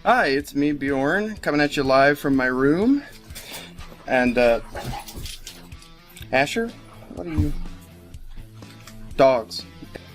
Hi, it's me, Bjorn, coming at you live from my room. And, Asher? What are you? Dogs.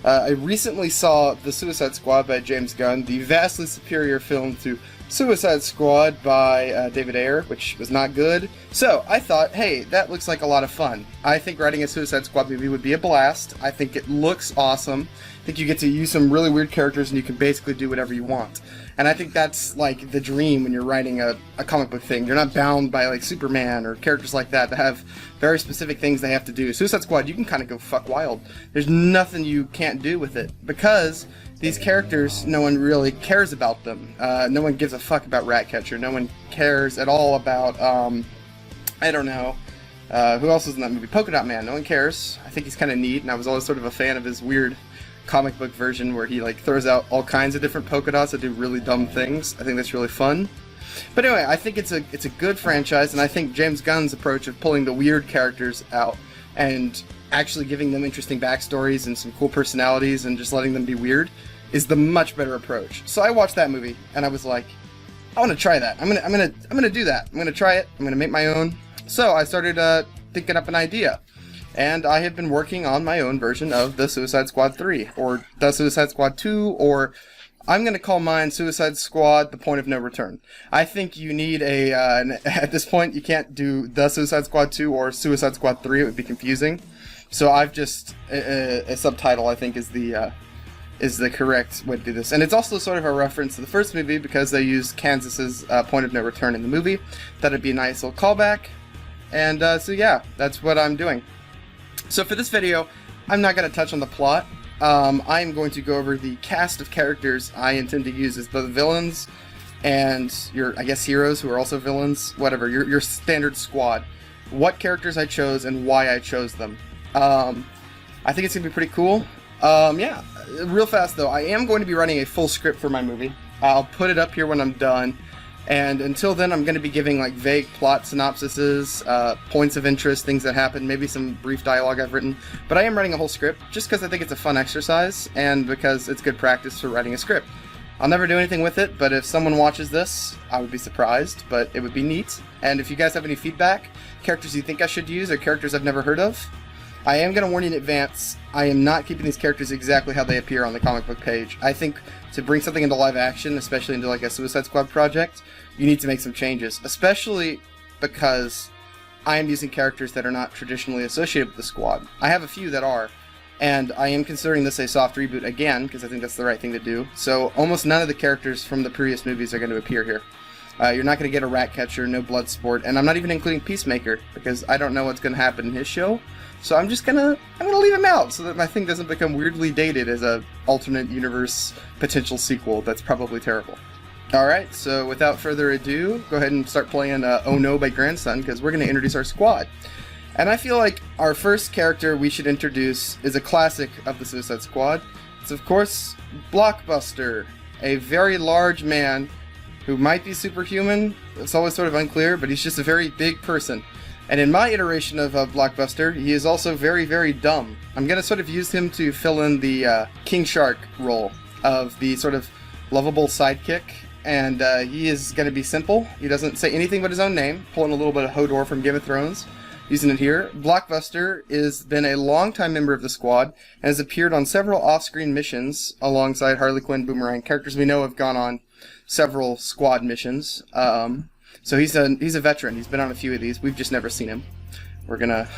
I recently saw The Suicide Squad by James Gunn, the vastly superior film to Suicide Squad by David Ayer, which was not good. So, I thought, hey, that looks like a lot of fun. I think writing a Suicide Squad movie would be a blast. I think it looks awesome. I think you get to use some really weird characters and you can basically do whatever you want. And I think that's, like, the dream when you're writing a comic book thing. You're not bound by, like, Superman or characters like that have very specific things they have to do. Suicide Squad, you can kind of go fuck wild. There's nothing you can't do with it. Because these characters, no one really cares about them. No one gives a fuck about Ratcatcher. No one cares at all about, I don't know, who else was in that movie? Polka Dot Man. No one cares. I think he's kind of neat, and I was always sort of a fan of his weird comic book version where he like throws out all kinds of different polka dots that do really dumb things. I think that's really fun. But anyway, I think it's a good franchise, and I think James Gunn's approach of pulling the weird characters out and actually giving them interesting backstories and some cool personalities and just letting them be weird is the much better approach. So I watched that movie and I was like, I want to try that. I'm gonna do that. I'm gonna try it. I'm gonna make my own. So I started thinking up an idea. And I have been working on my own version of the Suicide Squad 3, or the Suicide Squad 2, or I'm going to call mine Suicide Squad The Point of No Return. I think you need at this point, you can't do the Suicide Squad 2 or Suicide Squad 3, it would be confusing. So I've just, a subtitle I think is the correct way to do this. And it's also sort of a reference to the first movie because they used Kansas's Point of No Return in the movie. That'd be a nice little callback. And so yeah, that's what I'm doing. So for this video, I'm not going to touch on the plot. I'm going to go over the cast of characters I intend to use as both villains and your, I guess, heroes who are also villains, whatever, your standard squad. What characters I chose and why I chose them. I think it's going to be pretty cool. Yeah, real fast though, I am going to be writing a full script for my movie. I'll put it up here when I'm done. And until then, I'm going to be giving like vague plot synopsises, points of interest, things that happen, maybe some brief dialogue I've written. But I am writing a whole script just because I think it's a fun exercise and because it's good practice for writing a script. I'll never do anything with it, but if someone watches this, I would be surprised, but it would be neat. And if you guys have any feedback, characters you think I should use or characters I've never heard of, I am going to warn you in advance, I am not keeping these characters exactly how they appear on the comic book page. I think to bring something into live action, especially into like a Suicide Squad project, you need to make some changes. Especially because I am using characters that are not traditionally associated with the squad. I have a few that are, and I am considering this a soft reboot again, because I think that's the right thing to do. So almost none of the characters from the previous movies are going to appear here. You're not going to get a Ratcatcher, no Bloodsport, and I'm not even including Peacemaker, because I don't know what's going to happen in his show. So I'm gonna leave him out so that my thing doesn't become weirdly dated as a alternate universe potential sequel that's probably terrible. Alright, so without further ado, go ahead and start playing Oh No by Grandson, because we're gonna introduce our squad. And I feel like our first character we should introduce is a classic of the Suicide Squad. It's of course Blockbuster, a very large man who might be superhuman. It's always sort of unclear, but he's just a very big person. And in my iteration of Blockbuster, he is also very, very dumb. I'm going to sort of use him to fill in the King Shark role of the sort of lovable sidekick. And he is going to be simple. He doesn't say anything but his own name, pulling a little bit of Hodor from Game of Thrones, using it here. Blockbuster has been a longtime member of the squad and has appeared on several off-screen missions alongside Harley Quinn, Boomerang, characters we know have gone on several squad missions. So he's a veteran. He's been on a few of these. We've just never seen him. We're gonna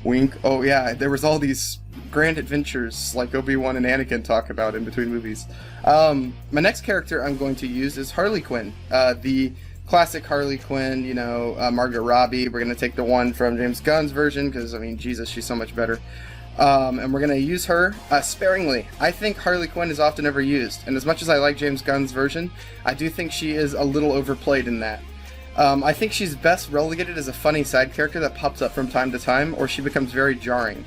wink. Oh yeah, there was all these grand adventures like Obi-Wan and Anakin talk about in between movies. My next character I'm going to use is Harley Quinn. The classic Harley Quinn, you know, Margot Robbie. We're gonna take the one from James Gunn's version because, I mean, Jesus, she's so much better. And we're going to use her sparingly. I think Harley Quinn is often overused, and as much as I like James Gunn's version, I do think she is a little overplayed in that. I think she's best relegated as a funny side character that pops up from time to time, or she becomes very jarring.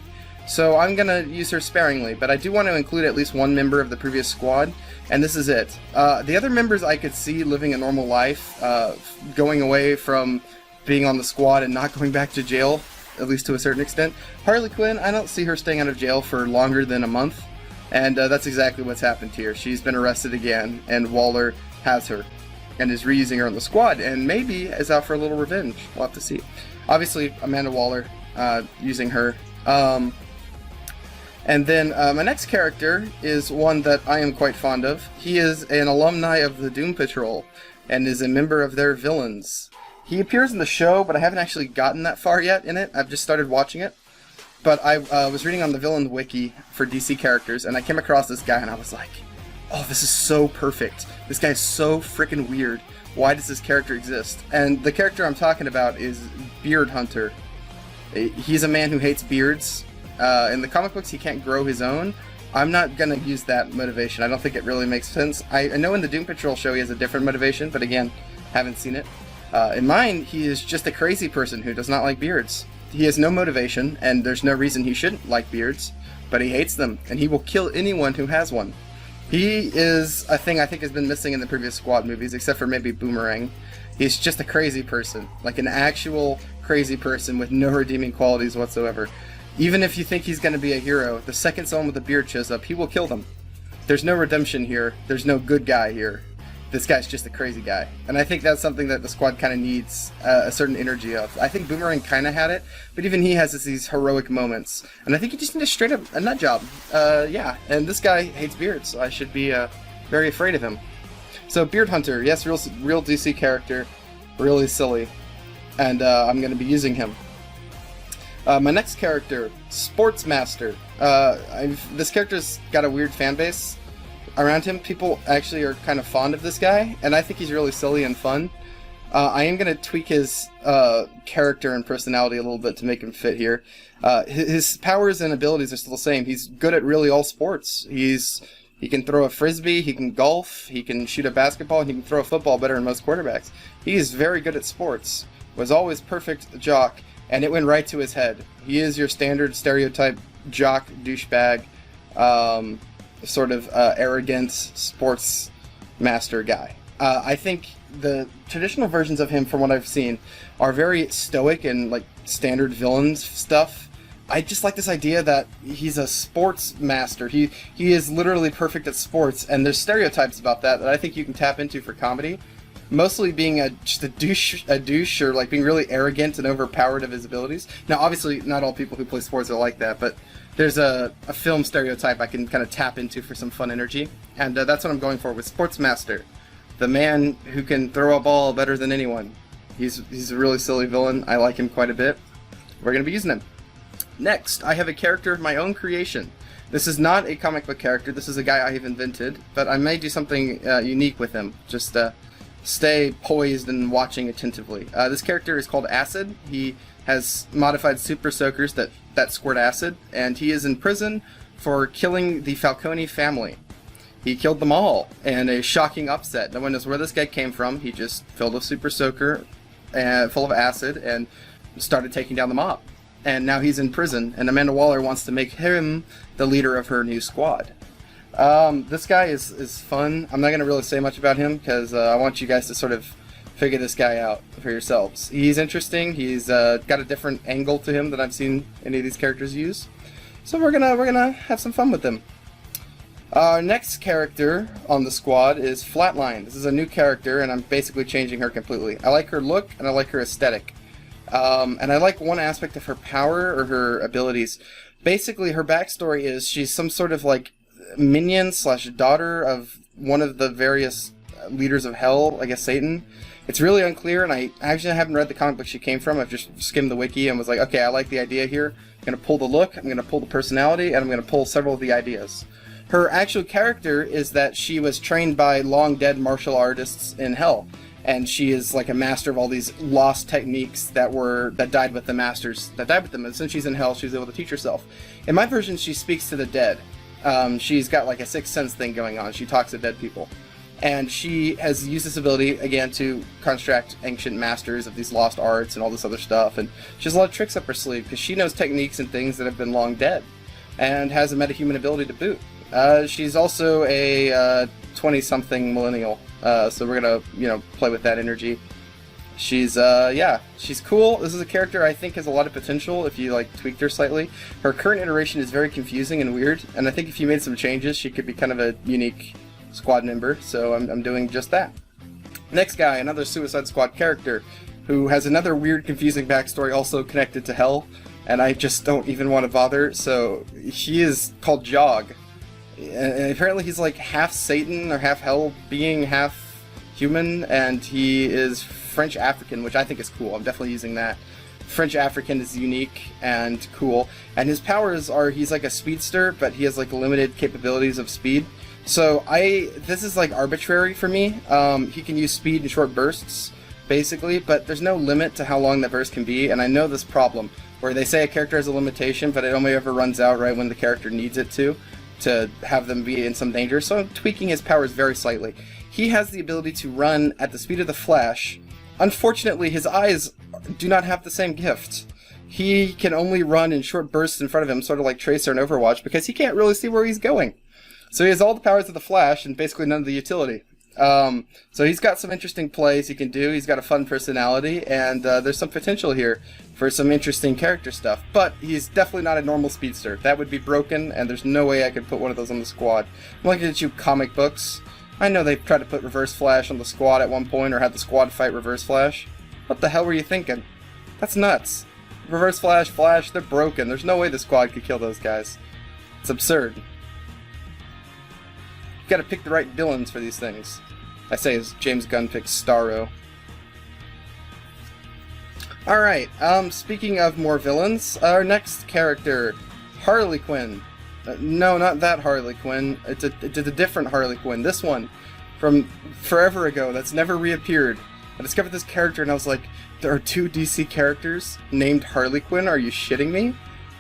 So I'm going to use her sparingly, but I do want to include at least one member of the previous squad, and this is it. The other members I could see living a normal life, going away from being on the squad and not going back to jail, at least to a certain extent. Harley Quinn, I don't see her staying out of jail for longer than a month, and that's exactly what's happened here. She's been arrested again, and Waller has her. and is reusing her on the squad, and maybe is out for a little revenge. We'll have to see. Obviously, Amanda Waller using her. And then my next character is one that I am quite fond of. He is an alumni of the Doom Patrol and is a member of their villains. He appears in the show, but I haven't actually gotten that far yet in it. I've just started watching it. But I was reading on the villain wiki for DC characters, and I came across this guy, and I was like, oh, this is so perfect. This guy is so freaking weird. Why does this character exist? And the character I'm talking about is Beard Hunter. He's a man who hates beards. In the comic books, he can't grow his own. I'm not going to use that motivation. I don't think it really makes sense. I know in the Doom Patrol show he has a different motivation, but again, haven't seen it. In mine, he is just a crazy person who does not like beards. He has no motivation, and there's no reason he shouldn't like beards, but he hates them, and he will kill anyone who has one. He is a thing I think has been missing in the previous Squad movies, except for maybe Boomerang. He's just a crazy person, like an actual crazy person with no redeeming qualities whatsoever. Even if you think he's going to be a hero, the second someone with a beard shows up, he will kill them. There's no redemption here. There's no good guy here. This guy's just a crazy guy. And I think that's something that the Squad kind of needs a certain energy of. I think Boomerang kind of had it, but even he has these heroic moments. And I think he just needs straight up a nut job. Yeah, and this guy hates beards, so I should be very afraid of him. So Beard Hunter, yes, real DC character, really silly. And I'm going to be using him. My next character, Sportsmaster. This character's got a weird fan base around him. People actually are kind of fond of this guy, and I think he's really silly and fun. I am going to tweak his character and personality a little bit to make him fit here. His powers and abilities are still the same. He's good at really all sports. He can throw a frisbee, he can golf, he can shoot a basketball, and he can throw a football better than most quarterbacks. He is very good at sports. Was always perfect jock, and it went right to his head. He is your standard stereotype jock douchebag, sort of arrogant sports master guy. I think the traditional versions of him, from what I've seen, are very stoic and like standard villains stuff. I just like this idea that he's a sports master. He is literally perfect at sports, and there's stereotypes about that I think you can tap into for comedy. Mostly being just a douche, or like being really arrogant and overpowered of his abilities. Now, obviously, not all people who play sports are like that, but there's a film stereotype I can kind of tap into for some fun energy, and that's what I'm going for with Sportsmaster, the man who can throw a ball better than anyone. He's a really silly villain. I like him quite a bit. We're going to be using him. Next, I have a character of my own creation. This is not a comic book character. This is a guy I have invented, but I may do something unique with him. Just stay poised and watching attentively. This character is called Acid. He has modified super soakers that squirt acid, and he is in prison for killing the Falcone family. He killed them all in a shocking upset. No one knows where this guy came from. He just filled a super soaker full of acid and started taking down the mob. And now he's in prison, and Amanda Waller wants to make him the leader of her new squad. This guy is fun. I'm not going to really say much about him because I want you guys to sort of figure this guy out for yourselves. He's interesting. He's got a different angle to him than I've seen any of these characters use. So we're gonna have some fun with him. Our next character on the squad is Flatline. This is a new character, and I'm basically changing her completely. I like her look, and I like her aesthetic. And I like one aspect of her power or her abilities. Basically, her backstory is she's some sort of like minion / daughter of one of the various leaders of hell, I guess Satan. It's really unclear, and I actually haven't read the comic book she came from. I've just skimmed the wiki and was like, okay, I like the idea here. I'm going to pull the look, I'm going to pull the personality, and I'm going to pull several of the ideas. Her actual character is that she was trained by long-dead martial artists in hell, and she is like a master of all these lost techniques that died with the masters that died with them. And since she's in hell, she's able to teach herself. In my version, she speaks to the dead. She's got like a sixth sense thing going on. She talks to dead people. And she has used this ability, again, to construct ancient masters of these lost arts and all this other stuff. And she has a lot of tricks up her sleeve because she knows techniques and things that have been long dead and has a metahuman ability to boot. She's also a 20-something millennial, so we're going to, play with that energy. She's cool. This is a character I think has a lot of potential if you, tweaked her slightly. Her current iteration is very confusing and weird, and I think if you made some changes, she could be kind of a unique squad member, so I'm doing just that. Next guy, another Suicide Squad character, who has another weird, confusing backstory also connected to Hell, and I just don't even want to bother, so he is called Jog. And apparently he's like half Satan or half Hell being, half human, and he is French African, which I think is cool. I'm definitely using that. French African is unique and cool, and his powers are he's like a speedster, but he has like limited capabilities of speed. So this is like arbitrary for me. He can use speed in short bursts, basically, but there's no limit to how long that burst can be, and I know this problem, where they say a character has a limitation, but it only ever runs out right when the character needs it to have them be in some danger, so I'm tweaking his powers very slightly. He has the ability to run at the speed of the Flash. Unfortunately, his eyes do not have the same gift. He can only run in short bursts in front of him, sort of like Tracer in Overwatch, because he can't really see where he's going. So he has all the powers of the Flash and basically none of the utility. So he's got some interesting plays he can do, he's got a fun personality, and there's some potential here for some interesting character stuff. But he's definitely not a normal speedster. That would be broken, and there's no way I could put one of those on the squad. I'm looking at you comic books. I know they tried to put Reverse Flash on the squad at one point, or had the squad fight Reverse Flash. What the hell were you thinking? That's nuts. Reverse Flash, Flash, they're broken. There's no way the squad could kill those guys. It's absurd. You gotta pick the right villains for these things. I say as James Gunn picks Starro. Alright, speaking of more villains, our next character, Harley Quinn. No, not that Harley Quinn. It's a different Harley Quinn. This one, from forever ago, that's never reappeared. I discovered this character and I was like, there are 2 DC characters named Harley Quinn? Are you shitting me?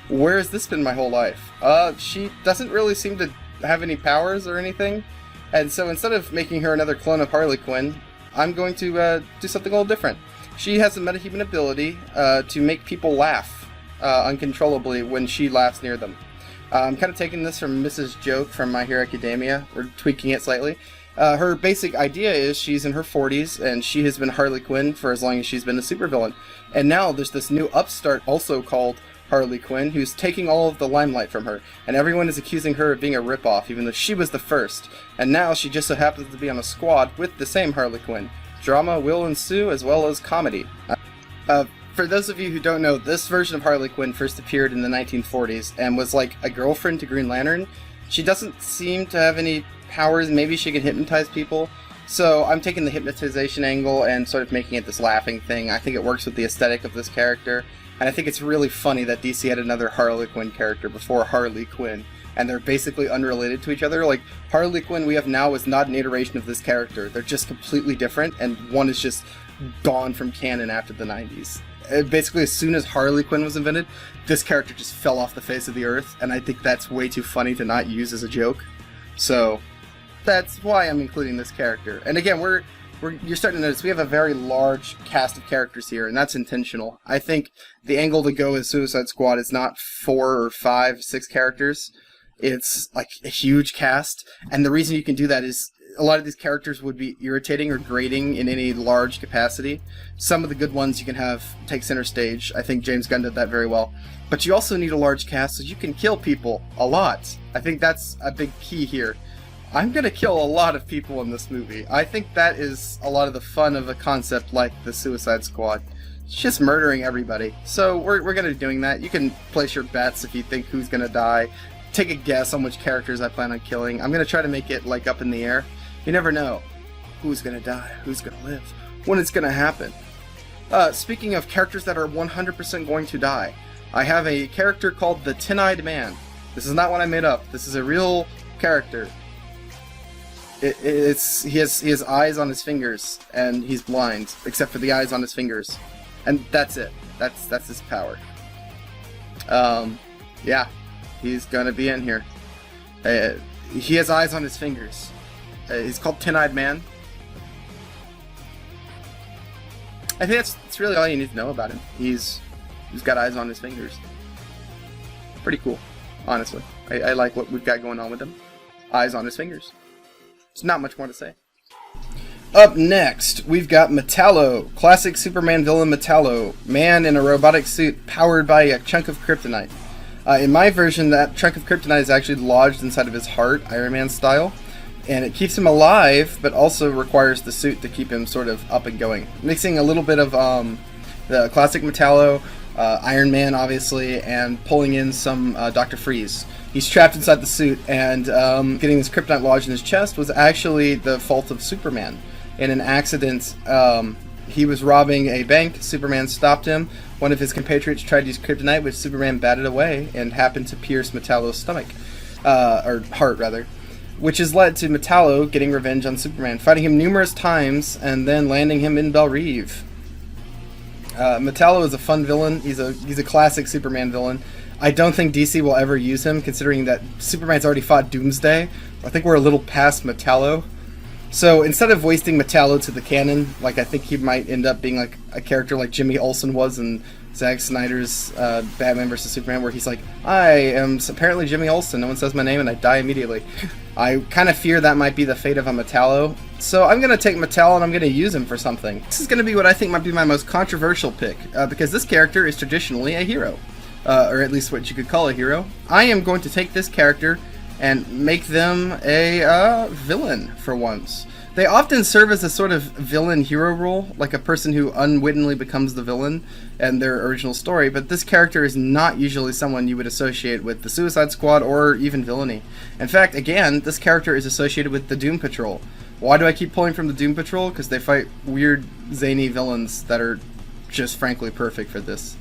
Where has this been my whole life? She doesn't really seem to have any powers or anything. And so instead of making her another clone of Harley Quinn, I'm going to do something a little different. She has a metahuman ability to make people laugh uncontrollably when she laughs near them. I'm kind of taking this from Mrs. Joke from My Hero Academia. We're tweaking it slightly. Her basic idea is she's in her 40s, and she has been Harley Quinn for as long as she's been a supervillain. And now there's this new upstart also called Harley Quinn, who's taking all of the limelight from her, and everyone is accusing her of being a ripoff, even though she was the first. And now she just so happens to be on a squad with the same Harley Quinn. Drama will ensue, as well as comedy. For those of you who don't know, this version of Harley Quinn first appeared in the 1940s, and was like a girlfriend to Green Lantern. She doesn't seem to have any powers. Maybe she can hypnotize people. So I'm taking the hypnotization angle and sort of making it this laughing thing. I think it works with the aesthetic of this character. And I think it's really funny that DC had another Harley Quinn character before Harley Quinn, and they're basically unrelated to each other. Like, Harley Quinn we have now is not an iteration of this character. They're just completely different, and one is just gone from canon after the 90s. Basically, as soon as Harley Quinn was invented, this character just fell off the face of the earth, and I think that's way too funny to not use as a joke. So, that's why I'm including this character. And again, you're starting to notice we have a very large cast of characters here, and that's intentional. I think the angle to go as Suicide Squad is not 4 or 5, 6 characters. It's like a huge cast, and the reason you can do that is a lot of these characters would be irritating or grating in any large capacity. Some of the good ones you can have take center stage. I think James Gunn did that very well. But you also need a large cast so you can kill people a lot. I think that's a big key here. I'm gonna kill a lot of people in this movie. I think that is a lot of the fun of a concept like the Suicide Squad. It's just murdering everybody. So we're gonna be doing that. You can place your bets if you think who's gonna die. Take a guess on which characters I plan on killing. I'm gonna try to make it like up in the air. You never know who's gonna die, who's gonna live, when it's gonna happen. Speaking of characters that are 100% going to die, I have a character called the Tin-Eyed Man. This is not one I made up. This is a real character. He has eyes on his fingers, and he's blind, except for the eyes on his fingers. And that's it. That's his power. Yeah, he's gonna be in here. He has eyes on his fingers. He's called Tin-Eyed Man. I think that's really all you need to know about him. He's got eyes on his fingers. Pretty cool, honestly. I like what we've got going on with him. Eyes on his fingers. There's not much more to say. Up next, we've got Metallo. Classic Superman villain Metallo. Man in a robotic suit powered by a chunk of kryptonite. In my version, that chunk of kryptonite is actually lodged inside of his heart, Iron Man style. and it keeps him alive, but also requires the suit to keep him sort of up and going. Mixing a little bit of the classic Metallo, Iron Man, obviously, and pulling in some Dr. Freeze. He's trapped inside the suit, and getting this kryptonite lodged in his chest was actually the fault of Superman. In an accident, he was robbing a bank. Superman stopped him. One of his compatriots tried to use kryptonite, which Superman batted away and happened to pierce Metallo's stomach, or heart rather, which has led to Metallo getting revenge on Superman, fighting him numerous times and then landing him in Belle Reve. Metallo is a fun villain. He's a classic Superman villain. I don't think DC will ever use him, considering that Superman's already fought Doomsday. I think we're a little past Metallo. So instead of wasting Metallo to the canon, like I think he might end up being like a character like Jimmy Olsen was in Zack Snyder's Batman vs. Superman, where he's like, I am apparently Jimmy Olsen, no one says my name and I die immediately. I kind of fear that might be the fate of a Metallo. So I'm going to take Metallo and I'm going to use him for something. This is going to be what I think might be my most controversial pick, because this character is traditionally a hero. Or at least what you could call a hero. I am going to take this character and make them a villain for once. They often serve as a sort of villain-hero role, like a person who unwittingly becomes the villain in their original story, but this character is not usually someone you would associate with the Suicide Squad or even villainy. In fact, again, this character is associated with the Doom Patrol. Why do I keep pulling from the Doom Patrol? Because they fight weird, zany villains that are just frankly perfect for this.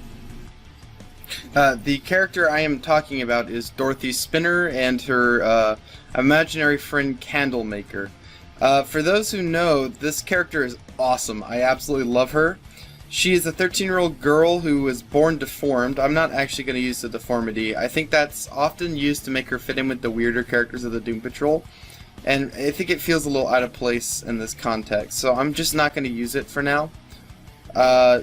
The character I am talking about is Dorothy Spinner and her imaginary friend Candlemaker. For those who know, this character is awesome. I absolutely love her. She is a 13-year-old girl who was born deformed. I'm not actually going to use the deformity. I think that's often used to make her fit in with the weirder characters of the Doom Patrol. And I think it feels a little out of place in this context, so I'm just not going to use it for now.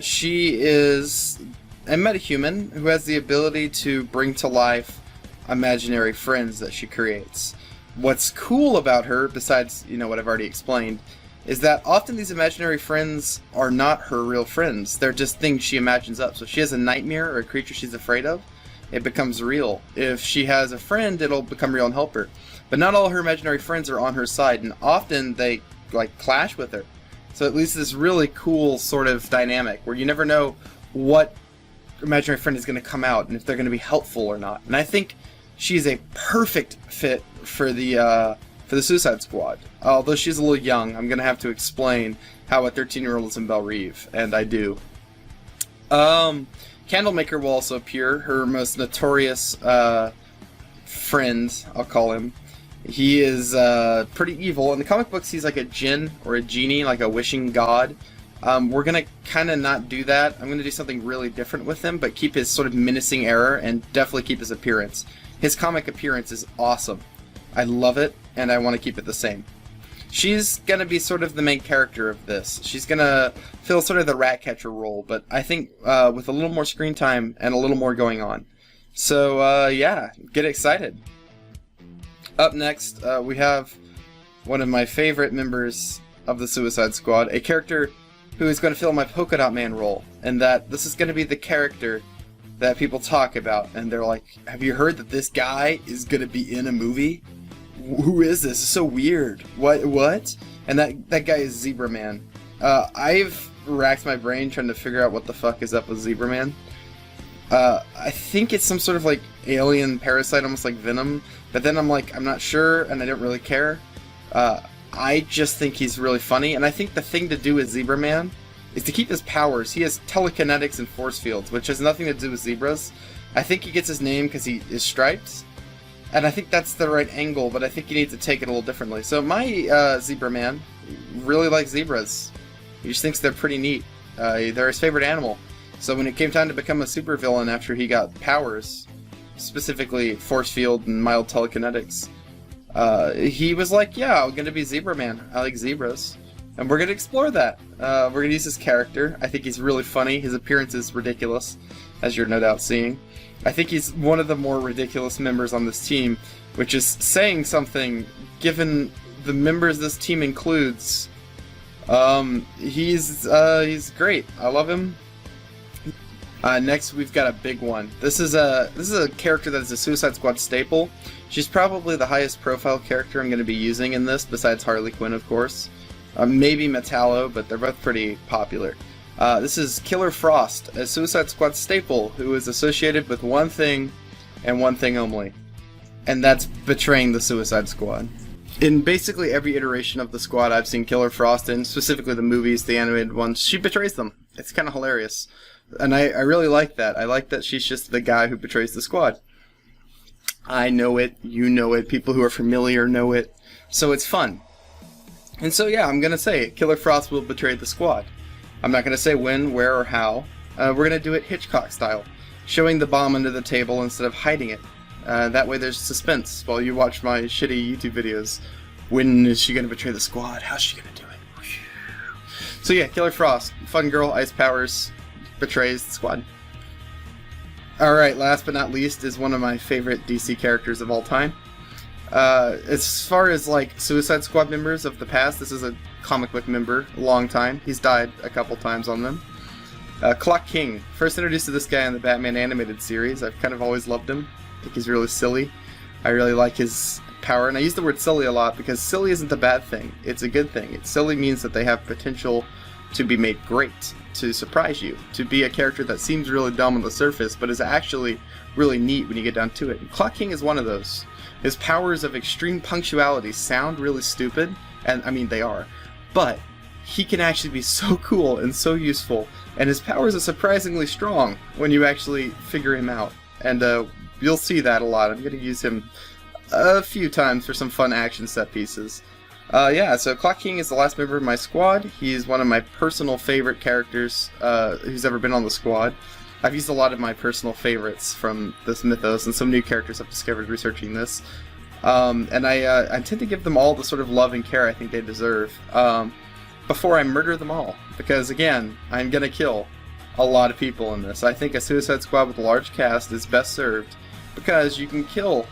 She is a metahuman who has the ability to bring to life imaginary friends that she creates. What's cool about her, besides, what I've already explained, is that often these imaginary friends are not her real friends. They're just things she imagines up. So if she has a nightmare or a creature she's afraid of, it becomes real. If she has a friend, it'll become real and help her. But not all her imaginary friends are on her side, and often they clash with her. So it leads to this really cool sort of dynamic where you never know what imaginary friend is going to come out and if they're going to be helpful or not. And I think she's a perfect fit for the Suicide Squad. Although she's a little young, I'm going to have to explain how a 13-year-old is in Belle Reve, and I do. Candlemaker will also appear, her most notorious friend, I'll call him. He is pretty evil. In the comic books, he's like a djinn or a genie, like a wishing god. We're going to kind of not do that. I'm going to do something really different with him, but keep his sort of menacing air and definitely keep his appearance. His comic appearance is awesome. I love it, and I want to keep it the same. She's going to be sort of the main character of this. She's going to fill sort of the rat catcher role, but I think with a little more screen time and a little more going on. So, yeah, get excited. Up next, we have one of my favorite members of the Suicide Squad, a character who is going to fill my Polka Dot Man role, and that this is going to be the character that people talk about, and they're like, have you heard that this guy is going to be in a movie? Who is this? It's so weird. What? And that guy is Zebra Man. I've racked my brain trying to figure out what the fuck is up with Zebra Man. I think it's some sort of alien parasite, almost like Venom, but then I'm not sure, and I don't really care. I just think he's really funny, and I think the thing to do with Zebra Man is to keep his powers. He has telekinetics and force fields, which has nothing to do with zebras. I think he gets his name because he is striped, and I think that's the right angle, but I think you need to take it a little differently. So my Zebra Man really likes zebras. He just thinks they're pretty neat. They're his favorite animal. So when it came time to become a supervillain after he got powers, specifically force field and mild telekinetics, he was like, yeah, I'm going to be Zebra Man. I like zebras. And we're going to explore that. We're going to use his character. I think he's really funny. His appearance is ridiculous, as you're no doubt seeing. I think he's one of the more ridiculous members on this team, which is saying something, given the members this team includes. He's great. I love him. Next, we've got a big one. This is a character that is a Suicide Squad staple. She's probably the highest profile character I'm going to be using in this, besides Harley Quinn, of course. Maybe Metallo, but they're both pretty popular. This is Killer Frost, a Suicide Squad staple who is associated with one thing and one thing only, and that's betraying the Suicide Squad. In basically every iteration of the squad I've seen Killer Frost in, specifically the movies, the animated ones, she betrays them. It's kind of hilarious. And I really like that. I like that she's just the guy who betrays the squad. I know it, you know it, people who are familiar know it, so it's fun. And so yeah, I'm gonna say Killer Frost will betray the squad. I'm not gonna say when, where, or how. We're gonna do it Hitchcock style, showing the bomb under the table instead of hiding it. That way there's suspense while you watch my shitty YouTube videos. When is she gonna betray the squad? How's she gonna do it? So yeah, Killer Frost, fun girl, ice powers, betrays the squad. Alright, last but not least is one of my favorite DC characters of all time. As far as like Suicide Squad members of the past, this is a comic book member, a long time. He's died a couple times on them. Clock King, first introduced to this guy in the Batman animated series. I've kind of always loved him. I think he's really silly. I really like his power, and I use the word silly a lot because silly isn't a bad thing. It's a good thing. Silly means that they have potential to be made great, to surprise you, to be a character that seems really dumb on the surface, but is actually really neat when you get down to it. And Clock King is one of those. His powers of extreme punctuality sound really stupid, and I mean they are, but he can actually be so cool and so useful, and his powers are surprisingly strong when you actually figure him out. And you'll see that a lot. I'm going to use him a few times for some fun action set pieces. Yeah, so Clock King is the last member of my squad. He's one of my personal favorite characters who's ever been on the squad. I've used a lot of my personal favorites from this mythos and some new characters I've discovered researching this. And I tend to give them all the sort of love and care I think they deserve before I murder them all. Because again, I'm going to kill a lot of people in this. I think a Suicide Squad with a large cast is best served because you can kill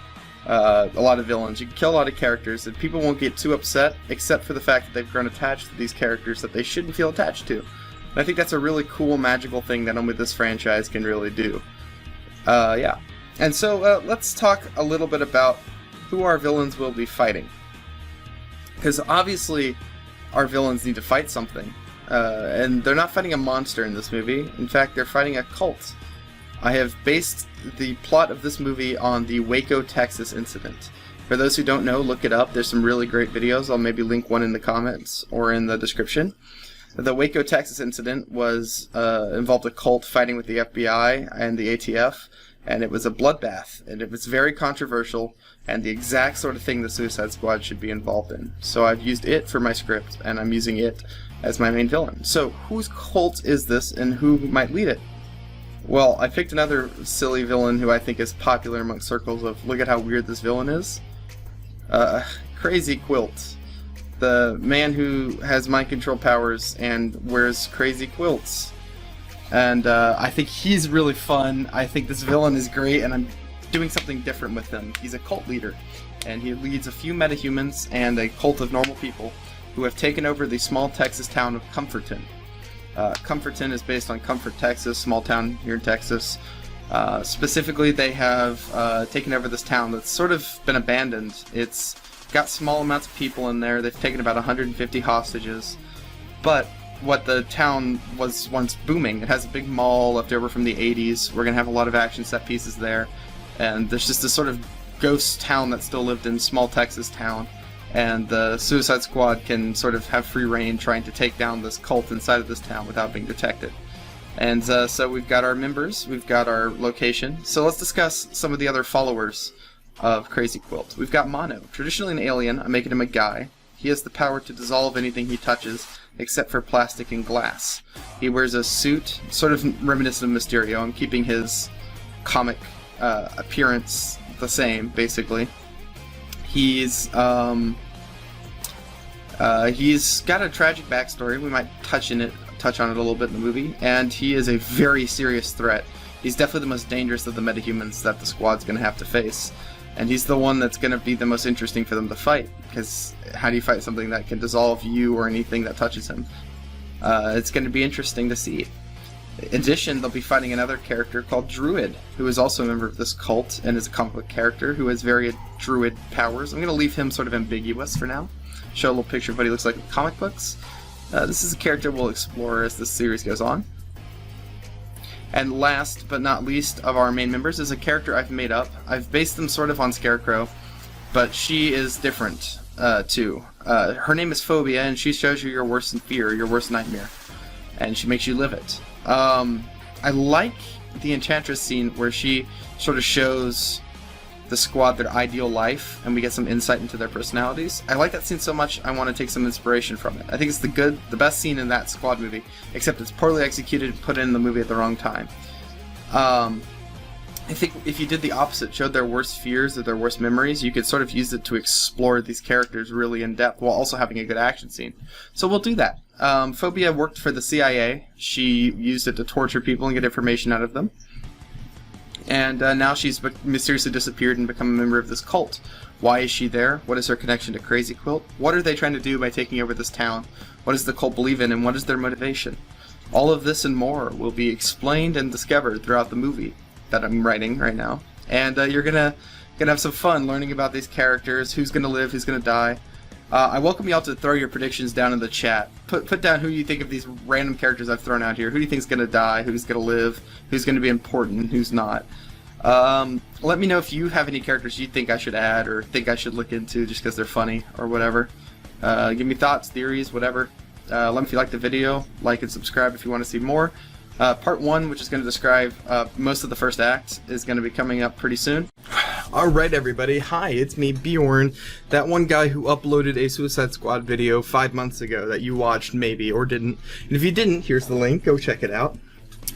a lot of villains, you can kill a lot of characters, and people won't get too upset except for the fact that they've grown attached to these characters that they shouldn't feel attached to. And I think that's a really cool, magical thing that only this franchise can really do. Yeah. And so let's talk a little bit about who our villains will be fighting. Because obviously our villains need to fight something. And they're not fighting a monster in this movie. In fact, they're fighting a cult. I have based the plot of this movie on the Waco, Texas incident. For those who don't know, look it up. There's some really great videos. I'll maybe link one in the comments or in the description. The Waco, Texas incident was involved a cult fighting with the FBI and the ATF, and it was a bloodbath, and it was very controversial, and the exact sort of thing the Suicide Squad should be involved in. So I've used it for my script, and I'm using it as my main villain. So whose cult is this, and who might lead it? Well, I picked another silly villain who I think is popular among circles of look at how weird this villain is. Crazy Quilt. The man who has mind control powers and wears crazy quilts. And I think he's really fun. I think this villain is great, and I'm doing something different with him. He's a cult leader, and he leads a few metahumans and a cult of normal people who have taken over the small Texas town of Comforton. Comforton is based on Comfort, Texas, small town here in Texas. Specifically, they have taken over this town that's sort of been abandoned. It's got small amounts of people in there. They've taken about 150 hostages. But what the town was once booming, it has a big mall left over from the 80s. We're going to have a lot of action set pieces there. And there's just this sort of ghost town that still lived in small Texas town. And the Suicide Squad can sort of have free reign trying to take down this cult inside of this town without being detected. And so we've got our members, we've got our location. So let's discuss some of the other followers of Crazy Quilt. We've got Mono, traditionally an alien. I'm making him a guy. He has the power to dissolve anything he touches, except for plastic and glass. He wears a suit, sort of reminiscent of Mysterio. I'm keeping his comic appearance the same, basically. He's got a tragic backstory. We might touch on it a little bit in the movie, and he is a very serious threat. He's definitely the most dangerous of the metahumans that the squad's going to have to face, and he's the one that's going to be the most interesting for them to fight, because how do you fight something that can dissolve you or anything that touches him? It's going to be interesting to see. In addition, they'll be fighting another character called Druid, who is also a member of this cult and is a comic book character who has various druid powers. I'm going to leave him sort of ambiguous for now. Show a little picture of what he looks like in comic books. This is a character we'll explore as this series goes on. And last but not least of our main members is a character I've made up. I've based them sort of on Scarecrow, but she is different too. Her name is Phobia, and she shows you your worst fear, your worst nightmare, and she makes you live it. I like the Enchantress scene where she sort of shows the squad their ideal life, and we get some insight into their personalities. I like that scene so much, I want to take some inspiration from it. I think it's the best scene in that squad movie, except it's poorly executed and put in the movie at the wrong time. I think if you did the opposite, showed their worst fears or their worst memories, you could sort of use it to explore these characters really in depth while also having a good action scene. So we'll do that. Phobia worked for the CIA. She used it to torture people and get information out of them. And now she's mysteriously disappeared and become a member of this cult. Why is she there? What is her connection to Crazy Quilt? What are they trying to do by taking over this town? What does the cult believe in, and what is their motivation? All of this and more will be explained and discovered throughout the movie that I'm writing right now. And you're gonna have some fun learning about these characters, who's gonna live, who's gonna die. I welcome y'all to throw your predictions down in the chat. Put down who you think of these random characters I've thrown out here. Who do you think is going to die? Who's going to live? Who's going to be important? Who's not? Let me know if you have any characters you think I should add or think I should look into just because they're funny or whatever. Give me thoughts, theories, whatever. Let me know if you like the video. Like and subscribe if you want to see more. Part 1, which is going to describe most of the first act, is going to be coming up pretty soon. Alright everybody, hi, it's me, Bjorn, that one guy who uploaded a Suicide Squad video 5 months ago that you watched, maybe, or didn't. And if you didn't, here's the link, go check it out.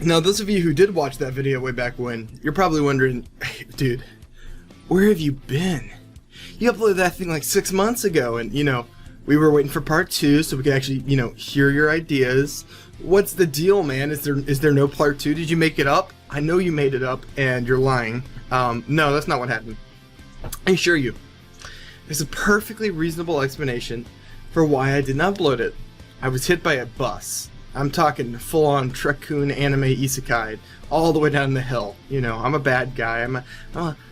Now, those of you who did watch that video way back when, you're probably wondering, hey, dude, where have you been? You uploaded that thing like 6 months ago, and, you know, we were waiting for part 2 so we could actually, you know, hear your ideas. What's the deal, man? Is there no part 2? Did you make it up? I know you made it up, and you're lying. No, that's not what happened. I assure you, there's a perfectly reasonable explanation for why I didn't upload it. I was hit by a bus. I'm talking full-on Truck-kun anime isekai, all the way down the hill. You know, I'm a bad guy. I'm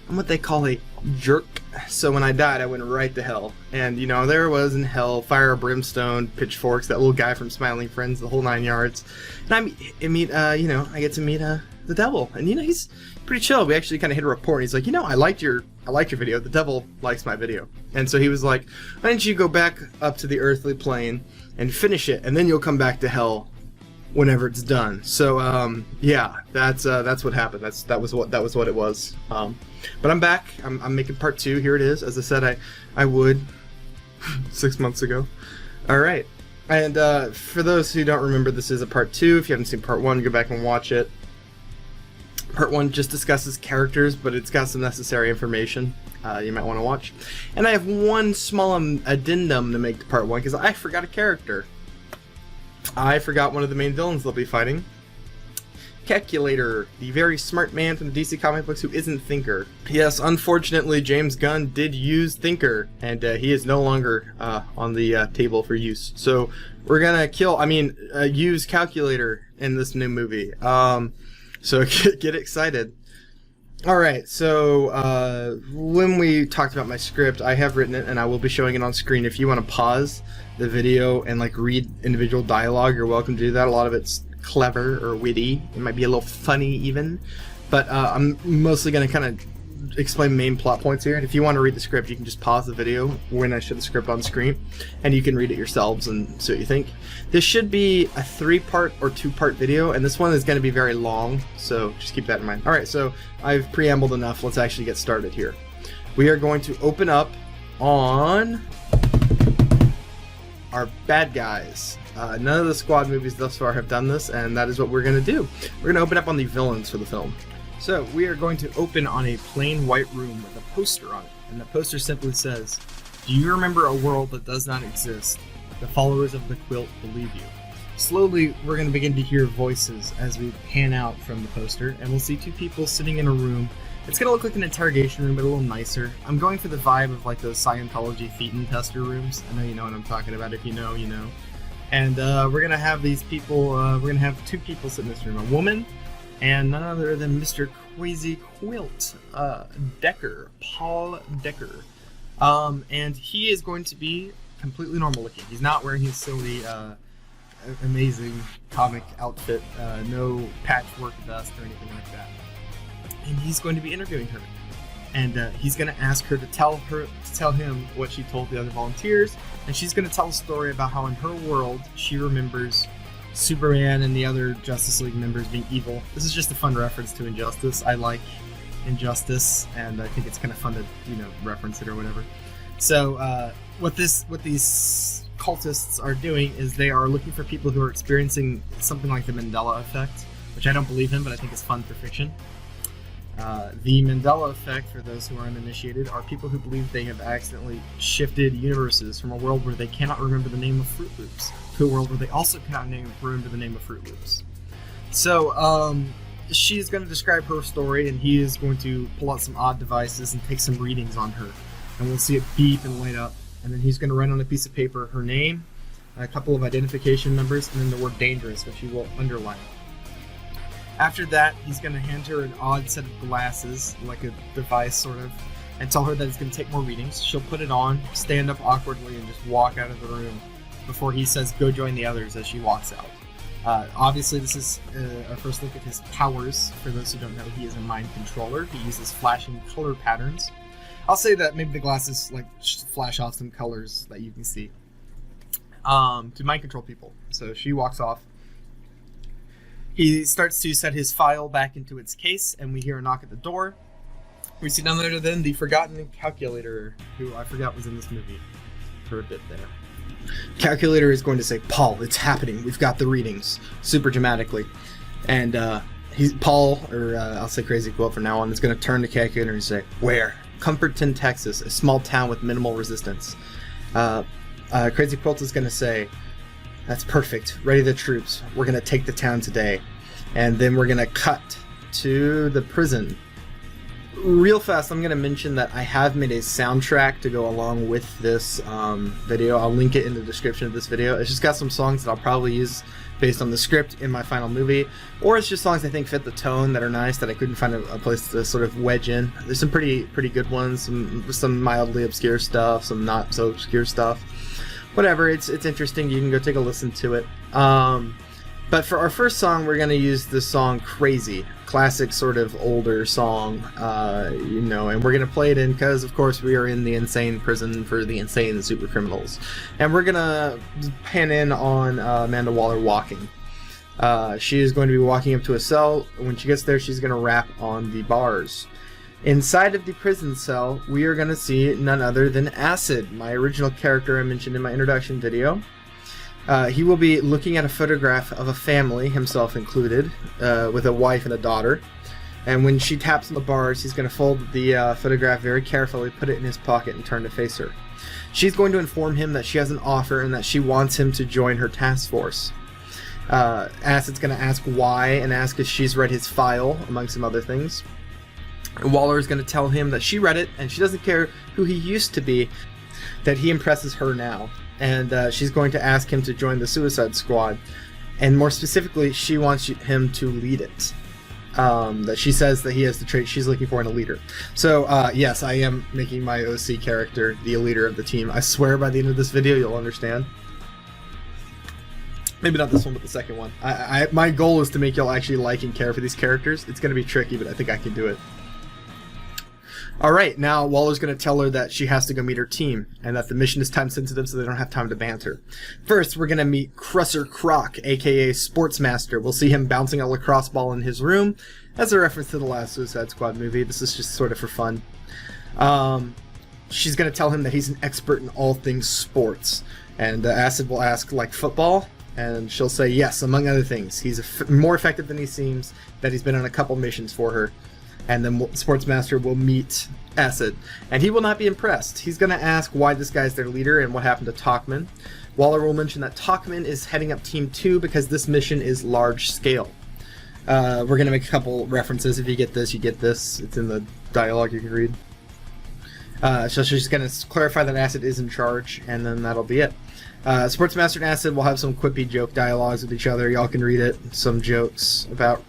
what they call a jerk. So when I died, I went right to hell. And, you know, there I was in hell, fire, brimstone, pitchforks, that little guy from Smiling Friends, the whole 9 yards. And I get to meet the devil. And, you know, he's pretty chill. We actually kind of hit a rapport. And he's like, you know, I liked your video. The devil likes my video. And so he was like, why don't you go back up to the earthly plane and finish it, and then you'll come back to hell whenever it's done. So yeah, that's what happened. That was what it was. But I'm back. I'm making part 2. Here it is. As I said, I would 6 months ago. All right. And for those who don't remember, this is a part 2. If you haven't seen part 1, go back and watch it. Part 1 just discusses characters, but it's got some necessary information you might want to watch. And I have one small addendum to make to part 1 because I forgot a character. I forgot one of the main villains they'll be fighting. Calculator, the very smart man from the DC comic books who isn't Thinker. Yes, unfortunately, James Gunn did use Thinker, and he is no longer on the table for use. So we're gonna use Calculator in this new movie. So get excited. Alright, so when we talked about my script, I have written it and I will be showing it on screen. If you want to pause the video and like read individual dialogue, you're welcome to do that. A lot of it's clever or witty. It might be a little funny even. But I'm mostly going to kind of explain main plot points here. And if you want to read the script, you can just pause the video when I show the script on screen. And you can read it yourselves and see what you think. This should be a 3-part or 2-part video. And this one is going to be very long. So just keep that in mind. Alright, so I've preambled enough. Let's actually get started here. We are going to open up on our bad guys. None of the squad movies thus far have done this, and that is what we're going to do. We're going to open up on the villains for the film. So we are going to open on a plain white room with a poster on it, and the poster simply says, "Do you remember a world that does not exist? The followers of the quilt believe you." Slowly, we're going to begin to hear voices as we pan out from the poster, and we'll see 2 people sitting in a room. It's going to look like an interrogation room, but a little nicer. I'm going for the vibe of like those Scientology Thetan tester rooms. I know you know what I'm talking about. If you know, you know. And we're gonna have these people. We're gonna have two people sit in this room: a woman, and none other than Mr. Crazy Quilt Decker, Paul Decker. And he is going to be completely normal looking. He's not wearing his silly, amazing comic outfit, no patchwork dust or anything like that. And he's going to be interviewing her, and he's going to ask her to tell him what she told the other volunteers, and she's going to tell a story about how in her world she remembers Superman and the other Justice League members being evil. This is just a fun reference to Injustice. I like Injustice, and I think it's kind of fun to reference it or whatever. So what these cultists are doing is they are looking for people who are experiencing something like the Mandela effect, which I don't believe in, but I think is fun for fiction. The Mandela effect, for those who are uninitiated, are people who believe they have accidentally shifted universes from a world where they cannot remember the name of Fruit Loops to a world where they also cannot remember the name of Fruit Loops. So, she's going to describe her story, and he is going to pull out some odd devices and take some readings on her. And we'll see it beep and light up. And then he's going to write on a piece of paper her name, a couple of identification numbers, and then the word dangerous, which he will underline. After that, he's going to hand her an odd set of glasses, like a device sort of, and tell her that it's going to take more readings. She'll put it on, stand up awkwardly, and just walk out of the room before he says, "Go join the others," as she walks out. Obviously, this is our first look at his powers. For those who don't know, he is a mind controller. He uses flashing color patterns. I'll say that maybe the glasses flash off some colors that you can see to mind control people. So she walks off. He starts to set his file back into its case, and we hear a knock at the door. We see none other than the forgotten calculator, who I forgot was in this movie for a bit there. Calculator is going to say, "Paul, it's happening. We've got the readings," super dramatically. And Paul, or I'll say Crazy Quilt from now on, is going to turn to Calculator and say, "Where?" "Comforton, Texas, a small town with minimal resistance." Crazy Quilt is going to say, "That's perfect. Ready the troops. We're going to take the town today." And then we're going to cut to the prison. Real fast, I'm going to mention that I have made a soundtrack to go along with this video. I'll link it in the description of this video. It's just got some songs that I'll probably use based on the script in my final movie, or it's just songs I think fit the tone that are nice that I couldn't find a place to sort of wedge in. There's some pretty good ones, some mildly obscure stuff, some not so obscure stuff. Whatever, it's interesting. You can go take a listen to it. But for our first song, we're going to use the song "Crazy," classic sort of older song, and we're going to play it in because, of course, we are in the insane prison for the insane super criminals. And we're going to pan in on Amanda Waller walking. She is going to be walking up to a cell. When she gets there, she's going to rap on the bars. Inside of the prison cell, we are going to see none other than Acid, my original character I mentioned in my introduction video. He will be looking at a photograph of a family, himself included, with a wife and a daughter. And when she taps on the bars, he's going to fold the photograph very carefully, put it in his pocket, and turn to face her. She's going to inform him that she has an offer and that she wants him to join her task force. Acid's going to ask why and ask if she's read his file, among some other things. Waller is going to tell him that she read it and she doesn't care who he used to be, that he impresses her now. And she's going to ask him to join the Suicide Squad. And more specifically, she wants him to lead it. That she says that he has the trait she's looking for in a leader. So, yes, I am making my OC character the leader of the team. I swear by the end of this video, you'll understand. Maybe not this one, but the second one. My goal is to make y'all actually like and care for these characters. It's going to be tricky, but I think I can do it. Alright, now Waller's going to tell her that she has to go meet her team, and that the mission is time sensitive so they don't have time to banter. First, we're going to meet Crusher Croc, aka Sportsmaster. We'll see him bouncing a lacrosse ball in his room, as a reference to the last Suicide Squad movie. This is just sort of for fun. She's going to tell him that he's an expert in all things sports, and Acid will ask, like football? And she'll say yes, among other things. He's more effective than he seems, that he's been on a couple missions for her. And then Sportsmaster will meet Acid, and he will not be impressed. He's going to ask why this guy's their leader and what happened to Talkman. Waller will mention that Talkman is heading up Team 2 because this mission is large scale. We're going to make a couple references. If you get this, you get this. It's in the dialogue you can read. So she's going to clarify that Acid is in charge, and then that'll be it. Sportsmaster and Acid will have some quippy joke dialogues with each other. Y'all can read it. Some jokes about...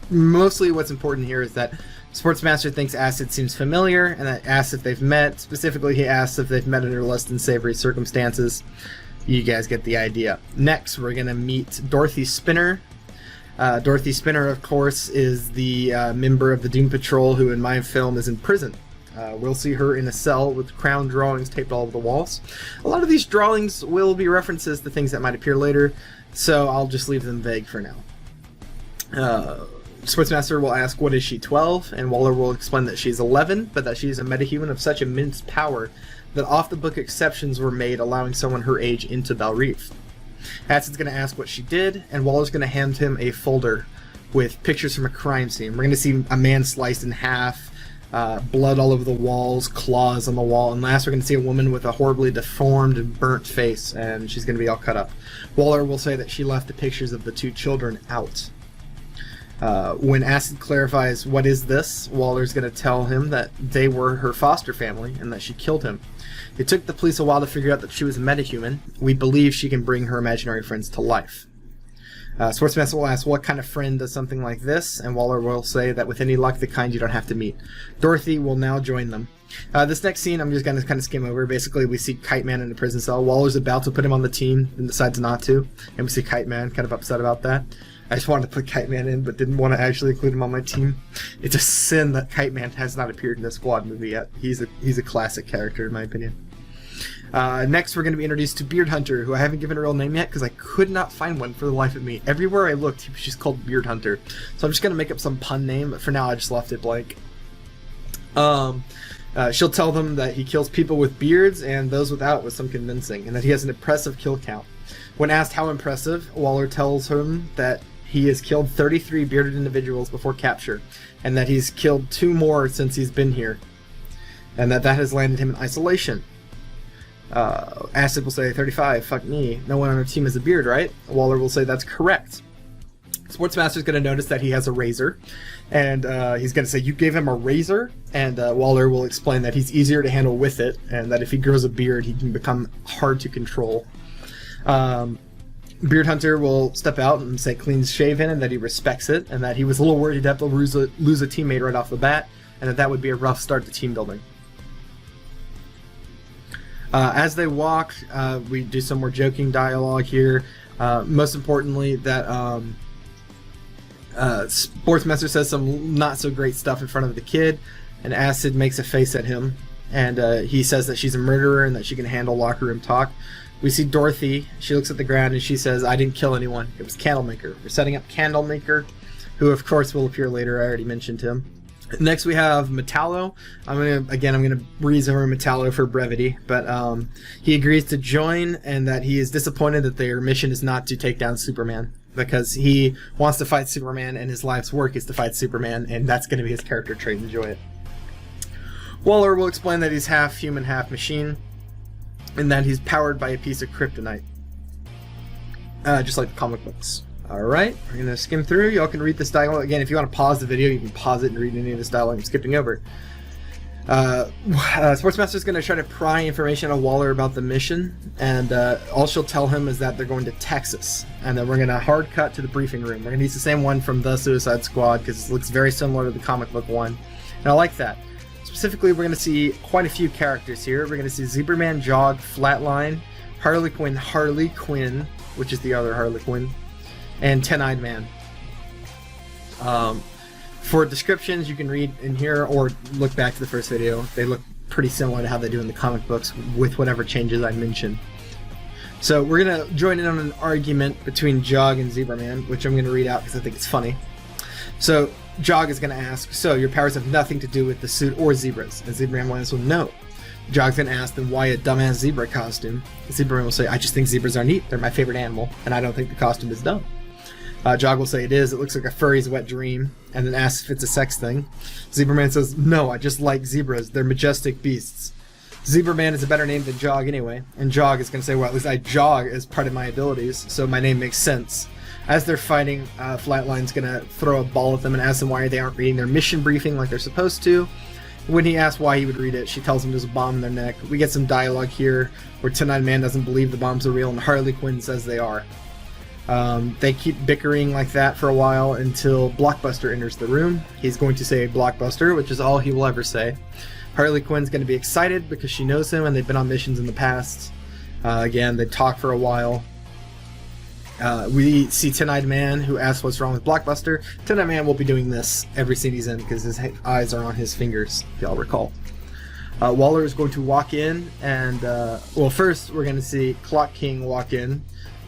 Mostly what's important here is that Sportsmaster thinks Acid seems familiar, and that asks if they've met. Specifically, he asks if they've met under less than savory circumstances. You guys get the idea. Next, we're going to meet Dorothy Spinner. Dorothy Spinner, of course, is the member of the Doom Patrol who in my film is in prison. We'll see her in a cell with crown drawings taped all over the walls. A lot of these drawings will be references to things that might appear later, so I'll just leave them vague for now. Sportsmaster will ask, what is she, 12? And Waller will explain that she's 11, but that she's a metahuman of such immense power that off-the-book exceptions were made allowing someone her age into Belrive. Acid's going to ask what she did, and Waller's going to hand him a folder with pictures from a crime scene. We're going to see a man sliced in half, blood all over the walls, claws on the wall, and last we're going to see a woman with a horribly deformed and burnt face, and she's going to be all cut up. Waller will say that she left the pictures of the 2 children out. When Acid clarifies what is this, Waller's going to tell him that they were her foster family and that she killed him. It took the police a while to figure out that she was a metahuman. We believe she can bring her imaginary friends to life. Sportsmaster will ask, what kind of friend does something like this? And Waller will say that with any luck, the kind you don't have to meet. Dorothy will now join them. This next scene, I'm just going to kind of skim over. Basically, we see Kite Man in a prison cell. Waller's about to put him on the team and decides not to. And we see Kite Man kind of upset about that. I just wanted to put Kite Man in, but didn't want to actually include him on my team. It's a sin that Kite Man has not appeared in a Squad movie yet. He's a classic character, in my opinion. Next, we're going to be introduced to Beard Hunter, who I haven't given a real name yet because I could not find one for the life of me. Everywhere I looked, he was just called Beard Hunter. So I'm just going to make up some pun name, but for now I just left it blank. She'll tell them that he kills people with beards and those without with some convincing, and that he has an impressive kill count. When asked how impressive, Waller tells him that he has killed 33 bearded individuals before capture, and that he's killed 2 more since he's been here, and that has landed him in isolation. Acid will say, 35, fuck me, no one on our team has a beard, right? Waller will say that's correct. Sportsmaster's going to notice that he has a razor, and he's going to say, you gave him a razor? And Waller will explain that he's easier to handle with it, and that if he grows a beard, he can become hard to control. Beard Hunter will step out and say clean shaven, and that he respects it, and that he was a little worried he'd have to lose a teammate right off the bat, and that would be a rough start to team building. As they walk, we do some more joking dialogue here. Most importantly, that Sportsmaster says some not so great stuff in front of the kid, and Acid makes a face at him, and he says that she's a murderer and that she can handle locker room talk. We see Dorothy. She looks at the ground and she says, I didn't kill anyone. It was Candlemaker. We're setting up Candlemaker, who of course will appear later. I already mentioned him. Next we have Metallo. I'm gonna breeze over Metallo for brevity, but he agrees to join, and that he is disappointed that their mission is not to take down Superman, because he wants to fight Superman and his life's work is to fight Superman, and that's going to be his character trait. Enjoy it. Waller will explain that he's half human, half machine, and that he's powered by a piece of kryptonite, just like the comic books. Alright, we're going to skim through. Y'all can read this dialogue. Again, if you want to pause the video, you can pause it and read any of this dialogue I'm skipping over. Sportsmaster's going to try to pry information on Waller about the mission, and all she'll tell him is that they're going to Texas, and then we're going to hard cut to the briefing room. We're going to use the same one from The Suicide Squad, because it looks very similar to the comic book one, and I like that. Specifically, we're going to see quite a few characters here. We're going to see Zebraman, Jog, Flatline, Harley Quinn, which is the other Harley Quinn, and Ten-Eyed Man. For descriptions, you can read in here or look back to the first video. They look pretty similar to how they do in the comic books, with whatever changes I mentioned. So we're going to join in on an argument between Jog and Zebraman, which I'm going to read out because I think it's funny. So Jog is going to ask, so your powers have nothing to do with the suit or zebras? And Zebraman will answer, no. Jog's going to ask, then why a dumbass zebra costume? Zebraman will say, I just think zebras are neat. They're my favorite animal, and I don't think the costume is dumb. Jog will say it is. It looks like a furry's wet dream, and then asks if it's a sex thing. Zebraman says, no, I just like zebras. They're majestic beasts. Zebraman is a better name than Jog anyway, and Jog is going to say, well, at least I jog as part of my abilities, so my name makes sense. As they're fighting, Flatline's going to throw a ball at them and ask them why they aren't reading their mission briefing like they're supposed to. When he asks why he would read it, she tells him there's a bomb in their neck. We get some dialogue here where Tin-Eyed Man doesn't believe the bombs are real and Harley Quinn says they are. They keep bickering like that for a while until Blockbuster enters the room. He's going to say Blockbuster, which is all he will ever say. Harley Quinn's going to be excited because she knows him and they've been on missions in the past. Again, they talk for a while. We see Tin-Eyed Man, who asks what's wrong with Blockbuster. Tin-Eyed Man will be doing this every scene he's in because his eyes are on his fingers, if y'all recall. Waller is going to walk in, and well, first we're going to see Clock King walk in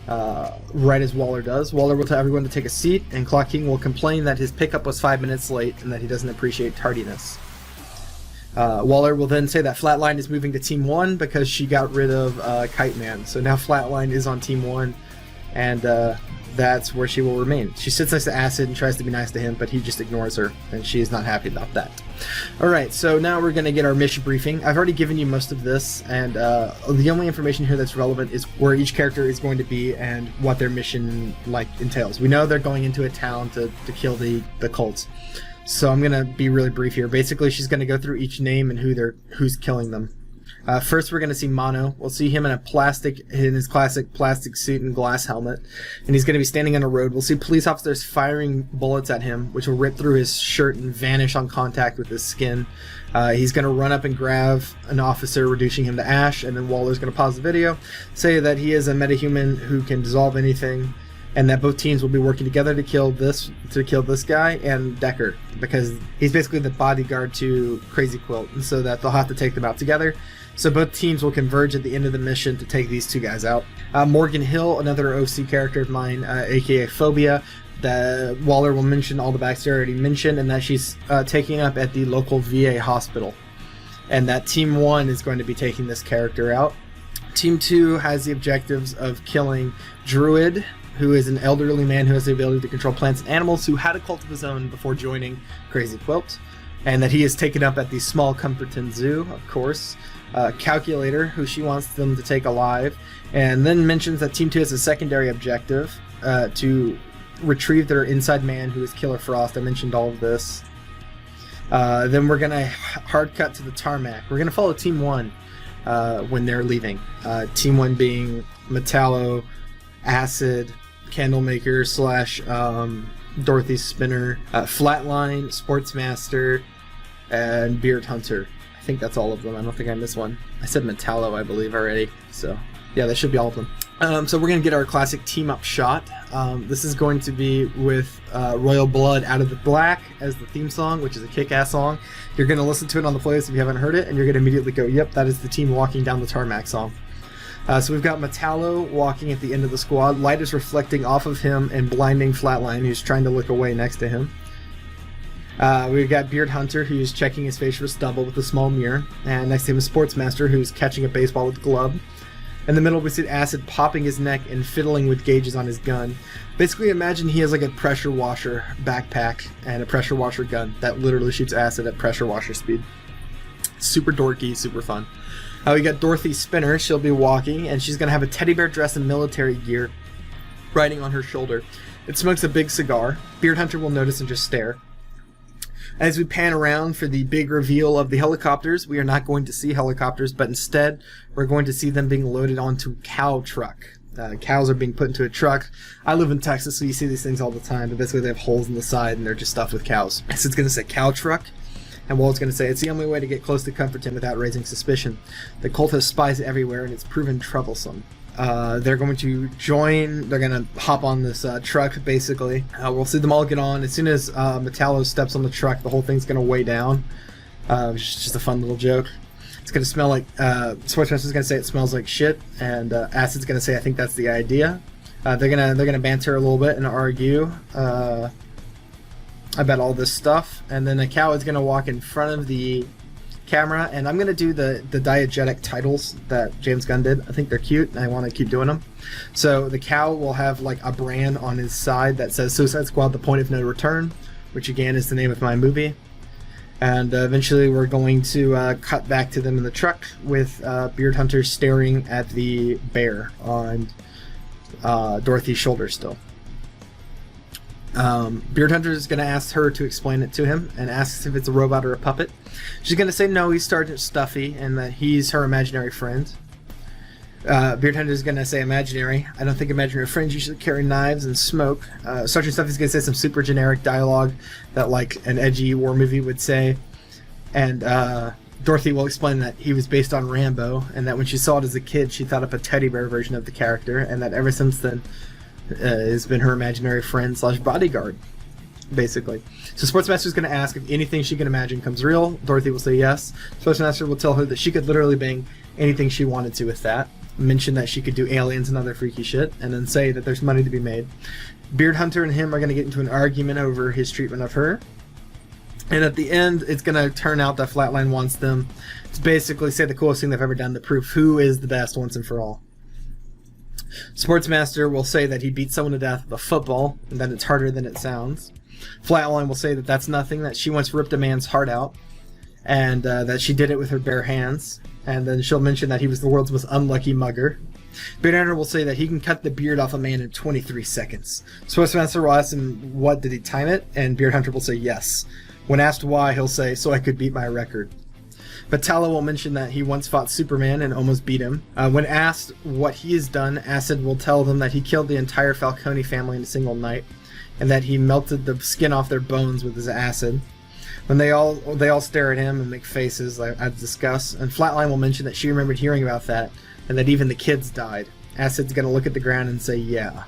right as Waller does. Waller will tell everyone to take a seat, and Clock King will complain that his pickup was 5 minutes late and that he doesn't appreciate tardiness. Waller will then say that Flatline is moving to Team 1 because she got rid of Kite Man. So now Flatline is on Team 1, and that's where she will remain. She sits next to Acid and tries to be nice to him, but he just ignores her, and she is not happy about that. Alright, so now we're going to get our mission briefing. I've already given you most of this, and the only information here that's relevant is where each character is going to be and what their mission entails. We know they're going into a town to kill the cults. So I'm going to be really brief here. Basically, she's going to go through each name and who's killing them. First, we're going to see Mono. We'll see him in his classic plastic suit and glass helmet, and he's going to be standing on a road. We'll see police officers firing bullets at him, which will rip through his shirt and vanish on contact with his skin. He's going to run up and grab an officer, reducing him to ash, and then Waller's going to pause the video, say that he is a metahuman who can dissolve anything, and that both teams will be working together to kill this guy and Decker, because he's basically the bodyguard to Crazy Quilt, and so that they'll have to take them out together. So both teams will converge at the end of the mission to take these two guys out. Morgan Hill, another OC character of mine, aka Phobia, that Waller will mention all the backstory already mentioned, and that she's taking up at the local VA hospital, and that Team 1 is going to be taking this character out. Team 2 has the objectives of killing Druid, who is an elderly man who has the ability to control plants and animals, who had a cult of his own before joining Crazy Quilt, and that he is taken up at the small Cumberton Zoo, of course. Calculator, who she wants them to take alive, and then mentions that Team 2 has a secondary objective to retrieve their inside man, who is Killer Frost. I mentioned all of this. Then we're going to hard cut to the tarmac. We're going to follow Team 1 when they're leaving. Team 1 being Metallo, Acid, Candlemaker / Dorothy Spinner, Flatline, Sportsmaster, and Beard Hunter. I think that's all of them. I don't think I missed one. I said Metallo, I believe, already. So, yeah, that should be all of them. So we're going to get our classic team-up shot. This is going to be with Royal Blood Out of the Black as the theme song, which is a kick-ass song. You're going to listen to it on the playlist if you haven't heard it, and you're going to immediately go, yep, that is the team walking down the tarmac song. So we've got Metallo walking at the end of the squad. Light is reflecting off of him and blinding Flatline, who's trying to look away next to him. We've got Beard Hunter, who's checking his face for stubble with a small mirror. And next to him is Sportsmaster, who's catching a baseball with a glove. In the middle, we see Acid popping his neck and fiddling with gauges on his gun. Basically, imagine he has like a pressure washer backpack and a pressure washer gun that literally shoots acid at pressure washer speed. Super dorky, super fun. We got Dorothy Spinner. She'll be walking, and she's going to have a teddy bear dress in military gear riding on her shoulder. It smokes a big cigar. Beard Hunter will notice and just stare. As we pan around for the big reveal of the helicopters, we are not going to see helicopters, but instead we're going to see them being loaded onto cow truck. Cows are being put into a truck. I live in Texas, so you see these things all the time, but basically they have holes in the side and they're just stuffed with cows. So it's going to say cow truck, and Walt's going to say it's the only way to get close to Comforton without raising suspicion. The cult has spies everywhere, and it's proven troublesome. They're going to join, they're going to hop on this truck, basically. We'll see them all get on. As soon as Metallo steps on the truck, the whole thing's going to weigh down. It's just a fun little joke. It's going to smell like, Sportsmaster's going to say it smells like shit, and Acid's going to say I think that's the idea. They're gonna banter a little bit and argue about all this stuff, and then a cow is going to walk in front of the camera, and I'm going to do the diegetic titles that James Gunn did. I think they're cute, and I want to keep doing them. So the cow will have like a brand on his side that says Suicide Squad, The Point of No Return, which again is the name of my movie. And eventually we're going to cut back to them in the truck with Beard Hunter staring at the bear on Dorothy's shoulder still. Beard Hunter is going to ask her to explain it to him and asks if it's a robot or a puppet. She's going to say no, he's Sergeant Stuffy and that he's her imaginary friend. Beard Hunter is going to say imaginary. I don't think imaginary friends usually carry knives and smoke. Sergeant Stuffy's going to say some super generic dialogue that like an edgy war movie would say. And Dorothy will explain that he was based on Rambo and that when she saw it as a kid she thought up a teddy bear version of the character and that ever since then has been her imaginary friend / bodyguard, basically. So Sportsmaster's going to ask if anything she can imagine comes real. Dorothy will say yes. Sportsmaster will tell her that she could literally bang anything she wanted to with that. Mention that she could do aliens and other freaky shit, and then say that there's money to be made. Beard Hunter and him are going to get into an argument over his treatment of her. And at the end, it's going to turn out that Flatline wants them to basically say the coolest thing they've ever done to prove who is the best once and for all. Sportsmaster will say that he beat someone to death with a football, and that it's harder than it sounds. Flatline will say that that's nothing, that she once ripped a man's heart out, and that she did it with her bare hands. And then she'll mention that he was the world's most unlucky mugger. Beard Hunter will say that he can cut the beard off a man in 23 seconds. Sportsmaster will ask him, what, did he time it? And Beard Hunter will say yes. When asked why, he'll say, so I could beat my record. Batalla will mention that he once fought Superman and almost beat him. When asked what he has done, Acid will tell them that he killed the entire Falcone family in a single night, and that he melted the skin off their bones with his acid. When they all stare at him and make faces, like I've discussed, and Flatline will mention that she remembered hearing about that, and that even the kids died. Acid's gonna look at the ground and say, yeah.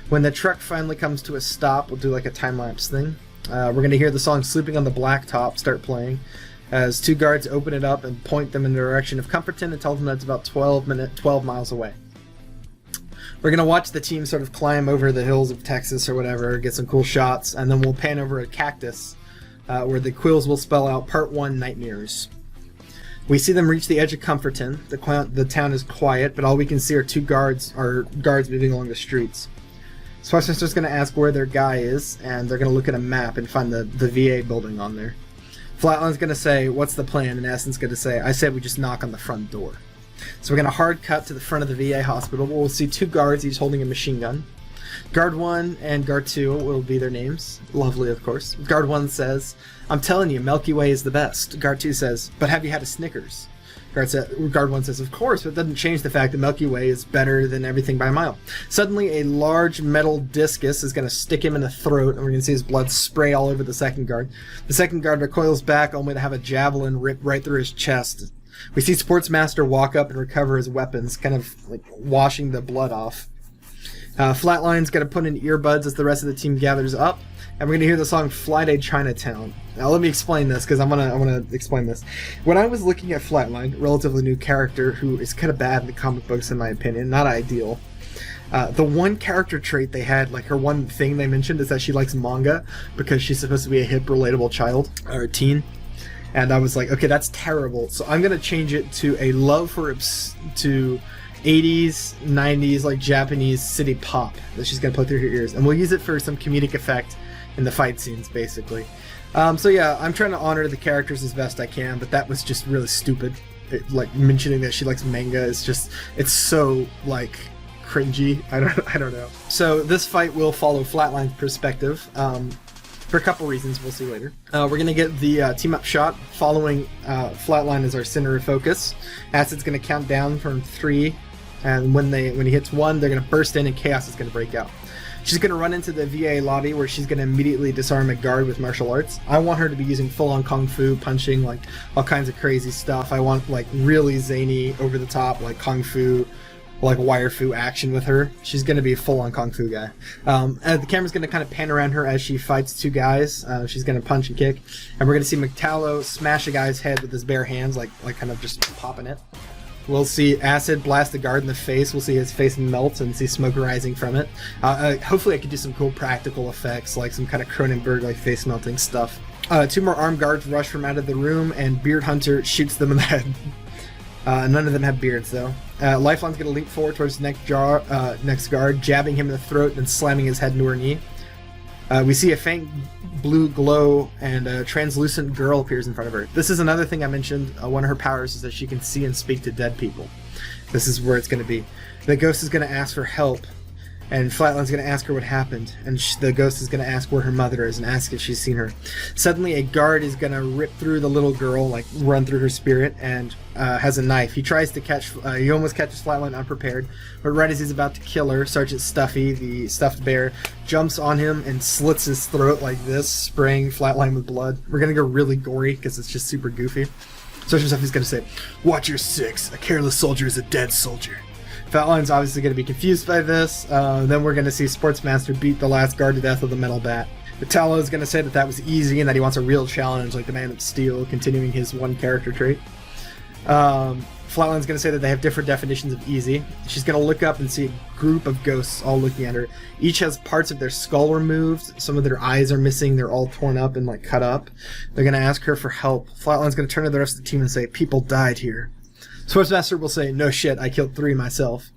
When the truck finally comes to a stop, we'll do like a time-lapse thing. We're gonna hear the song Sleeping on the Blacktop start playing, as two guards open it up and point them in the direction of Comforton and tell them that it's about 12 miles away. We're going to watch the team sort of climb over the hills of Texas or whatever, get some cool shots, and then we'll pan over a cactus where the quills will spell out Part 1 Nightmares. We see them reach the edge of Comforton. The town is quiet, but all we can see are two guards moving along the streets. Sportsmaster's going to ask where their guy is, and they're going to look at a map and find the VA building on there. Flatline's going to say, what's the plan? And Acid's going to say, I said we just knock on the front door. So we're going to hard cut to the front of the VA hospital. We'll see two guards, each holding a machine gun. Guard 1 and Guard 2 will be their names. Lovely, of course. Guard 1 says, I'm telling you, Milky Way is the best. Guard 2 says, but have you had a Snickers? Guard 1 says, of course, but it doesn't change the fact that Milky Way is better than everything by a mile. Suddenly, a large metal discus is going to stick him in the throat, and we're going to see his blood spray all over the second guard. The second guard recoils back, only to have a javelin rip right through his chest. We see Sportsmaster walk up and recover his weapons, kind of like washing the blood off. Flatline's going to put in earbuds as the rest of the team gathers up, and we're going to hear the song Fly Day Chinatown. Now let me explain this, because I want to explain this. When I was looking at Flatline, relatively new character who is kind of bad in the comic books in my opinion, not ideal. The one character trait they had, like her one thing they mentioned, is that she likes manga, because she's supposed to be a hip, relatable child, or teen. And I was like, okay, that's terrible. So I'm going to change it to a love for to 80s, 90s, like Japanese city pop that she's going to play through her ears. And we'll use it for some comedic effect in the fight scenes, basically. So yeah, I'm trying to honor the characters as best I can, but that was just really stupid. Like, mentioning that she likes manga is just, it's so, like, cringy. I don't know. So this fight will follow Flatline's perspective. For a couple reasons we'll see later. We're going to get the team-up shot following Flatline as our center of focus. Acid's going to count down from 3, and when he hits 1, they're going to burst in and chaos is going to break out. She's going to run into the VA lobby where she's going to immediately disarm a guard with martial arts. I want her to be using full-on kung fu, punching, like, all kinds of crazy stuff. I want, like, really zany, over-the-top, like, kung fu, like wire fu action with her. She's going to be a full-on kung fu guy. The camera's going to kind of pan around her as she fights two guys. She's going to punch and kick. And we're going to see McTallow smash a guy's head with his bare hands, like kind of just popping it. We'll see Acid blast the guard in the face. We'll see his face melt and see smoke rising from it. Hopefully I could do some cool practical effects, like some kind of Cronenberg, like face melting stuff. 2 more armed guards rush from out of the room, and Beard Hunter shoots them in the head. None of them have beards, though. Lifeline's going to leap forward towards the next guard, jabbing him in the throat and slamming his head into her knee. We see a faint blue glow, and a translucent girl appears in front of her. This is another thing I mentioned. One of her powers is that she can see and speak to dead people. This is where it's going to be. The ghost is going to ask for help, And Flatline's going to ask her what happened, and the ghost is going to ask where her mother is and ask if she's seen her. Suddenly, a guard is going to rip through the little girl, like run through her spirit, and has a knife. He tries to catch, he almost catches Flatline unprepared, but right as he's about to kill her, Sergeant Stuffy, the stuffed bear, jumps on him and slits his throat like this, spraying Flatline with blood. We're going to go really gory because it's just super goofy. Sergeant Stuffy's going to say, "Watch your six. A careless soldier is a dead soldier." Flatline's obviously going to be confused by this. Then we're going to see Sportsmaster beat the last guard to death with a metal bat. Metallo is going to say that that was easy and that he wants a real challenge like the Man of Steel, continuing his one character trait. Flatline's going to say that they have different definitions of easy. She's going to look up and see a group of ghosts all looking at her. Each has parts of their skull removed. Some of their eyes are missing. They're all torn up and like cut up. They're going to ask her for help. Flatline's going to turn to the rest of the team and say, "People died here." Sportsmaster will say, "No shit, I killed 3 myself."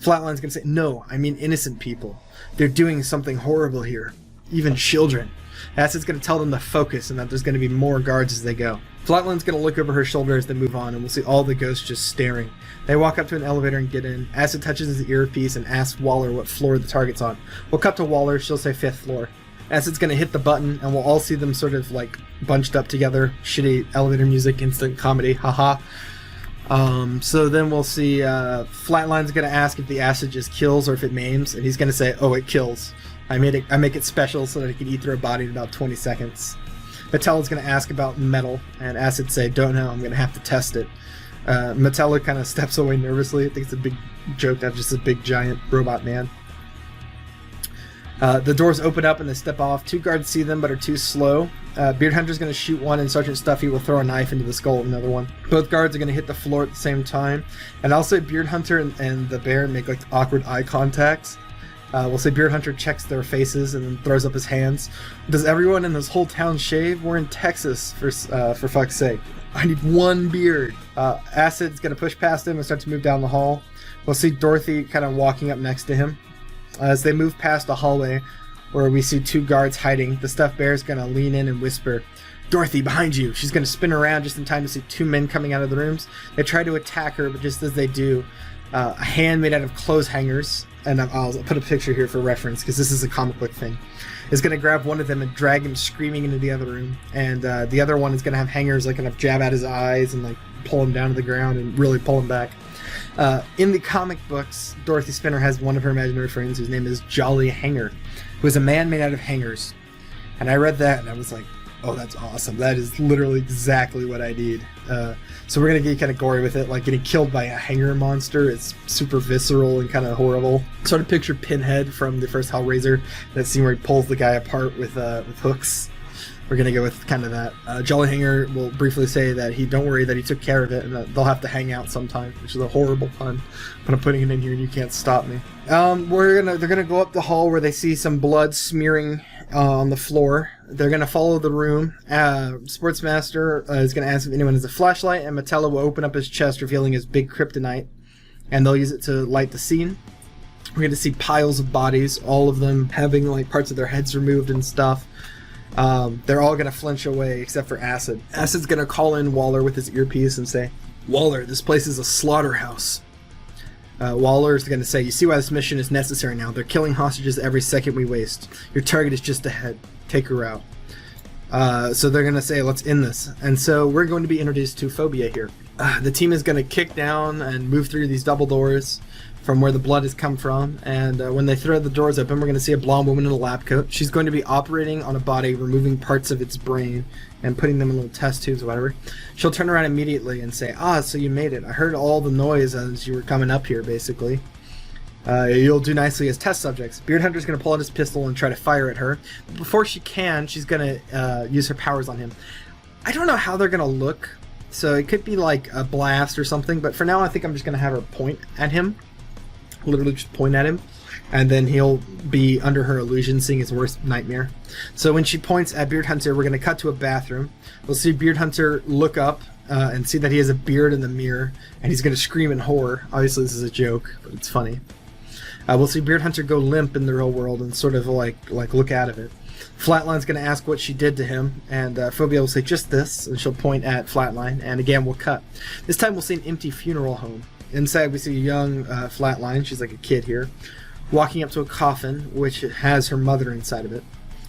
Flatline's going to say, "No, I mean innocent people. They're doing something horrible here. Even children." Acid's going to tell them to focus and that there's going to be more guards as they go. Flatline's going to look over her shoulder as they move on, and we'll see all the ghosts just staring. They walk up to an elevator and get in. Acid touches his earpiece and asks Waller what floor the target's on. We'll cut to Waller. She'll say 5th floor. Acid's going to hit the button, and we'll all see them sort of like bunched up together. Shitty elevator music, instant comedy. Haha. So then we'll see Flatline's going to ask if the acid just kills or if it maims, and he's going to say, "Oh, it kills. I make it special so that it can eat through a body in about 20 seconds. Metallo's going to ask about metal, and Acid say, "Don't know, I'm going to have to test it." Metallo kind of steps away nervously. I think it's a big joke, not just a big giant robot man. The doors open up and they step off. 2 guards see them but are too slow. Beard Hunter's going to shoot one, and Sergeant Stuffy will throw a knife into the skull of another one. Both guards are going to hit the floor at the same time. And I'll say Beard Hunter and the bear make like awkward eye contacts. We'll say Beard Hunter checks their faces and then throws up his hands. "Does everyone in this whole town shave? We're in Texas, for fuck's sake. I need one beard." Acid's going to push past him and start to move down the hall. We'll see Dorothy kind of walking up next to him. As they move past a hallway where we see 2 guards hiding, the stuffed bear is going to lean in and whisper, "Dorothy, behind you." She's going to spin around just in time to see 2 men coming out of the rooms. They try to attack her, but just as they do, a hand made out of clothes hangers, and I'll put a picture here for reference because this is a comic book thing, is going to grab one of them and drag him screaming into the other room. And the other one is going to have hangers like kind of jab at his eyes and like pull him down to the ground and really pull him back. In the comic books, Dorothy Spinner has one of her imaginary friends whose name is Jolly Hanger, who is a man made out of hangers. And I read that and I was like, oh, that's awesome. That is literally exactly what I need. So we're going to get kind of gory with it, like getting killed by a hanger monster. It's super visceral and kind of horrible. Sort of picture Pinhead from the first Hellraiser, that scene where he pulls the guy apart with hooks. We're going to go with kind of that. Jolly Hanger will briefly say that don't worry, that he took care of it, and that they'll have to hang out sometime, which is a horrible pun, but I'm putting it in here and you can't stop me. They're going to go up the hall where they see some blood smearing on the floor. They're going to follow the room. Sportsmaster is going to ask if anyone has a flashlight, and Metallo will open up his chest, revealing his big kryptonite, and they'll use it to light the scene. We're going to see piles of bodies, all of them having like parts of their heads removed and stuff. They're all going to flinch away except for Acid. Acid's going to call in Waller with his earpiece and say, "Waller, this place is a slaughterhouse." Waller's going to say, "You see why this mission is necessary now. They're killing hostages every second we waste. Your target is just ahead. Take her out." So they're going to say, "Let's end this." And so we're going to be introduced to Phobia here. The team is going to kick down and move through these double doors from where the blood has come from, and when they throw the doors open, we're going to see a blonde woman in a lab coat. She's going to be operating on a body, removing parts of its brain and putting them in little test tubes or whatever. She'll turn around immediately and say, "So you made it. I heard all the noise as you were coming up here, basically. You'll do nicely as test subjects." Beard Hunter's going to pull out his pistol and try to fire at her. But before she can, she's going to use her powers on him. I don't know how they're going to look, so it could be like a blast or something, but for now I think I'm just going to have her point at him. Literally just point at him, and then he'll be under her illusion, seeing his worst nightmare. So when she points at Beard Hunter, we're going to cut to a bathroom. We'll see Beard Hunter look up and see that he has a beard in the mirror, and he's going to scream in horror. Obviously this is a joke, but it's funny. We'll see Beard Hunter go limp in the real world and sort of like look out of it. Flatline's going to ask what she did to him, and Phobia will say, "Just this," and she'll point at Flatline, and again we'll cut. This time we'll see an empty funeral home. Inside we see a young Flatline, she's like a kid here. walking up to a coffin, which has her mother inside of it.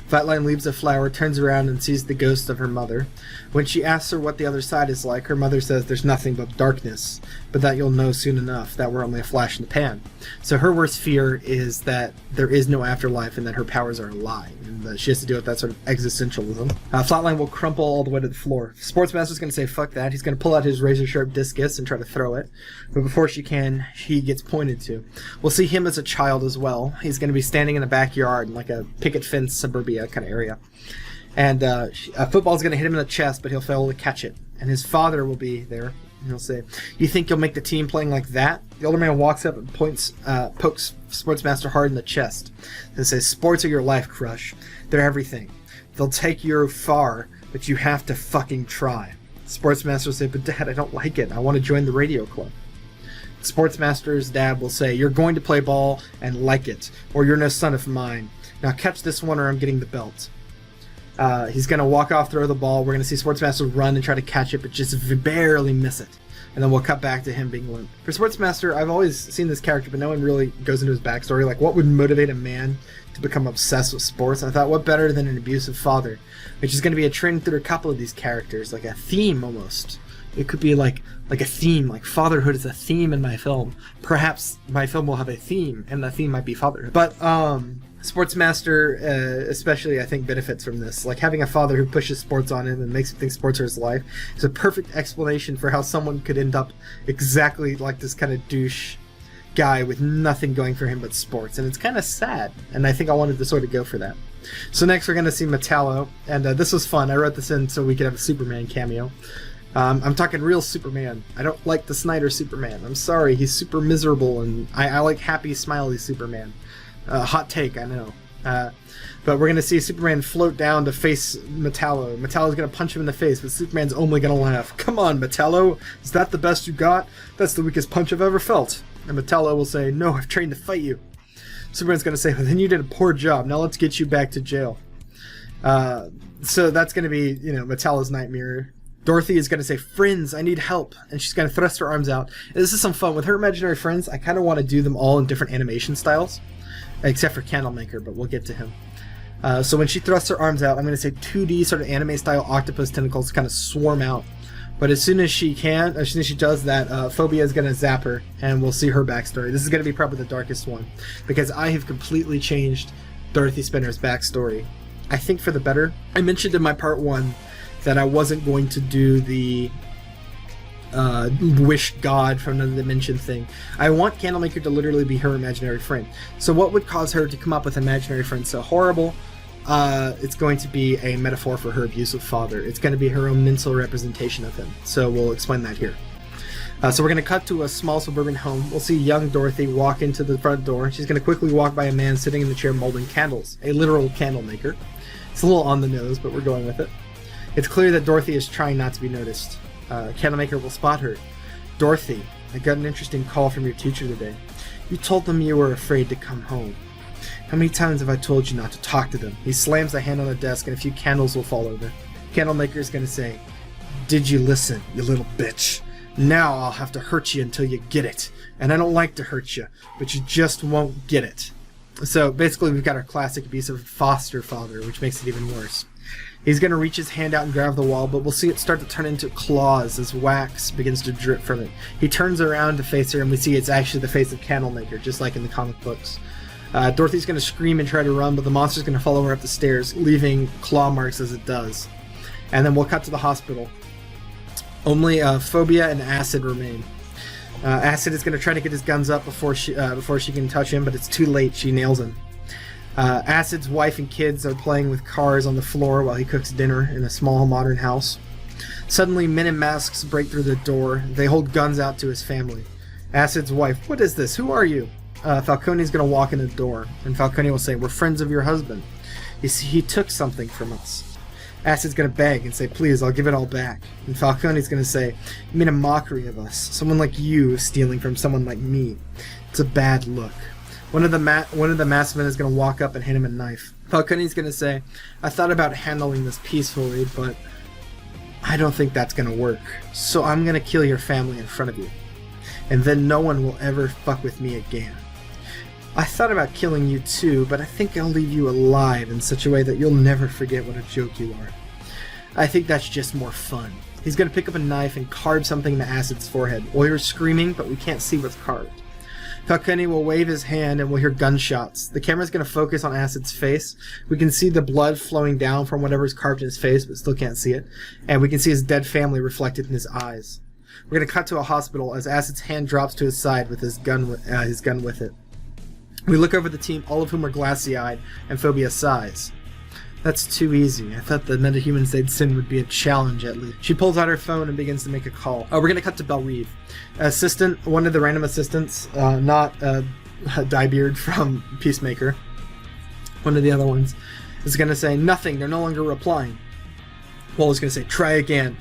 Flatline leaves a flower, turns around, and sees the ghost of her mother. When she asks her what the other side is like, her mother says there's nothing but darkness, but that you'll know soon enough, that we're only a flash in the pan. So her worst fear is that there is no afterlife and that her powers are a lie, and that she has to deal with that sort of existentialism. Flatline will crumple all the way to the floor. Sportsmaster's going to say fuck that. He's going to pull out his razor-sharp discus and try to throw it, but before she can, he gets pointed to. We'll see him as a child as well. He's going to be standing in the backyard in like a picket fence suburbia kind of area. And a football's going to hit him in the chest, but he'll fail to catch it. And his father will be there, and he'll say, "You think you'll make the team playing like that?" The older man walks up and pokes Sportsmaster hard in the chest and says, "Sports are your life, Crush. They're everything. They'll take you far, but you have to fucking try." Sportsmaster will say, "But Dad, I don't like it. I want to join the radio club." Sportsmaster's dad will say, "You're going to play ball and like it, or you're no son of mine. Now catch this one or I'm getting the belt." He's going to walk off, throw the ball. We're going to see Sportsmaster run and try to catch it, but just barely miss it. And then we'll cut back to him being limp. For Sportsmaster, I've always seen this character, but no one really goes into his backstory. Like, what would motivate a man to become obsessed with sports? And I thought, what better than an abusive father? Which is going to be a trend through a couple of these characters, like a theme almost. It could be like a theme, like fatherhood is a theme in my film. Perhaps my film will have a theme, and the theme might be fatherhood. But, Sportsmaster, especially, I think, benefits from this. Like, having a father who pushes sports on him and makes him think sports are his life is a perfect explanation for how someone could end up exactly like this kind of douche guy with nothing going for him but sports. And it's kind of sad, and I think I wanted to sort of go for that. So next we're going to see Metallo, and this was fun. I wrote this in so we could have a Superman cameo. I'm talking real Superman. I don't like the Snyder Superman. I'm sorry, he's super miserable, and I like happy, smiley Superman. Hot take, I know. But we're going to see Superman float down to face Metallo. Metallo's going to punch him in the face, but Superman's only going to laugh. "Come on, Metallo. Is that the best you got? That's the weakest punch I've ever felt." And Metallo will say, "No, I've trained to fight you." Superman's going to say, "Well, then you did a poor job. Now let's get you back to jail." So that's going to be, Metallo's nightmare. Dorothy is going to say, "Friends, I need help." And she's going to thrust her arms out. And this is some fun. With her imaginary friends, I kind of want to do them all in different animation styles. Except for Candlemaker, but we'll get to him. So when she thrusts her arms out, I'm going to say 2D sort of anime-style octopus tentacles kind of swarm out. But as soon as she does that, Phobia is going to zap her, and we'll see her backstory. This is going to be probably the darkest one, because I have completely changed Dorothy Spinner's backstory. I think for the better. I mentioned in my part 1 that I wasn't going to do the wish God from another dimension thing. I want Candlemaker to literally be her imaginary friend. So what would cause her to come up with imaginary friends so horrible? It's going to be a metaphor for her abusive father. It's going to be her own mental representation of him. So we'll explain that here. So we're going to cut to a small suburban home. We'll see young Dorothy walk into the front door. She's going to quickly walk by a man sitting in the chair molding candles. A literal candle maker. It's a little on the nose, but we're going with it. It's clear that Dorothy is trying not to be noticed. Candlemaker will spot her. "Dorothy, I got an interesting call from your teacher today. You told them you were afraid to come home. How many times have I told you not to talk to them?" He slams a hand on the desk and a few candles will fall over. Candlemaker is going to say, "Did you listen, you little bitch? Now I'll have to hurt you until you get it. And I don't like to hurt you, but you just won't get it." So basically we've got our classic abusive foster father, which makes it even worse. He's going to reach his hand out and grab the wall, but we'll see it start to turn into claws as wax begins to drip from it. He turns around to face her, and we see it's actually the face of Candlemaker, just like in the comic books. Dorothy's going to scream and try to run, but the monster's going to follow her up the stairs, leaving claw marks as it does. And then we'll cut to the hospital. Only Phobia and Acid remain. Acid is going to try to get his guns up before she can touch him, but it's too late. She nails him. Acid's wife and kids are playing with cars on the floor while he cooks dinner in a small modern house. Suddenly, men in masks break through the door. They hold guns out to his family. Acid's wife, "What is this? Who are you?" Falcone's going to walk in the door, and Falcone will say, "We're friends of your husband. You see, he took something from us." Acid's going to beg and say, "Please, I'll give it all back." And Falcone's going to say, "You made a mockery of us. Someone like you stealing from someone like me. It's a bad look." One of the masked men is going to walk up and hand him a knife. Falcone's going to say, "I thought about handling this peacefully, but I don't think that's going to work. So I'm going to kill your family in front of you. And then no one will ever fuck with me again." I thought about killing you too, but I think I'll leave you alive in such a way that you'll never forget what a joke you are. I think that's just more fun. He's going to pick up a knife and carve something into Acid's forehead. We'll hear screaming, but we can't see what's carved. Falcone will wave his hand and we'll hear gunshots. The camera's going to focus on Acid's face. We can see the blood flowing down from whatever's carved in his face, but still can't see it. And we can see his dead family reflected in his eyes. We're going to cut to a hospital as Acid's hand drops to his side with his gun with it. We look over the team, all of whom are glassy-eyed, and Phobia sighs. That's too easy. I thought the metahumans they'd send would be a challenge at least. She pulls out her phone and begins to make a call. We're going to cut to Belle Reeve. Assistant, one of the random assistants, not Diebeard from Peacemaker, one of the other ones, is going to say, nothing, they're no longer replying. Waller's going to say, try again.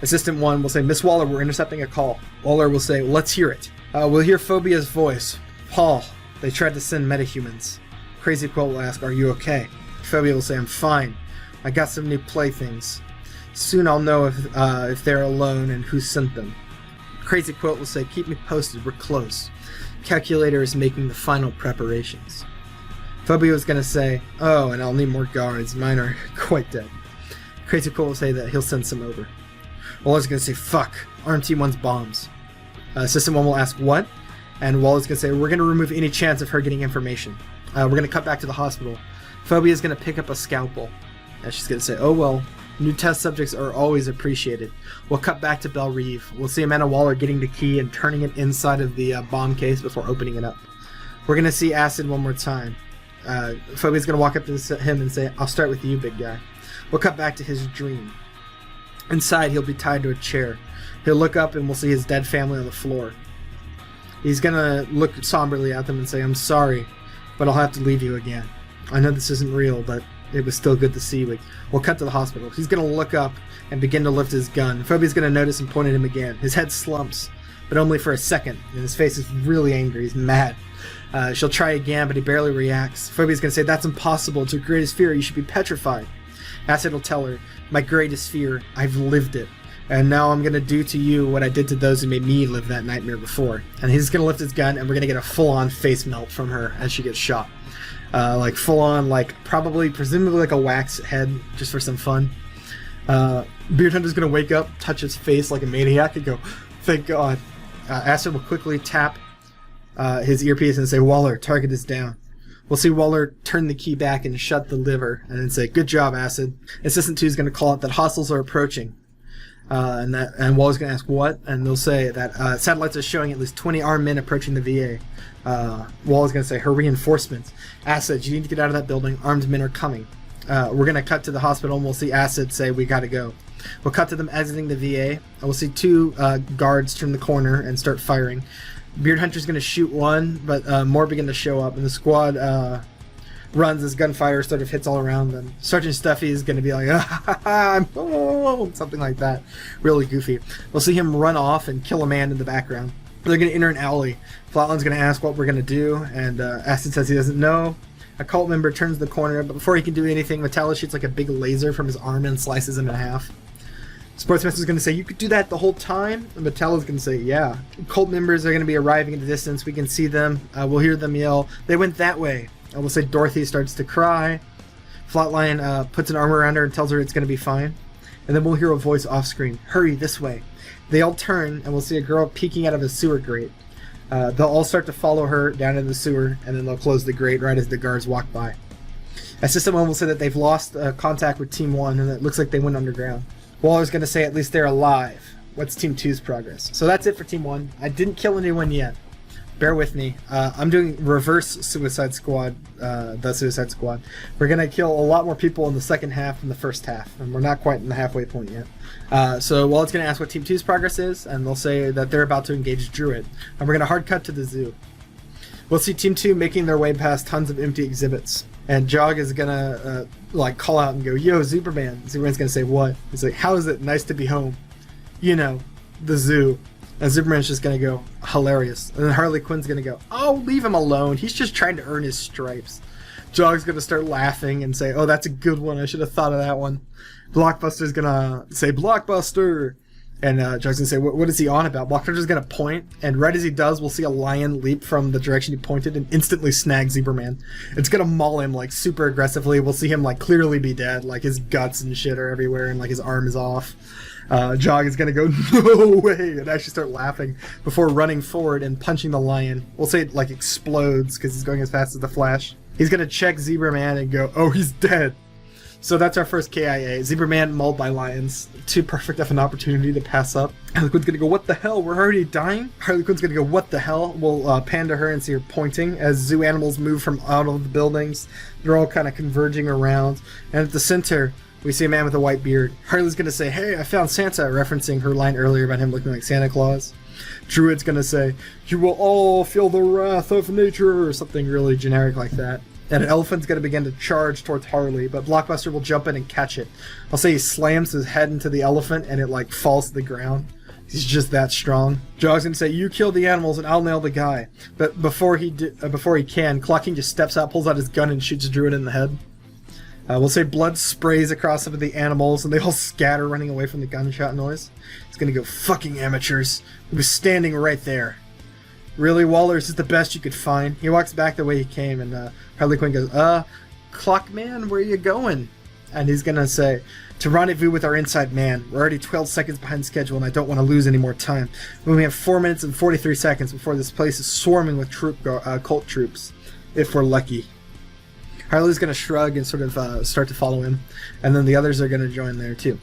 Assistant 1 will say, Miss Waller, we're intercepting a call. Waller will say, let's hear it. We'll hear Phobia's voice. Paul, they tried to send metahumans. Crazy Quilt will ask, are you okay? Phobia will say, I'm fine. I got some new playthings. Soon I'll know if they're alone and who sent them. Crazy Quilt will say, keep me posted, we're close. Calculator is making the final preparations. Phobia was going to say, oh, and I'll need more guards. Mine are quite dead. Crazy Quilt will say that he'll send some over. Waller's going to say, fuck, RMT wants bombs. System 1 will ask, what? And Waller's going to say, we're going to remove any chance of her getting information. We're going to cut back to the hospital. Phobia's going to pick up a scalpel. And she's going to say, oh well, new test subjects are always appreciated. We'll cut back to Belle Reeve. We'll see Amanda Waller getting the key and turning it inside of the bomb case before opening it up. We're going to see Acid one more time. Phobia's going to walk up to him and say, I'll start with you, big guy. We'll cut back to his dream. Inside, he'll be tied to a chair. He'll look up and we'll see his dead family on the floor. He's going to look somberly at them and say, I'm sorry, but I'll have to leave you again. I know this isn't real, but it was still good to see you. We'll cut to the hospital. He's going to look up and begin to lift his gun. Phobia's going to notice and point at him again. His head slumps, but only for a second, and his face is really angry. He's mad. She'll try again, but he barely reacts. Phobia's going to say, that's impossible. It's your greatest fear. You should be petrified. Acid will tell her, my greatest fear, I've lived it. And now I'm going to do to you what I did to those who made me live that nightmare before. And he's going to lift his gun, and we're going to get a full-on face melt from her as she gets shot. Like full-on, like presumably like a wax head, just for some fun. Beard Hunter's going to wake up, touch his face like a maniac, and go, thank God. Acid will quickly tap his earpiece and say, Waller, target is down. We'll see Waller turn the key back and shut the lever, and then say, good job, Acid. Assistant 2 is going to call out that hostiles are approaching. And Waller's going to ask what, and they'll say that satellites are showing at least 20 armed men approaching the VA. Waller's going to say her reinforcements. Acid, you need to get out of that building. Armed men are coming. We're going to cut to the hospital, and we'll see Acid say we got to go. We'll cut to them exiting the VA, and we'll see 2 guards turn the corner and start firing. Beard Hunter's going to shoot one, but more begin to show up, and the squad runs as gunfire sort of hits all around them. Sergeant Stuffy is going to be like, something like that. Really goofy. We'll see him run off and kill a man in the background. They're going to enter an alley. Flatland's going to ask what we're going to do, and Acid says he doesn't know. A cult member turns the corner, but before he can do anything, Metallo shoots like a big laser from his arm and slices him in half. Sportsmaster's going to say, you could do that the whole time? And Metallo's going to say, yeah. Cult members are going to be arriving in the distance. We can see them. We'll hear them yell, they went that way. And we'll say Dorothy starts to cry. Flatline puts an arm around her and tells her it's going to be fine. And then we'll hear a voice off screen, hurry, this way. They all turn, and we'll see a girl peeking out of a sewer grate. They'll all start to follow her down in the sewer, and then they'll close the grate right as the guards walk by. Assistant 1 will say that they've lost contact with Team 1, and it looks like they went underground. Waller's going to say at least they're alive. What's Team 2's progress? So that's it for Team 1. I didn't kill anyone yet. Bear with me. I'm doing reverse Suicide Squad, the Suicide Squad. We're going to kill a lot more people in the second half than the first half, and we're not quite in the halfway point yet. So Waller's going to ask what Team 2's progress is, and they'll say that they're about to engage Druid. And we're going to hard cut to the zoo. We'll see Team 2 making their way past tons of empty exhibits. And Jog is going to call out and go, yo, Superman. Superman's going to say, what? He's like, how is it nice to be home? You know, the zoo. And Superman's just going to go, hilarious. And then Harley Quinn's going to go, oh, leave him alone. He's just trying to earn his stripes. Jog's going to start laughing and say, oh, that's a good one. I should have thought of that one. Blockbuster's going to say, Blockbuster. And Jug's gonna say, what is he on about? Blockcharger's gonna point, and right as he does, we'll see a lion leap from the direction he pointed and instantly snag Zebraman. It's gonna maul him, like, super aggressively. We'll see him, like, clearly be dead. Like, his guts and shit are everywhere, and, like, his arm is off. Jog is gonna go, no way, and actually start laughing before running forward and punching the lion. We'll say it, like, explodes, because he's going as fast as the Flash. He's gonna check Zebraman and go, oh, he's dead. So that's our first KIA. Zebraman mauled by lions. Too perfect of an opportunity to pass up. Harley Quinn's gonna go, what the hell? We're already dying? Harley Quinn's gonna go, what the hell? We'll pan to her and see her pointing as zoo animals move from out of the buildings. They're all kind of converging around. And at the center, we see a man with a white beard. Harley's gonna say, hey, I found Santa, referencing her line earlier about him looking like Santa Claus. Druid's gonna say, you will all feel the wrath of nature, or something really generic like that. And an elephant's going to begin to charge towards Harley, but Blockbuster will jump in and catch it. I'll say he slams his head into the elephant and it, like, falls to the ground. He's just that strong. Jog's going to say, you kill the animals and I'll nail the guy. But before he can, Clock King just steps out, pulls out his gun and shoots Druid in the head. We'll say blood sprays across some of the animals and they all scatter running away from the gunshot noise. He's going to go, fucking amateurs. He was standing right there. Really, Waller's is the best you could find. He walks back the way he came, and Harley Quinn goes, Clockman, where are you going? And he's gonna say, to rendezvous with our inside man. We're already 12 seconds behind schedule, and I don't want to lose any more time. We only have 4 minutes and 43 seconds before this place is swarming with cult troops, if we're lucky. Harley's gonna shrug and sort of start to follow him, and then the others are gonna join there too.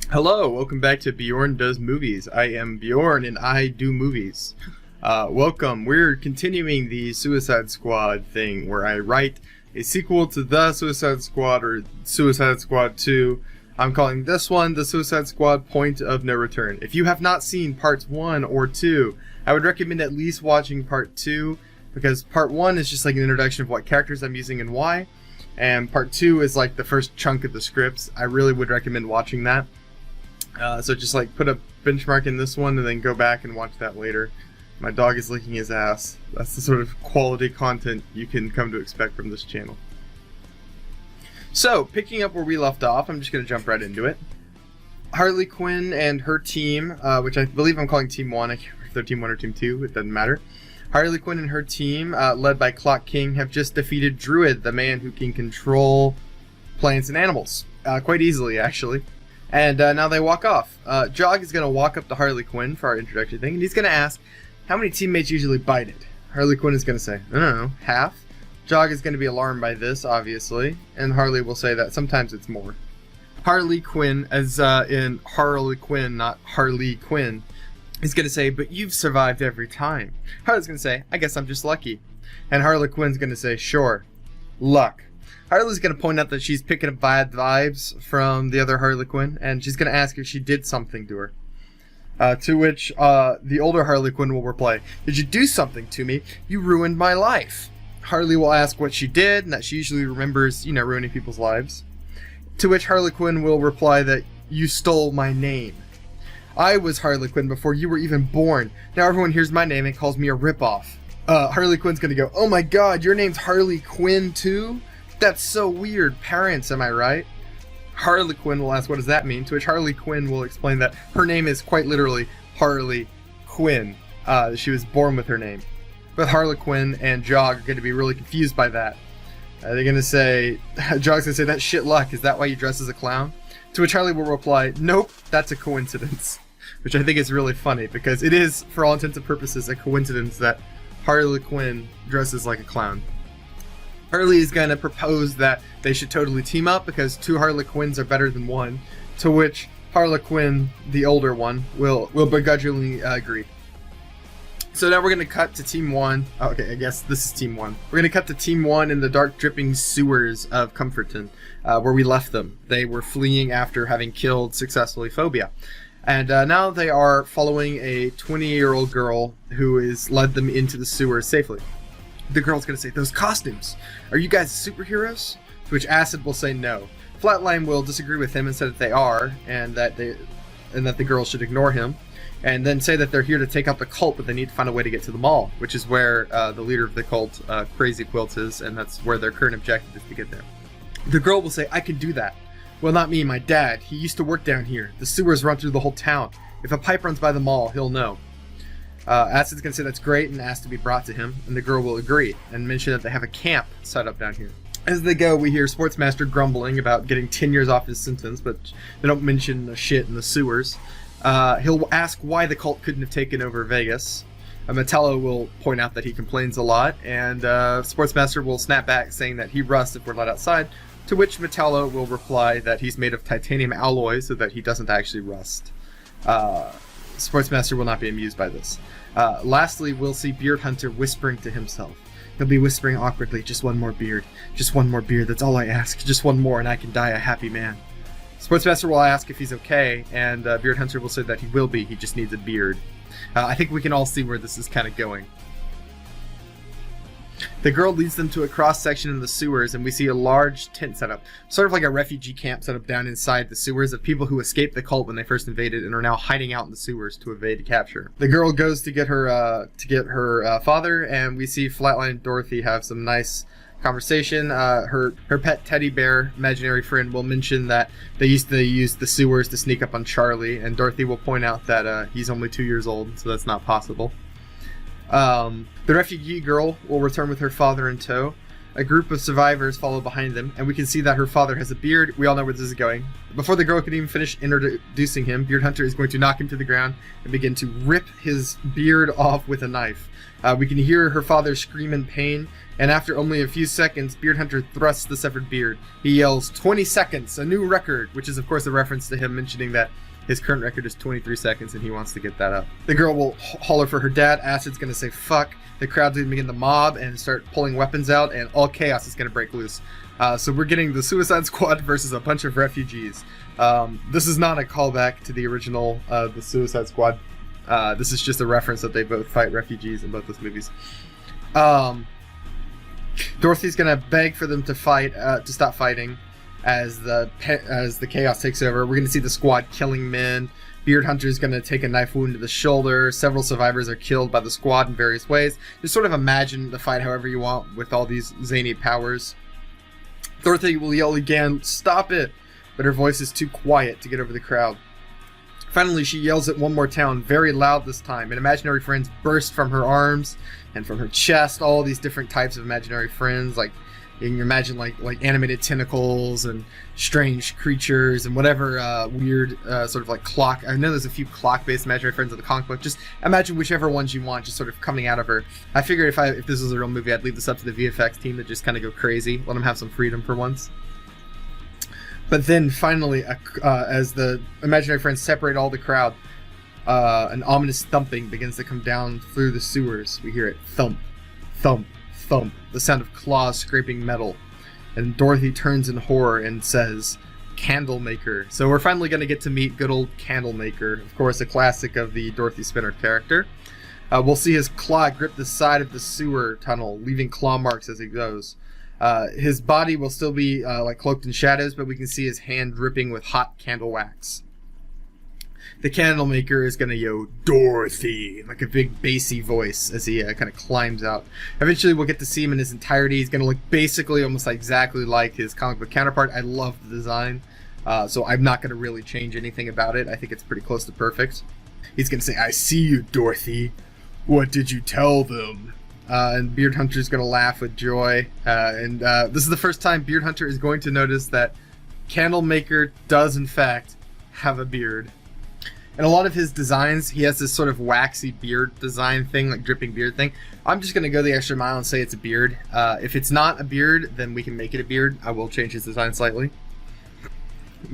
Hello, welcome back to Bjorn Does Movies. I am Bjorn, and I do movies. Welcome. We're continuing the Suicide Squad thing where I write a sequel to The Suicide Squad or Suicide Squad 2. I'm calling this one The Suicide Squad Point of No Return. If you have not seen parts 1 or 2, I would recommend at least watching part 2 because part 1 is just like an introduction of what characters I'm using and why, and part 2 is like the first chunk of the scripts. I really would recommend watching that. So just like put a benchmark in this one and then go back and watch that later. My dog is licking his ass. That's the sort of quality content you can come to expect from this channel. So, picking up where we left off, I'm just going to jump right into it. Harley Quinn and her team, which I believe I'm calling Team 1, I can't remember if they're Team 1 or Team 2, it doesn't matter. Harley Quinn and her team, led by Clock King, have just defeated Druid, the man who can control plants and animals. Quite easily, actually. And now they walk off. Jog is going to walk up to Harley Quinn for our introductory thing, and he's going to ask, how many teammates usually bite it? Harley Quinn is going to say, I don't know, half. Jog is going to be alarmed by this, obviously, and Harley will say that sometimes it's more. Harley Quinn, as in Harley Quinn, not Harley Quinn, is going to say, but you've survived every time. Harley's going to say, I guess I'm just lucky. And Harley Quinn's going to say, sure, luck. Harley's going to point out that she's picking up bad vibes from the other Harley Quinn, and she's going to ask if she did something to her. To which the older Harley Quinn will reply, did you do something to me? You ruined my life. Harley will ask what she did, and that she usually remembers, ruining people's lives. To which Harley Quinn will reply that you stole my name. I was Harley Quinn before you were even born. Now everyone hears my name and calls me a ripoff. Harley Quinn's gonna go, oh my god, your name's Harley Quinn too? That's so weird. Parents, am I right? Harley Quinn will ask, what does that mean? To which Harley Quinn will explain that her name is quite literally Harley Quinn. She was born with her name. But Harley Quinn and Jog are going to be really confused by that. They're going to say, Jog's going to say, that's shit luck. Is that why you dress as a clown? To which Harley will reply, nope, that's a coincidence. Which I think is really funny because it is, for all intents and purposes, a coincidence that Harley Quinn dresses like a clown. Harley is going to propose that they should totally team up because 2 Harley Quinns are better than 1, to which Harley Quinn, the older one, will begrudgingly agree. So now we're going to cut to Team 1. Okay, I guess this is Team 1. We're going to cut to Team 1 in the dark dripping sewers of Comforton, where we left them. They were fleeing after having killed successfully Phobia. And now they are following a 20-year-old girl who has led them into the sewers safely. The girl's going to say, those costumes, are you guys superheroes? To which Acid will say no. Flatline will disagree with him and say that they are, and that the girl should ignore him, and then say that they're here to take out the cult, but they need to find a way to get to the mall, which is where the leader of the cult, Crazy Quilt, is, and that's where their current objective is to get there. The girl will say, I can do that. Well, not me, my dad. He used to work down here. The sewers run through the whole town. If a pipe runs by the mall, he'll know. Acid's gonna say that's great and ask to be brought to him, and the girl will agree and mention that they have a camp set up down here. As they go, we hear Sportsmaster grumbling about getting 10 years off his sentence, but they don't mention the shit in the sewers. He'll ask why the cult couldn't have taken over Vegas. Metallo will point out that he complains a lot, and Sportsmaster will snap back saying that he rusts if we're let outside, to which Metallo will reply that he's made of titanium alloy so that he doesn't actually rust. Sportsmaster will not be amused by this. Lastly, we'll see Beard Hunter whispering to himself. He'll be whispering awkwardly, just one more beard. Just one more beard, that's all I ask. Just one more and I can die a happy man. Sportsmaster will ask if he's okay, and Beard Hunter will say that he will be, he just needs a beard. I think we can all see where this is kind of going. The girl leads them to a cross-section in the sewers, and we see a large tent set up. Sort of like a refugee camp set up down inside the sewers of people who escaped the cult when they first invaded and are now hiding out in the sewers to evade capture. The girl goes to get her father, and we see Flatline Dorothy have some nice conversation. Her pet teddy bear imaginary friend will mention that they used to use the sewers to sneak up on Charlie, and Dorothy will point out that he's only 2 years old, so that's not possible. The refugee girl will return with her father in tow. A group of survivors follow behind them, and we can see that her father has a beard. We all know where this is going. Before the girl can even finish introducing him, Beard Hunter is going to knock him to the ground and begin to rip his beard off with a knife. We can hear her father scream in pain, and after only a few seconds, Beard Hunter thrusts the severed beard. He yells, 20 seconds, a new record, which is of course a reference to him mentioning that his current record is 23 seconds and he wants to get that up. The girl will holler for her dad. Acid's going to say fuck. The crowd's going to begin to mob and start pulling weapons out, and all chaos is going to break loose. So we're getting the Suicide Squad versus a bunch of refugees. This is not a callback to the original The Suicide Squad. This is just a reference that they both fight refugees in both those movies. Dorothy's going to beg for them to fight, to stop fighting. As the chaos takes over, we're going to see the squad killing men. Beard Hunter is going to take a knife wound to the shoulder. Several survivors are killed by the squad in various ways. Just sort of imagine the fight however you want with all these zany powers. Dorothy will yell again, "Stop it!" but her voice is too quiet to get over the crowd. Finally, she yells it one more time, very loud this time, and imaginary friends burst from her arms and from her chest. All these different types of imaginary friends, like you can imagine like animated tentacles and strange creatures and whatever weird sort of like clock. I know there's a few clock-based imaginary friends in the comic book. Just imagine whichever ones you want, just sort of coming out of her. I figured if this was a real movie, I'd leave this up to the VFX team to just kind of go crazy, let them have some freedom for once. But then finally, as the imaginary friends separate all the crowd, an ominous thumping begins to come down through the sewers. We hear it thump, thump, thump, the sound of claws scraping metal. And Dorothy turns in horror and says, "Candlemaker." So we're finally going to get to meet good old Candlemaker, of course a classic of the Dorothy Spinner character. We'll see his claw grip the side of the sewer tunnel, leaving claw marks as he goes. His body will still be like cloaked in shadows, but we can see his hand dripping with hot candle wax. The Candlemaker is going to yell, "Dorothy," like a big bassy voice as he kind of climbs out. Eventually we'll get to see him in his entirety. He's going to look basically almost exactly like his comic book counterpart. I love the design, so I'm not going to really change anything about it. I think it's pretty close to perfect. He's going to say, "I see you, Dorothy. What did you tell them?" And Beard Hunter's going to laugh with joy. This is the first time Beard Hunter is going to notice that Candlemaker does in fact have a beard. In a lot of his designs, he has this sort of waxy beard design thing, like dripping beard thing. I'm just going to go the extra mile and say it's a beard. If it's not a beard, then we can make it a beard. I will change his design slightly.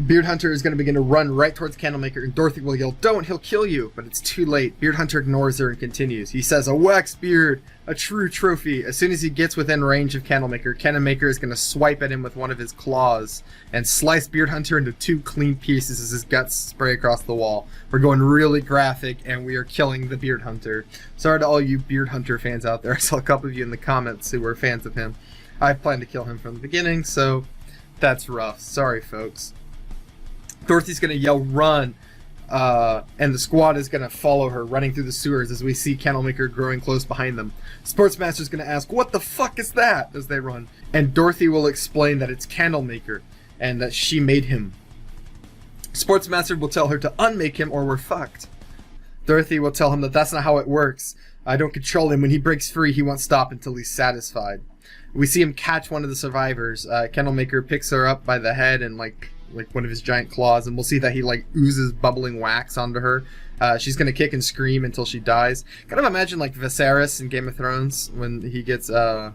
Beard Hunter is going to begin to run right towards Candlemaker, and Dorothy will yell, "Don't, he'll kill you!" But it's too late. Beard Hunter ignores her and continues. He says, "A wax beard, a true trophy." As soon as he gets within range of Candlemaker, Candlemaker is going to swipe at him with one of his claws and slice Beard Hunter into 2 clean pieces as his guts spray across the wall. We're going really graphic, and we are killing the Beard Hunter. Sorry to all you Beard Hunter fans out there. I saw a couple of you in the comments who were fans of him. I planned to kill him from the beginning, so that's rough. Sorry, folks. Dorothy's going to yell, "Run!" And the squad is going to follow her, running through the sewers as we see Candlemaker growing close behind them. Sportsmaster's going to ask, "What the fuck is that?" as they run. And Dorothy will explain that it's Candlemaker. and that she made him. Sportsmaster will tell her to unmake him or we're fucked. Dorothy will tell him that that's not how it works. I don't control him. When he breaks free, he won't stop until he's satisfied. We see him catch one of the survivors. Candlemaker picks her up by the head and like one of his giant claws, and we'll see that he like oozes bubbling wax onto her. She's gonna kick and scream until she dies. Kind of imagine like Viserys in Game of Thrones when he gets a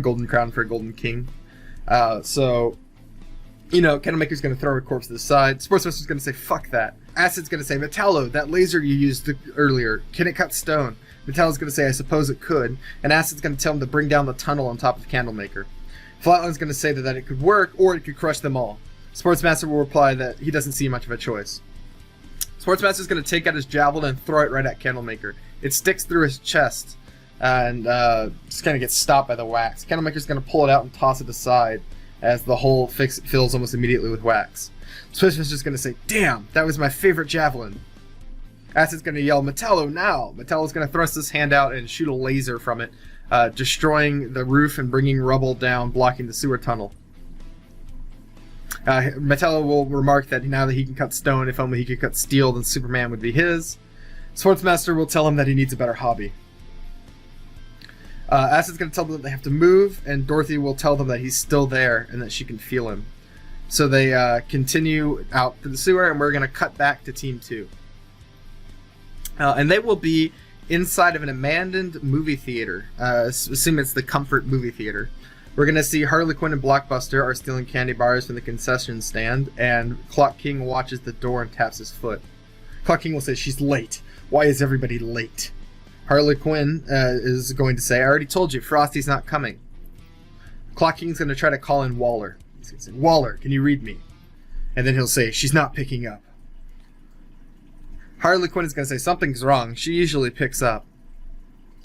golden crown for a golden king. So, you know, Candlemaker's gonna throw her corpse to the side. Sportsmaster's gonna say, fuck that. Acid's gonna say, Metallo, that laser you used earlier, can it cut stone? Metallo's gonna say, I suppose it could. And Acid's gonna tell him to bring down the tunnel on top of the Candlemaker. Flatline's gonna say that it could work, or it could crush them all. Sportsmaster will reply that he doesn't see much of a choice. Sportsmaster's gonna take out his javelin and throw it right at Candlemaker. It sticks through his chest, and just kind of gets stopped by the wax. Candlemaker's gonna pull it out and toss it aside, as the hole fills almost immediately with wax. Sportsmaster's gonna say, damn, that was my favorite javelin. Acid's gonna yell, Metallo, now! Metallo's gonna thrust his hand out and shoot a laser from it, destroying the roof and bringing rubble down, blocking the sewer tunnel. Metallo will remark that now that he can cut stone, if only he could cut steel, then Superman would be his. Sportsmaster will tell him that he needs a better hobby. Acid's going to tell them that they have to move, and Dorothy will tell them that he's still there and that she can feel him. So they continue out to the sewer, and we're going to cut back to Team 2. And they will be inside of an abandoned movie theater. Assume it's the Comfort movie theater. We're going to see Harley Quinn and Blockbuster are stealing candy bars from the concession stand, and Clock King watches the door and taps his foot. Clock King will say, she's late. Why is everybody late? Harley Quinn is going to say, I already told you, Frosty's not coming. Clock King's going to try to call in Waller. He's going to say, Waller, can you read me? And then he'll say, she's not picking up. Harley Quinn is going to say, something's wrong. She usually picks up.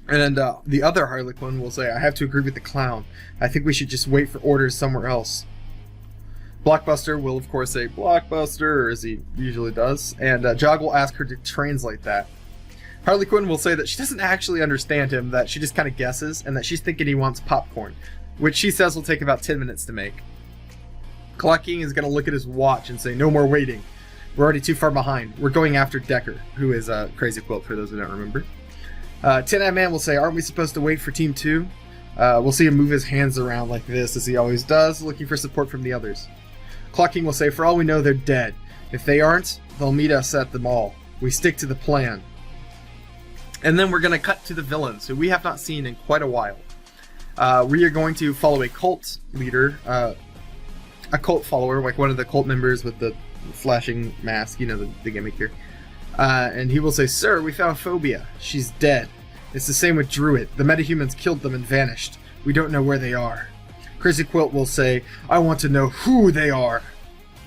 And the other Harley Quinn will say, I have to agree with the clown. I think we should just wait for orders somewhere else. Blockbuster will, of course, say, Blockbuster, as he usually does. And Jog will ask her to translate that. Harley Quinn will say that she doesn't actually understand him, that she just kind of guesses, and that she's thinking he wants popcorn, which she says will take about 10 minutes to make. Clock King is going to look at his watch and say, no more waiting. We're already too far behind. We're going after Decker, who is Crazy Quilt, for those who don't remember. Tin-Eye Man will say, aren't we supposed to wait for Team 2? We'll see him move his hands around like this, as he always does, looking for support from the others. Clock King will say, for all we know, they're dead. If they aren't, they'll meet us at the mall. We stick to the plan. And then we're going to cut to the villains, who we have not seen in quite a while. We are going to follow a cult leader, a cult follower, like one of the cult members with the flashing mask, you know, the gimmick here. And he will say, sir, we found Phobia. She's dead. It's the same with Druid. The metahumans killed them and vanished. We don't know where they are. Crazy Quilt will say, I want to know who they are.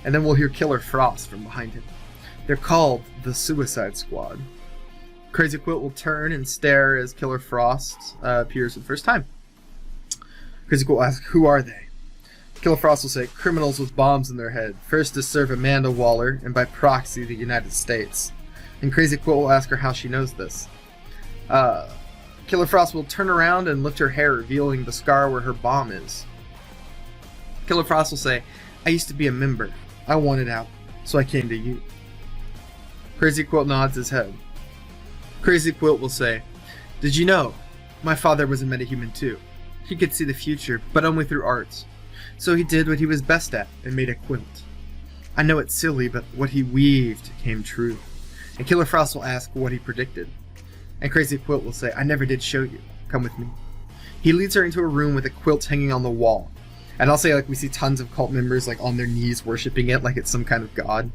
And then we'll hear Killer Frost from behind him. They're called the Suicide Squad. Crazy Quilt will turn and stare as Killer Frost appears for the first time. Crazy Quilt will ask, who are they? Killer Frost will say, criminals with bombs in their head, first to serve Amanda Waller, and by proxy the United States. And Crazy Quilt will ask her how she knows this. Killer Frost will turn around and lift her hair, revealing the scar where her bomb is. Killer Frost will say, I used to be a member. I wanted out, so I came to you. Crazy Quilt nods his head. Crazy Quilt will say, did you know? My father was a metahuman too. He could see the future, but only through art. So he did what he was best at and made a quilt. I know it's silly, but what he weaved came true. And Killer Frost will ask what he predicted. And Crazy Quilt will say, I never did show you. Come with me. He leads her into a room with a quilt hanging on the wall. And I'll say, like, we see tons of cult members, like, on their knees worshipping it like it's some kind of god.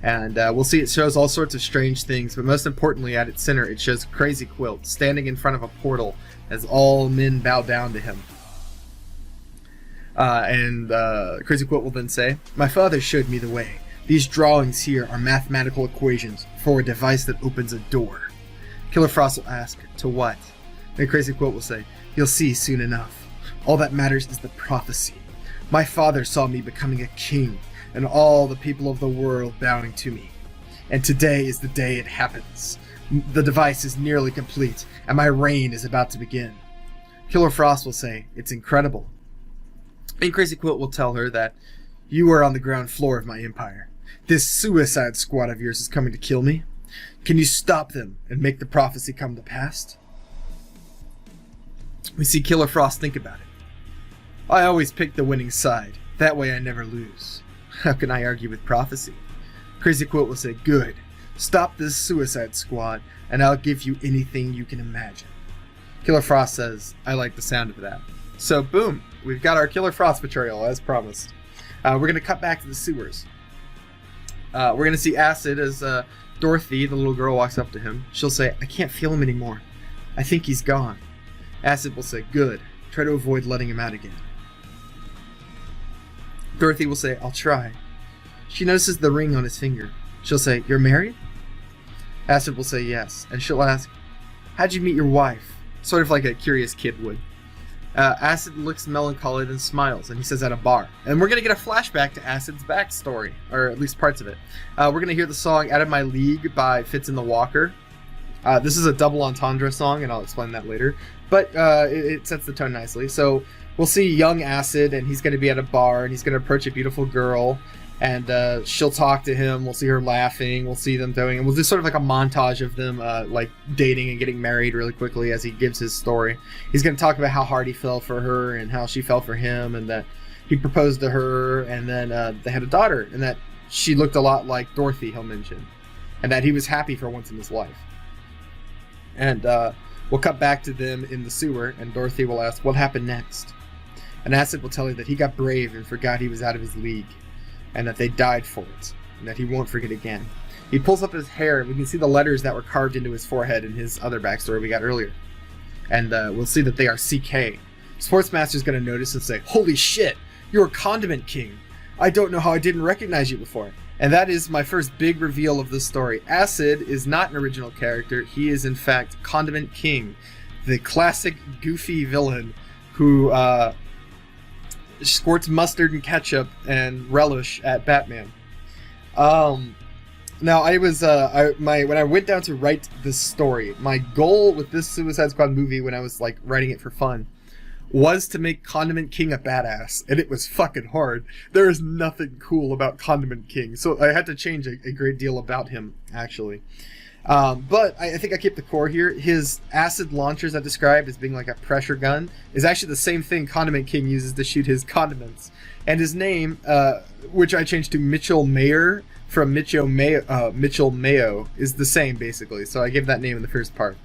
And we'll see it shows all sorts of strange things, but most importantly, at its center, it shows Crazy Quilt standing in front of a portal as all men bow down to him. Crazy Quilt will then say, my father showed me the way. These drawings here are mathematical equations for a device that opens a door. Killer Frost will ask, to what? And Crazy Quilt will say, you'll see soon enough. All that matters is the prophecy. My father saw me becoming a king, and all the people of the world bowing to me. And today is the day it happens. The device is nearly complete, and my reign is about to begin. Killer Frost will say, it's incredible. And Crazy Quilt will tell her that You are on the ground floor of my empire. This Suicide Squad of yours is coming to kill me. Can you stop them and make the prophecy come to pass? We see Killer Frost think about it. I always pick the winning side. That way I never lose. How can I argue with prophecy? Crazy Quilt will say, good. Stop this Suicide Squad, and I'll give you anything you can imagine. Killer Frost says, I like the sound of that. So, boom. We've got our Killer Frost betrayal, as promised. We're going to cut back to the sewers. We're going to see Acid as Dorothy, the little girl, walks up to him. She'll say, I can't feel him anymore. I think he's gone. Acid will say, good. Try to avoid letting him out again. Dorothy will say, I'll try. She notices the ring on his finger. She'll say, you're married? Acid will say yes, and she'll ask, how'd you meet your wife? Sort of like a curious kid would. Acid looks melancholy, then smiles, and he says, at a bar. And we're going to get a flashback to Acid's backstory, or at least parts of it. We're going to hear the song Out of My League by Fitz and the Walker. This is a double entendre song, and I'll explain that later. But it sets the tone nicely. So we'll see young Acid, and he's going to be at a bar, and he's going to approach a beautiful girl, and she'll talk to him. We'll see her laughing. We'll see them doing, and we'll do sort of like a montage of them like dating and getting married really quickly as he gives his story. He's going to talk about how hard he fell for her and how she fell for him, and that he proposed to her, and then they had a daughter, and that she looked a lot like Dorothy, he'll mention, and that he was happy for once in his life. And we'll cut back to them in the sewer, and Dorothy will ask, what happened next? And Acid will tell her that he got brave and forgot he was out of his league, and that they died for it, and that he won't forget again. He pulls up his hair, and we can see the letters that were carved into his forehead in his other backstory we got earlier. And we'll see that they are CK. Sportsmaster's going to notice and say, holy shit, you're a Condiment King. I don't know how I didn't recognize you before. And that is my first big reveal of this story. Acid is not an original character. He is, in fact, Condiment King, the classic goofy villain who squirts mustard and ketchup and relish at Batman. Now, I was when I went down to write this story, my goal with this Suicide Squad movie, when I was like writing it for fun, was to make Condiment King a badass, and it was fucking hard. There is nothing cool about Condiment King, so I had to change a great deal about him, actually. But I think I kept the core here. His acid launchers I described as being like a pressure gun is actually the same thing Condiment King uses to shoot his condiments. And his name, which I changed to Mitchell Mayer from Mitchell Mayo, is the same basically. So I gave that name in the first part.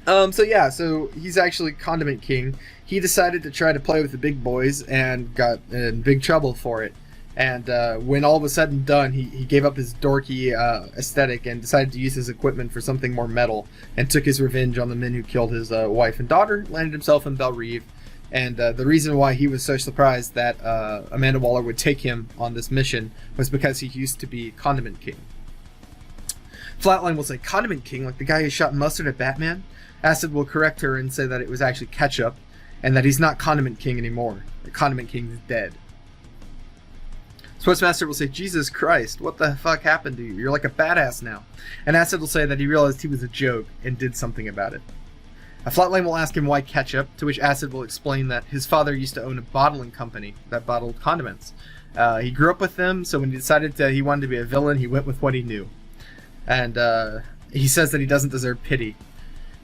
So he's actually Condiment King. He decided to try to play with the big boys and got in big trouble for it. And when all was said and done, he gave up his dorky aesthetic and decided to use his equipment for something more metal, and took his revenge on the men who killed his wife and daughter, landed himself in Belle Reve. And the reason why he was so surprised that Amanda Waller would take him on this mission was because he used to be Condiment King. Flatline will say, Condiment King, like the guy who shot mustard at Batman? Acid will correct her and say that it was actually ketchup, and that he's not Condiment King anymore. The Condiment King is dead. Sportsmaster will say, Jesus Christ, what the fuck happened to you? You're like a badass now. And Acid will say that he realized he was a joke and did something about it. A Flatline will ask him why ketchup, to which Acid will explain that his father used to own a bottling company that bottled condiments. He grew up with them, so when he decided he wanted to be a villain, he went with what he knew. And he says that he doesn't deserve pity.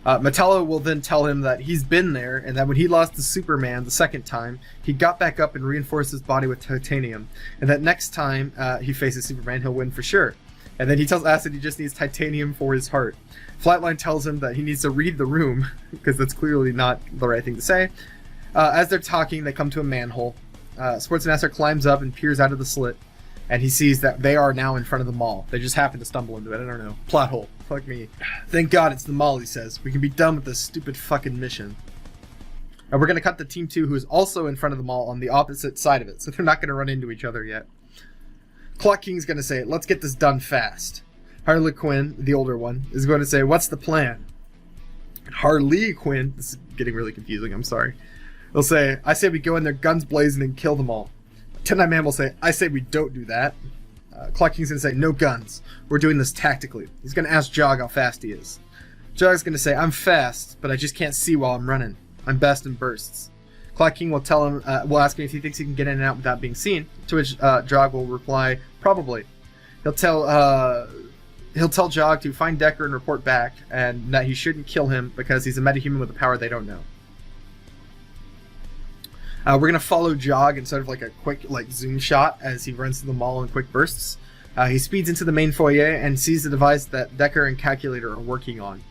Metallo will then tell him that he's been there, and that when he lost to Superman the second time, he got back up and reinforced his body with titanium, and that next time he faces Superman, he'll win for sure. And then he tells Acid he just needs titanium for his heart. Flatline tells him that he needs to read the room, because that's clearly not the right thing to say. As they're talking, they come to a manhole. Sportsmaster climbs up and peers out of the slit, and he sees that they are now in front of the mall. They just happen to stumble into it, I don't know. Plot hole. Fuck me. Thank God it's the mall, he says. We can be done with this stupid fucking mission. And we're going to cut to Team 2, who is also in front of the mall on the opposite side of it, so they're not going to run into each other yet. Clock King's going to say, let's get this done fast. Harley Quinn, the older one, is going to say, what's the plan? Harley Quinn, this is getting really confusing, I'm sorry. He'll say, I say we go in there guns blazing and kill them all. Ten Eye Man will say, I say we don't do that. Clock King's going to say, no guns. We're doing this tactically. He's going to ask Jog how fast he is. Jog's going to say, I'm fast, but I just can't see while I'm running. I'm best in bursts. Clock King will tell him, will ask him if he thinks he can get in and out without being seen. To which Jog will reply, probably. He'll tell Jog to find Decker and report back, and that he shouldn't kill him because he's a metahuman with a power they don't know. We're gonna follow Jog instead of like a quick zoom shot as he runs through the mall in quick bursts. He speeds into the main foyer and sees the device that Decker and Calculator are working on.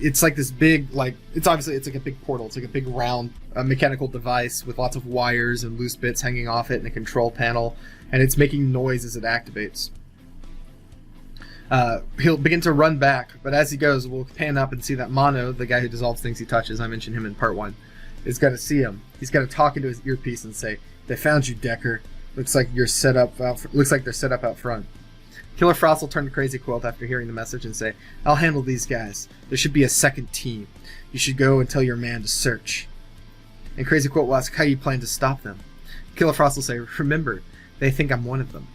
It's like this big, it's like a big portal. It's like a big round mechanical device with lots of wires and loose bits hanging off it and a control panel, and it's making noise as it activates. He'll begin to run back, but as he goes, we'll pan up and see that Mono, the guy who dissolves things he touches, I mentioned him in part 1, is going to see him. He's going to talk into his earpiece and say, "They found you, Decker. Looks like they're set up out front." Killer Frost will turn to Crazy Quilt after hearing the message and say, "I'll handle these guys. There should be a second team. You should go and tell your man to search." And Crazy Quilt will ask how you plan to stop them. Killer Frost will say, "Remember, they think I'm one of them."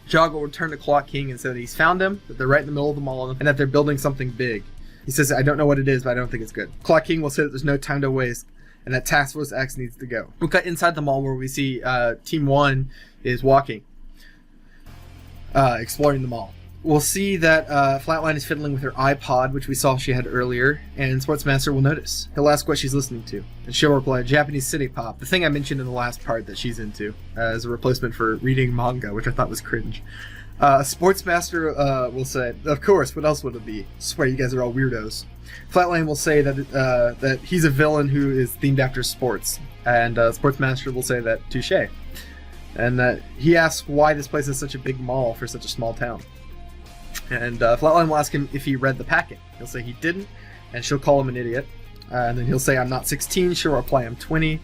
Jog will return to Clock King and say that he's found them, that they're right in the middle of the mall, and that they're building something big. He says, "I don't know what it is, but I don't think it's good." Clock King will say that there's no time to waste, and that Task Force X needs to go. We'll cut inside the mall where we see Team 1 is walking, exploring the mall. We'll see that Flatline is fiddling with her iPod, which we saw she had earlier, and Sportsmaster will notice. He'll ask what she's listening to, and she'll reply, "Japanese city pop," the thing I mentioned in the last part that she's into, as a replacement for reading manga, which I thought was cringe. Sportsmaster will say, "Of course, what else would it be? Swear you guys are all weirdos." Flatline will say that he's a villain who is themed after sports, and Sportsmaster will say that touche, and that he asks why this place is such a big mall for such a small town. And Flatline will ask him if he read the packet. He'll say he didn't, and she'll call him an idiot. And then he'll say, "I'm not 16, she'll reply, "I'm 20.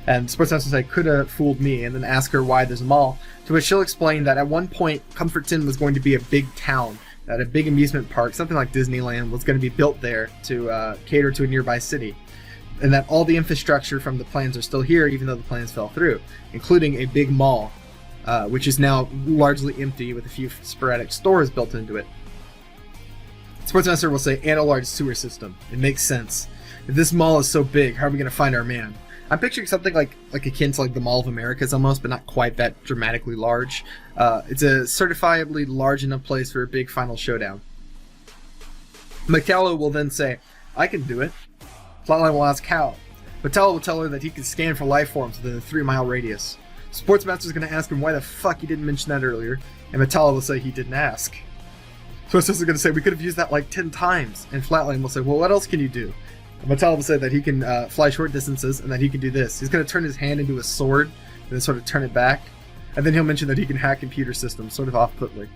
And Sportsmaster will say, "Coulda fooled me," and then ask her why there's a mall. To which she'll explain that at one point, Comforton was going to be a big town, that a big amusement park, something like Disneyland, was going to be built there to cater to a nearby city. And that all the infrastructure from the plans are still here, even though the plans fell through, including a big mall, which is now largely empty with a few sporadic stores built into it. Sportsmaster will say, "And a large sewer system. It makes sense. If this mall is so big, how are we going to find our man?" I'm picturing something like akin to like the Mall of Americas almost, but not quite that dramatically large. It's a certifiably large enough place for a big final showdown. Metallo will then say, "I can do it." Flatline will ask how. Metallo will tell her that he can scan for life forms within a 3-mile radius. Sportsmaster's going to ask him why the fuck he didn't mention that earlier, and Metallo will say he didn't ask. Sportsmaster's going to say, "We could have used that like 10 times, and Flatline will say, "Well, what else can you do?" Metallo will say that he can fly short distances and that he can do this. He's going to turn his hand into a sword and then sort of turn it back. And then he'll mention that he can hack computer systems, sort of off-putly.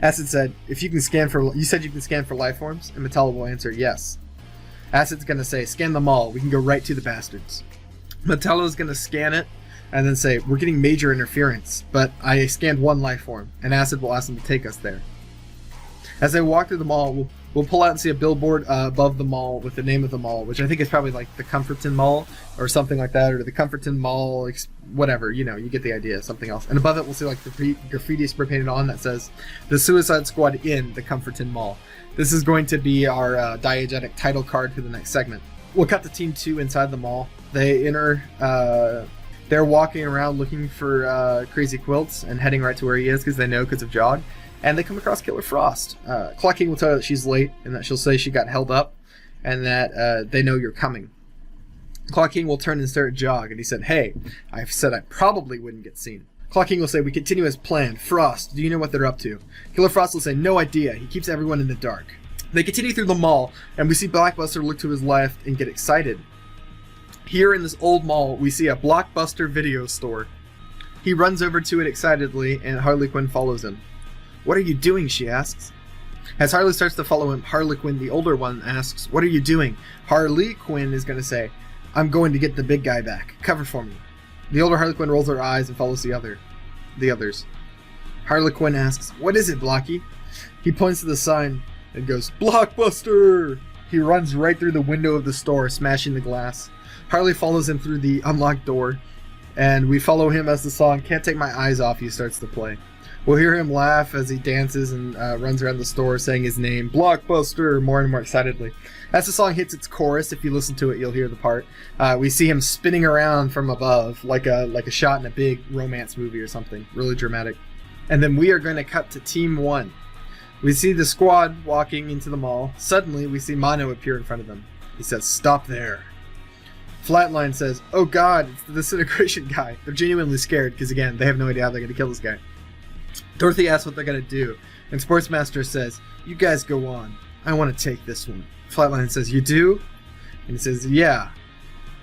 Acid said, you said you can scan for life forms? And Metallo will answer, yes. Acid's going to say, "Scan them all. We can go right to the bastards." Metallo's going to scan it and then say, "We're getting major interference, but I scanned one life form." And Acid will ask them to take us there. As they walk through the mall, we'll pull out and see a billboard above the mall with the name of the mall, which I think is probably like the Comforton Mall or something like that, or the Comforton Mall, whatever, you get the idea, something else. And above it, we'll see like the graffiti spray painted on that says, "The Suicide Squad in the Comforton Mall." This is going to be our diegetic title card for the next segment. We'll cut to Team 2 inside the mall. They enter, they're walking around looking for Crazy Quilts and heading right to where he is because of Jog. And they come across Killer Frost. Clock King will tell her that she's late and that she'll say she got held up and that they know you're coming. Clock King will turn and stare at Jog, and he said, "Hey, I said I probably wouldn't get seen." Clock King will say, "We continue as planned. Frost, do you know what they're up to?" Killer Frost will say, "No idea. He keeps everyone in the dark." They continue through the mall, and we see Blockbuster look to his left and get excited. Here in this old mall, we see a Blockbuster video store. He runs over to it excitedly, and Harley Quinn follows him. "What are you doing?" she asks. As Harley starts to follow him, Harley Quinn, the older one, asks, "What are you doing?" Harley Quinn is going to say, "I'm going to get the big guy back. Cover for me." The older Harley Quinn rolls her eyes and follows the others. Harley Quinn asks, "What is it, Blocky?" He points to the sign and goes, "Blockbuster!" He runs right through the window of the store, smashing the glass. Harley follows him through the unlocked door, and we follow him as the song "Can't Take My Eyes Off You" starts to play. We'll hear him laugh as he dances and runs around the store saying his name, Blockbuster, more and more excitedly. As the song hits its chorus, if you listen to it, you'll hear the part. We see him spinning around from above like a shot in a big romance movie or something. Really dramatic. And then we are going to cut to Team 1. We see the squad walking into the mall. Suddenly, we see Mono appear in front of them. He says, "Stop there." Flatline says, "Oh god, it's the disintegration guy." They're genuinely scared because, again, they have no idea how they're going to kill this guy. Dorothy asks what they're going to do, and Sportsmaster says, "You guys go on. I want to take this one." Flatline says, "You do?" And he says, "Yeah.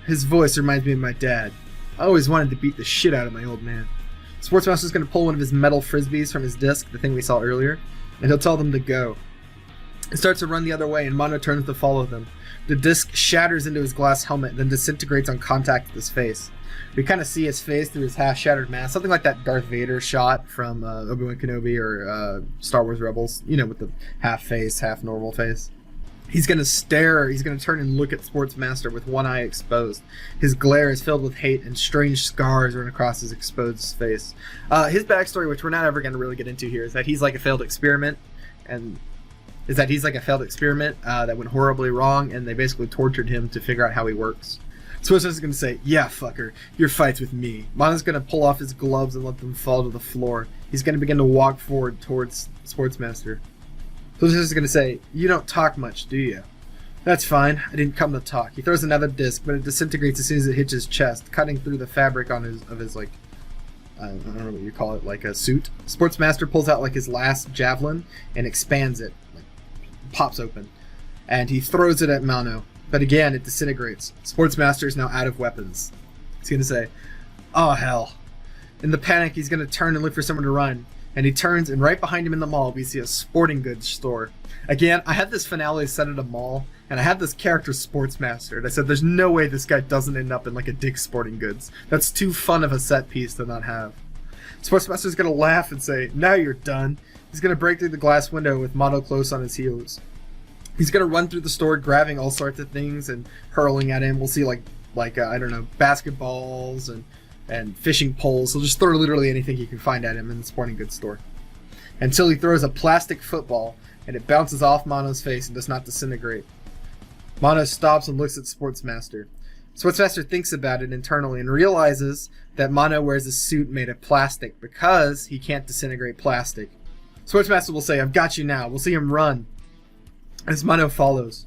His voice reminds me of my dad. I always wanted to beat the shit out of my old man." Sportsmaster's going to pull one of his metal frisbees from his disc, the thing we saw earlier, and he'll tell them to go. He starts to run the other way, and Mono turns to follow them. The disc shatters into his glass helmet, then disintegrates on contact with his face. We kind of see his face through his half-shattered mask, something like that Darth Vader shot from Obi-Wan Kenobi or Star Wars Rebels, with the half face, half normal face. He's going to stare, he's going to turn and look at Sportsmaster with one eye exposed. His glare is filled with hate, and strange scars run across his exposed face. His backstory, which we're not ever going to really get into here, is that he's like a failed experiment, that went horribly wrong, and they basically tortured him to figure out how he works. Sportsmaster's going to say, "Yeah, fucker, your fight's with me." Mono's going to pull off his gloves and let them fall to the floor. He's going to begin to walk forward towards Sportsmaster. Sportsmaster's going to say, "You don't talk much, do you?" "That's fine, I didn't come to talk." He throws another disc, but it disintegrates as soon as it hits his chest, cutting through the fabric on his I don't know what you call it, like a suit. Sportsmaster pulls out like his last javelin and expands it, pops open, and he throws it at Mono, but again it disintegrates. Sportsmaster is now out of weapons. He's going to say, "Oh hell." In the panic, he's going to turn and look for someone to run, and he turns, and right behind him in the mall we see a sporting goods store. Again, I had this finale set at a mall, and I had this character Sportsmaster, and I said there's no way this guy doesn't end up in like a Dick's Sporting Goods. That's too fun of a set piece to not have. Sportsmaster's going to laugh and say, "Now you're done." He's going to break through the glass window with Mono close on his heels. He's going to run through the store grabbing all sorts of things and hurling at him. We'll see like I don't know, basketballs and fishing poles. He'll just throw literally anything he can find at him in the sporting goods store. Until he throws a plastic football and it bounces off Mono's face and does not disintegrate. Mono stops and looks at Sportsmaster. Sportsmaster thinks about it internally and realizes that Mono wears a suit made of plastic because he can't disintegrate plastic. Sportsmaster will say, "I've got you now." We'll see him run as Mono follows.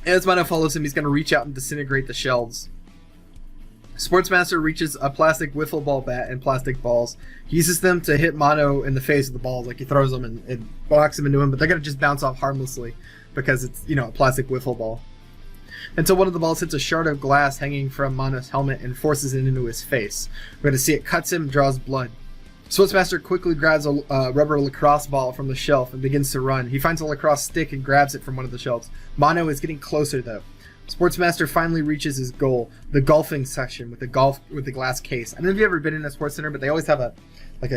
As Mono follows him, he's going to reach out and disintegrate the shelves. Sportsmaster reaches a plastic wiffle ball bat and plastic balls. He uses them to hit Mono in the face with the balls, like he throws them and blocks them into him, but they're going to just bounce off harmlessly because it's, a plastic wiffle ball. Until one of the balls hits a shard of glass hanging from Mono's helmet and forces it into his face. We're going to see it cuts him, draws blood. Sportsmaster quickly grabs a rubber lacrosse ball from the shelf and begins to run. He finds a lacrosse stick and grabs it from one of the shelves. Mono is getting closer though. Sportsmaster finally reaches his goal, the golfing section with the glass case. I don't know if you've ever been in a sports center, but they always have a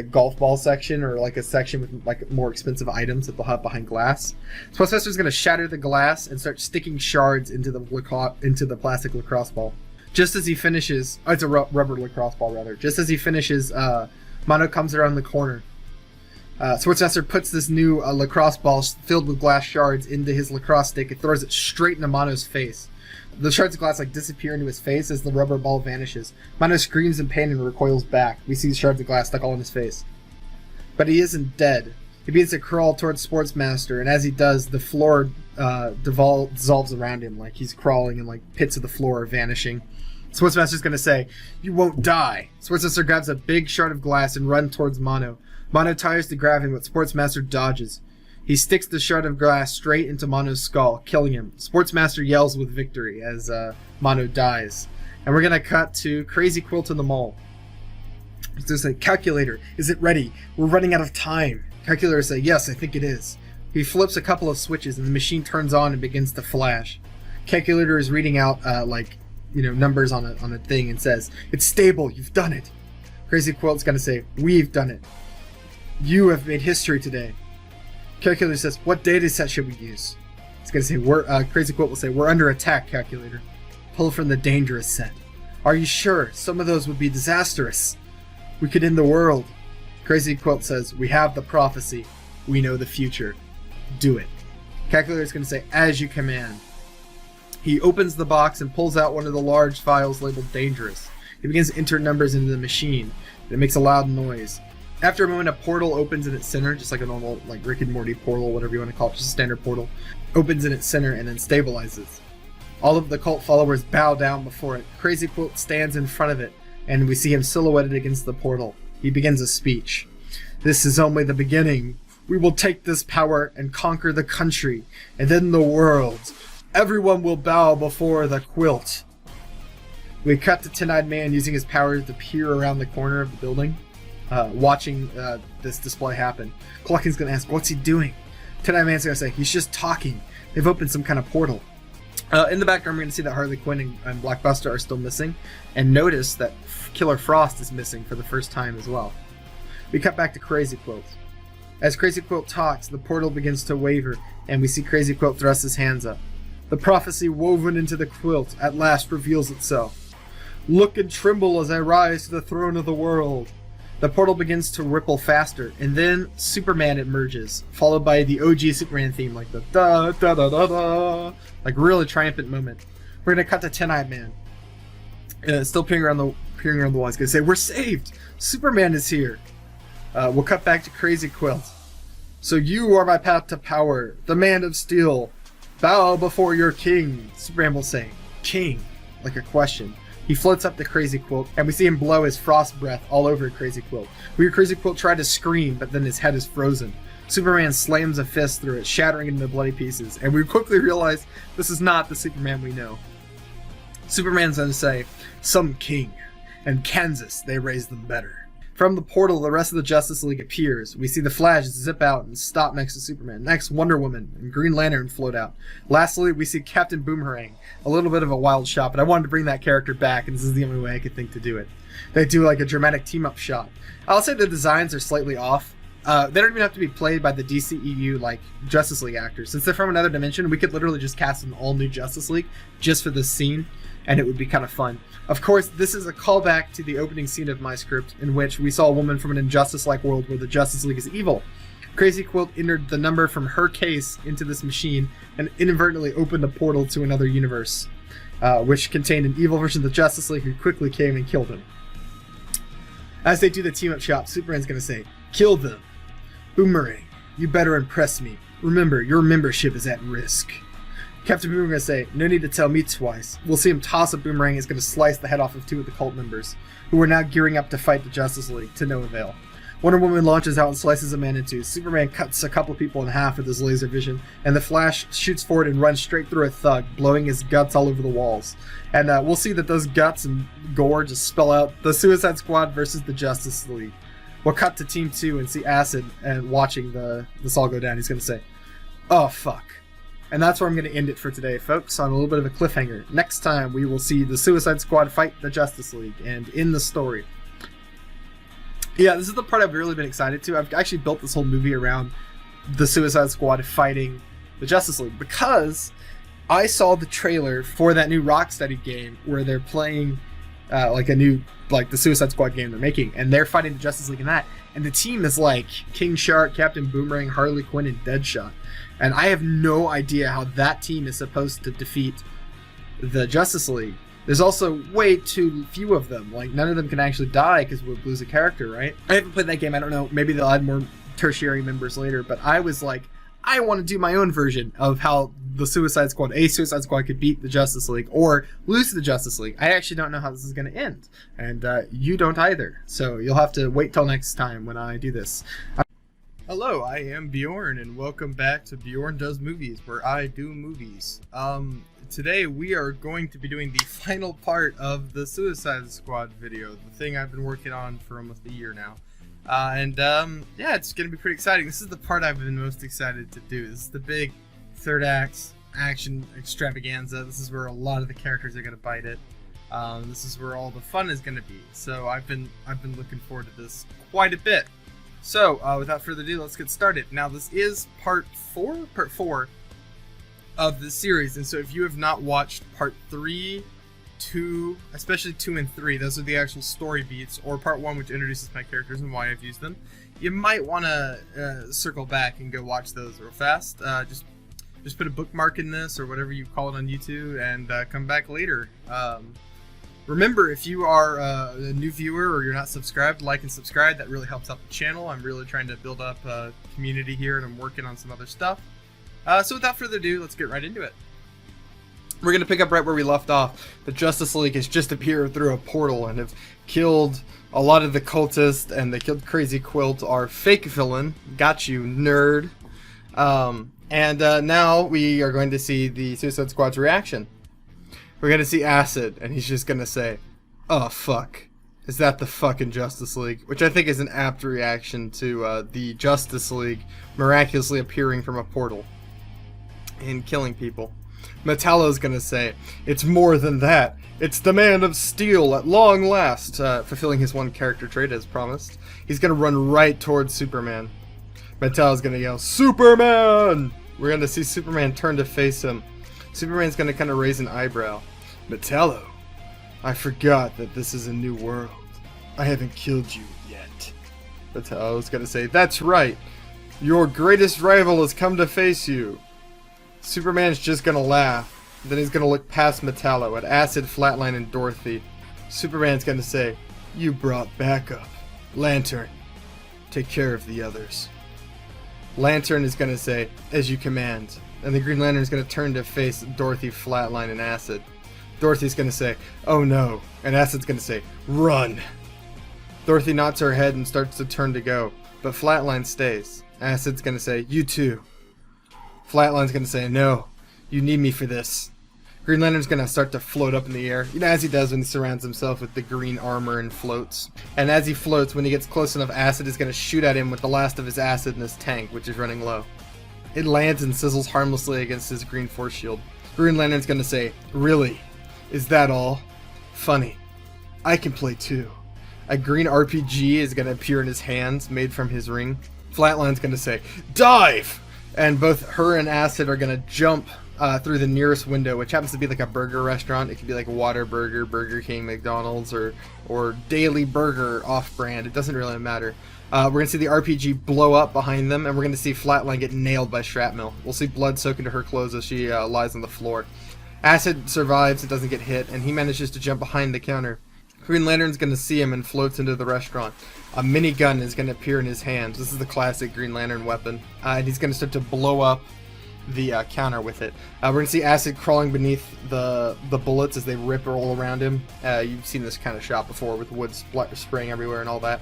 golf ball section or like a section with like more expensive items that they'll have behind glass. Sportsmaster's going to shatter the glass and start sticking shards into the plastic lacrosse ball. Just as he finishes, it's a rubber lacrosse ball rather. Just as he finishes, Mono comes around the corner. Sportsmaster puts this new lacrosse ball filled with glass shards into his lacrosse stick and throws it straight into Mono's face. The shards of glass disappear into his face as the rubber ball vanishes. Mono screams in pain and recoils back. We see the shards of glass stuck all in his face. But he isn't dead. He begins to crawl towards Sportsmaster, and as he does, the floor dissolves around him, like he's crawling, and pits of the floor are vanishing. Sportsmaster's going to say, "You won't die." Sportsmaster grabs a big shard of glass and runs towards Mono. Mono tries to grab him, but Sportsmaster dodges. He sticks the shard of glass straight into Mono's skull, killing him. Sportsmaster yells with victory as Mono dies. And we're going to cut to Crazy Quilt in the mall. There's a calculator. "Is it ready? We're running out of time." Calculator says, "Yes, I think it is." He flips a couple of switches and the machine turns on and begins to flash. Calculator is reading out numbers on a thing and says, "It's stable, you've done it." Crazy Quilt's going to say, "We've done it. You have made history today." Calculator says, "What data set should we use?" It's going to say, Crazy Quilt will say, "We're under attack, Calculator. Pull from the dangerous set." "Are you sure? Some of those would be disastrous. We could end the world." Crazy Quilt says, "We have the prophecy. We know the future. Do it." Calculator's going to say, "As you command." He opens the box and pulls out one of the large files labeled dangerous. He begins to enter numbers into the machine. It makes a loud noise. After a moment, a portal opens in its center, just like a normal, like Rick and Morty portal, whatever you want to call it, just a standard portal. Opens in its center and then stabilizes. All of the cult followers bow down before it. Crazy Quilt stands in front of it, and we see him silhouetted against the portal. He begins a speech. "This is only the beginning. We will take this power and conquer the country, and then the world. Everyone will bow before the quilt." We cut to Tin-Eyed Man using his powers to peer around the corner of the building, watching this display happen. Clucken's going to ask, "What's he doing?" Tin-Eyed Man's going to say, "He's just talking. They've opened some kind of portal." In the background, we're going to see that Harley Quinn and Black Buster are still missing, and notice that Killer Frost is missing for the first time as well. We cut back to Crazy Quilt. As Crazy Quilt talks, the portal begins to waver, and we see Crazy Quilt thrust his hands up. The prophecy woven into the quilt at last reveals itself. "Look and tremble as I rise to the throne of the world." The portal begins to ripple faster, and then Superman emerges, followed by the OG Superman theme, like the da da da da da, like really triumphant moment. We're gonna cut to Tin-Eyed Man, still peering around the wall. He's gonna say, "We're saved! Superman is here." We'll cut back to Crazy Quilt. "So you are my path to power, the man of steel. Bow before your king." Superman will say, "King," like a question. He floats up to Crazy Quilt, and we see him blow his frost breath all over Crazy Quilt. We hear Crazy Quilt try to scream, but then his head is frozen. Superman slams a fist through it, shattering it into bloody pieces, and we quickly realize this is not the Superman we know. Superman's going to say, "Some king, and Kansas, they raised them better." From the portal, the rest of the Justice League appears. We see the Flash zip out and stop next to Superman. Next, Wonder Woman and Green Lantern float out. Lastly, we see Captain Boomerang. A little bit of a wild shot, but I wanted to bring that character back, and this is the only way I could think to do it. They do like a dramatic team-up shot. I'll say the designs are slightly off. They don't even have to be played by the DCEU like Justice League actors. Since they're from another dimension, we could literally just cast an all-new Justice League just for this scene, and it would be kind of fun. Of course, this is a callback to the opening scene of my script, in which we saw a woman from an Injustice-like world where the Justice League is evil. Crazy Quilt entered the number from her case into this machine and inadvertently opened a portal to another universe, which contained an evil version of the Justice League who quickly came and killed him. As they do the team-up shot, Superman's going to say, "Kill them. Boomerang, you better impress me. Remember, your membership is at risk." Captain Boomerang is going to say, "No need to tell me twice." We'll see him toss a boomerang. Is going to slice the head off of two of the cult members, who are now gearing up to fight the Justice League, to no avail. Wonder Woman launches out and slices a man in two. Superman cuts a couple people in half with his laser vision, and the Flash shoots forward and runs straight through a thug, blowing his guts all over the walls. And we'll see that those guts and gore just spell out the Suicide Squad versus the Justice League. We'll cut to Team 2 and see Acid and watching this all go down. He's going to say, "Oh, fuck." And that's where I'm going to end it for today, folks, on a little bit of a cliffhanger. Next time, we will see the Suicide Squad fight the Justice League and end the story. Yeah, this is the part I've really been excited to. I've actually built this whole movie around the Suicide Squad fighting the Justice League because I saw the trailer for that new Rocksteady game where they're playing the Suicide Squad game they're making, and they're fighting the Justice League in that. And the team is like King Shark, Captain Boomerang, Harley Quinn, and Deadshot. And I have no idea how that team is supposed to defeat the Justice League. There's also way too few of them. Like, none of them can actually die because we'll lose a character, right? I haven't played that game. I don't know. Maybe they'll add more tertiary members later. But I was like, I want to do my own version of how a Suicide Squad could beat the Justice League or lose to the Justice League. I actually don't know how this is going to end. And you don't either. So you'll have to wait till next time when I do this. Hello, I am Bjorn, and welcome back to Bjorn Does Movies, where I do movies. Today we are going to be doing the final part of the Suicide Squad video, the thing I've been working on for almost a year now. Yeah, it's going to be pretty exciting. This is the part I've been most excited to do. This is the big third act action extravaganza. This is where a lot of the characters are going to bite it. This is where all the fun is going to be. So I've been looking forward to this quite a bit. So, without further ado, let's get started. Now, this is part 4 of this series, and so if you have not watched part 3 2, especially 2 and 3, those are the actual story beats, or part 1, which introduces my characters and why I've used them, you might want to circle back and go watch those real fast. Just put a bookmark in this, or whatever you call it on YouTube, and come back later. Remember, if you are a new viewer or you're not subscribed, like and subscribe. That really helps out the channel. I'm really trying to build up a community here, and I'm working on some other stuff. So without further ado, let's get right into it. We're going to pick up right where we left off. The Justice League has just appeared through a portal and have killed a lot of the cultists, and they killed Crazy Quilt, our fake villain. Got you, nerd. And now we are going to see the Suicide Squad's reaction. We're going to see Acid, and he's just going to say, "Oh, fuck. Is that the fucking Justice League?" Which I think is an apt reaction to the Justice League miraculously appearing from a portal and killing people. Metallo's going to say, "It's more than that. It's the Man of Steel at long last," fulfilling his one character trait as promised. He's going to run right towards Superman. Metallo's going to yell, "Superman!" We're going to see Superman turn to face him. Superman's going to kind of raise an eyebrow. "Metallo, I forgot that this is a new world. I haven't killed you yet." Metallo's going to say, "That's right. Your greatest rival has come to face you." Superman's just going to laugh. Then he's going to look past Metallo at Acid, Flatline, and Dorothy. Superman's going to say, "You brought backup. Lantern, take care of the others." Lantern is going to say, "As you command." And the Green Lantern is going to turn to face Dorothy, Flatline, and Acid. Dorothy's going to say, "Oh no." And Acid's going to say, "Run." Dorothy nods her head and starts to turn to go. But Flatline stays. Acid's going to say, "You too." Flatline's going to say, "No. You need me for this." Green Lantern's going to start to float up in the air, as he does when he surrounds himself with the green armor and floats. And as he floats, when he gets close enough, Acid is going to shoot at him with the last of his acid in his tank, which is running low. It lands and sizzles harmlessly against his green force shield. Green Lantern's going to say, "Really? Is that all? Funny. I can play too." A green RPG is going to appear in his hands, made from his ring. Flatline's going to say, "Dive!" And both her and Acid are going to jump through the nearest window, which happens to be like a burger restaurant. It could be like Whataburger, Burger King, McDonald's, or Daily Burger off-brand. It doesn't really matter. We're going to see the RPG blow up behind them, and we're going to see Flatline get nailed by shrapnel. We'll see blood soak into her clothes as she lies on the floor. Acid survives, it doesn't get hit, and he manages to jump behind the counter. Green Lantern's going to see him and floats into the restaurant. A minigun is going to appear in his hands. This is the classic Green Lantern weapon. And he's going to start to blow up the counter with it. We're going to see Acid crawling beneath the bullets as they rip all around him. You've seen this kind of shot before with wood spraying everywhere and all that.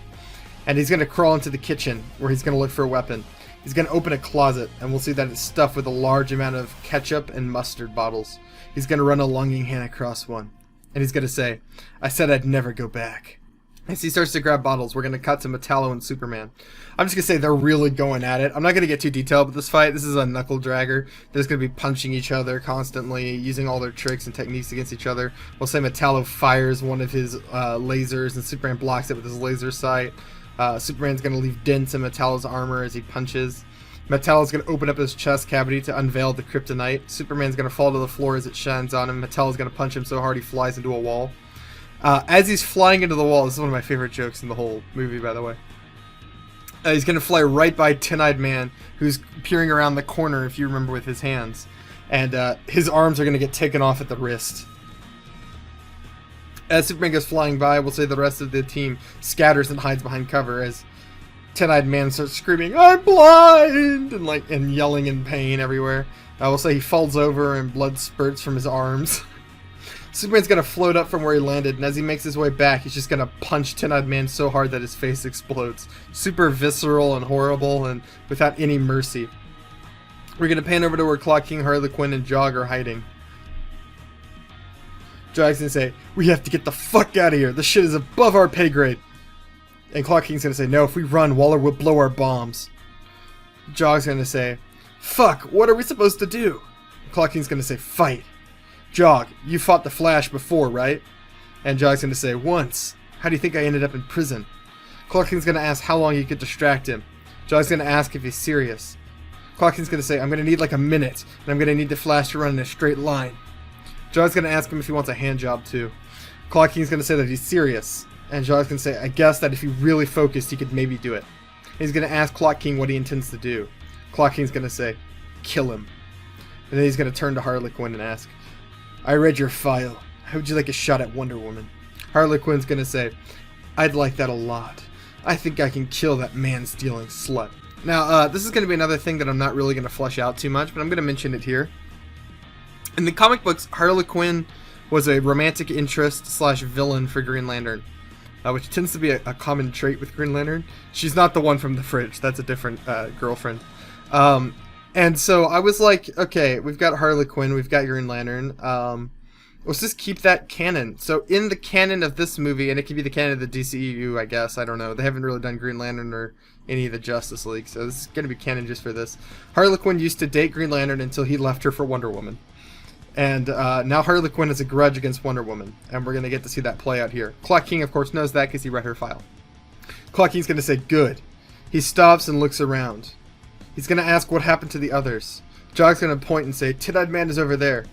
And he's going to crawl into the kitchen where he's going to look for a weapon. He's going to open a closet, and we'll see that it's stuffed with a large amount of ketchup and mustard bottles. He's going to run a longing hand across one. And he's going to say, "I said I'd never go back." As he starts to grab bottles, we're going to cut to Metallo and Superman. I'm just going to say they're really going at it. I'm not going to get too detailed with this fight. This is a knuckle dragger. They're just going to be punching each other constantly, using all their tricks and techniques against each other. We'll say Metallo fires one of his lasers, and Superman blocks it with his laser sight. Superman's going to leave dents in Metallo's armor as he punches. Metallo's going to open up his chest cavity to unveil the kryptonite. Superman's going to fall to the floor as it shines on him. Metallo's going to punch him so hard he flies into a wall. As he's flying into the wall, this is one of my favorite jokes in the whole movie, by the way. He's going to fly right by Tin-Eyed Man, who's peering around the corner, if you remember, with his hands. And his arms are going to get taken off at the wrist. As Superman goes flying by, we'll say the rest of the team scatters and hides behind cover as Tin-Eyed Man starts screaming, "I'm blind!" and yelling in pain everywhere. We'll say he falls over and blood spurts from his arms. Superman's going to float up from where he landed, and as he makes his way back, he's just going to punch Tin-Eyed Man so hard that his face explodes. Super visceral and horrible and without any mercy. We're going to pan over to where Clock King, Harley Quinn, and Jog are hiding. Jog's going to say, "We have to get the fuck out of here. This shit is above our pay grade." And Clock King's going to say, "No, if we run, Waller will blow our bombs." Jog's going to say, "Fuck, what are we supposed to do?" Clock King's going to say, "Fight." "Jog, you fought the Flash before, right?" And Jog's going to say, "Once. How do you think I ended up in prison?" Clock King's going to ask how long he could distract him. Jog's going to ask if he's serious. Clock King's going to say, "I'm going to need like a minute, and I'm going to need the Flash to run in a straight line." Jog's gonna ask him if he wants a hand job too. Clock King's gonna say that he's serious, and Jog's gonna say, I guess that if he really focused, he could maybe do it. He's gonna ask Clock King what he intends to do. Clock King's gonna say, kill him. And then he's gonna turn to Harley Quinn and ask, I read your file. How would you like a shot at Wonder Woman? Harley Quinn's gonna say, I'd like that a lot. I think I can kill that man-stealing slut. Now, this is gonna be another thing that I'm not really gonna flesh out too much, but I'm gonna mention it here. In the comic books, Harley Quinn was a romantic interest slash villain for Green Lantern, which tends to be a common trait with Green Lantern. She's not the one from the fridge. That's a different girlfriend. And so I was like, okay, we've got Harley Quinn, we've got Green Lantern. Let's just keep that canon. So in the canon of this movie, and it could be the canon of the DCEU, I guess, I don't know. They haven't really done Green Lantern or any of the Justice League, so this is going to be canon just for this. Harley Quinn used to date Green Lantern until he left her for Wonder Woman. And now Harley Quinn has a grudge against Wonder Woman, and we're going to get to see that play out here. Clock King, of course, knows that because he read her file. Clock King's going to say, good. He stops and looks around. He's going to ask what happened to the others. Jog's going to point and say, Tit-Eyed Man is over there.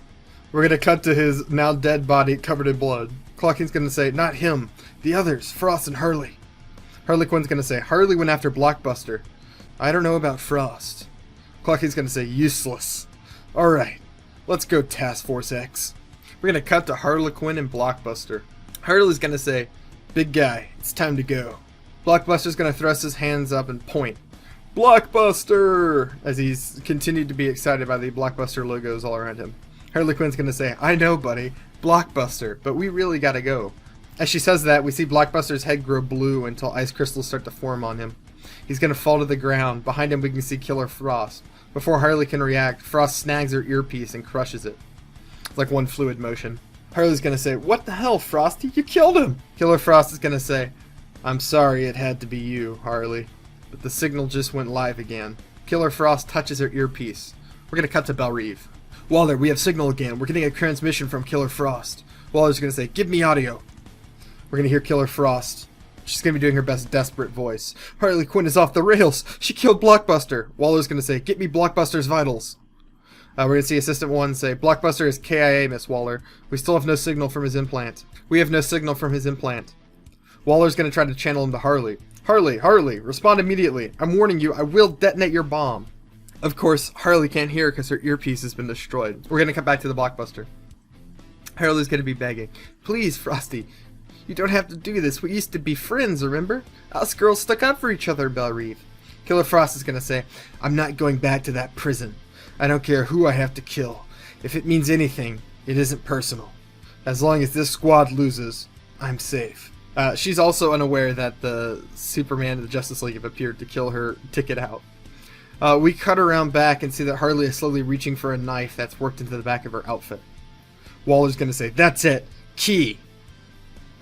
We're going to cut to his now dead body covered in blood. Clock King's going to say, not him. The others, Frost and Harley. Harley Quinn's going to say, Harley went after Blockbuster. I don't know about Frost. Clock King's going to say, useless. Alright, let's go Task Force X. We're going to cut to Harley Quinn and Blockbuster. Harley's going to say, big guy, it's time to go. Blockbuster's going to thrust his hands up and point. Blockbuster! As he's continued to be excited by the Blockbuster logos all around him. Harley Quinn's gonna say, I know, buddy, Blockbuster, but we really gotta go. As she says that, we see Blockbuster's head grow blue until ice crystals start to form on him. He's gonna fall to the ground. Behind him we can see Killer Frost. Before Harley can react, Frost snags her earpiece and crushes it. It's like one fluid motion. Harley's gonna say, what the hell, Frosty? You killed him! Killer Frost is gonna say, I'm sorry it had to be you, Harley. But the signal just went live again. Killer Frost touches her earpiece. We're gonna cut to Belle Reve. Waller, we have signal again. We're getting a transmission from Killer Frost. Waller's gonna say, give me audio. We're gonna hear Killer Frost. She's gonna be doing her best desperate voice. Harley Quinn is off the rails. She killed Blockbuster. Waller's gonna say, get me Blockbuster's vitals. We're gonna see Assistant 1 say, Blockbuster is KIA, Miss Waller. We still have no signal from his implant. We have no signal from his implant. Waller's gonna try to channel him to Harley. Harley, respond immediately. I'm warning you, I will detonate your bomb. Of course, Harley can't hear because her earpiece has been destroyed. We're going to cut back to the Blockbuster. Harley's going to be begging. Please, Frosty, you don't have to do this. We used to be friends, remember? Us girls stuck up for each other, Belle Reve. Killer Frost is going to say, I'm not going back to that prison. I don't care who I have to kill. If it means anything, it isn't personal. As long as this squad loses, I'm safe. She's also unaware that the Superman and the Justice League have appeared to kill her ticket out. We cut around back and see that Harley is slowly reaching for a knife that's worked into the back of her outfit. Waller's going to say, that's it! Key!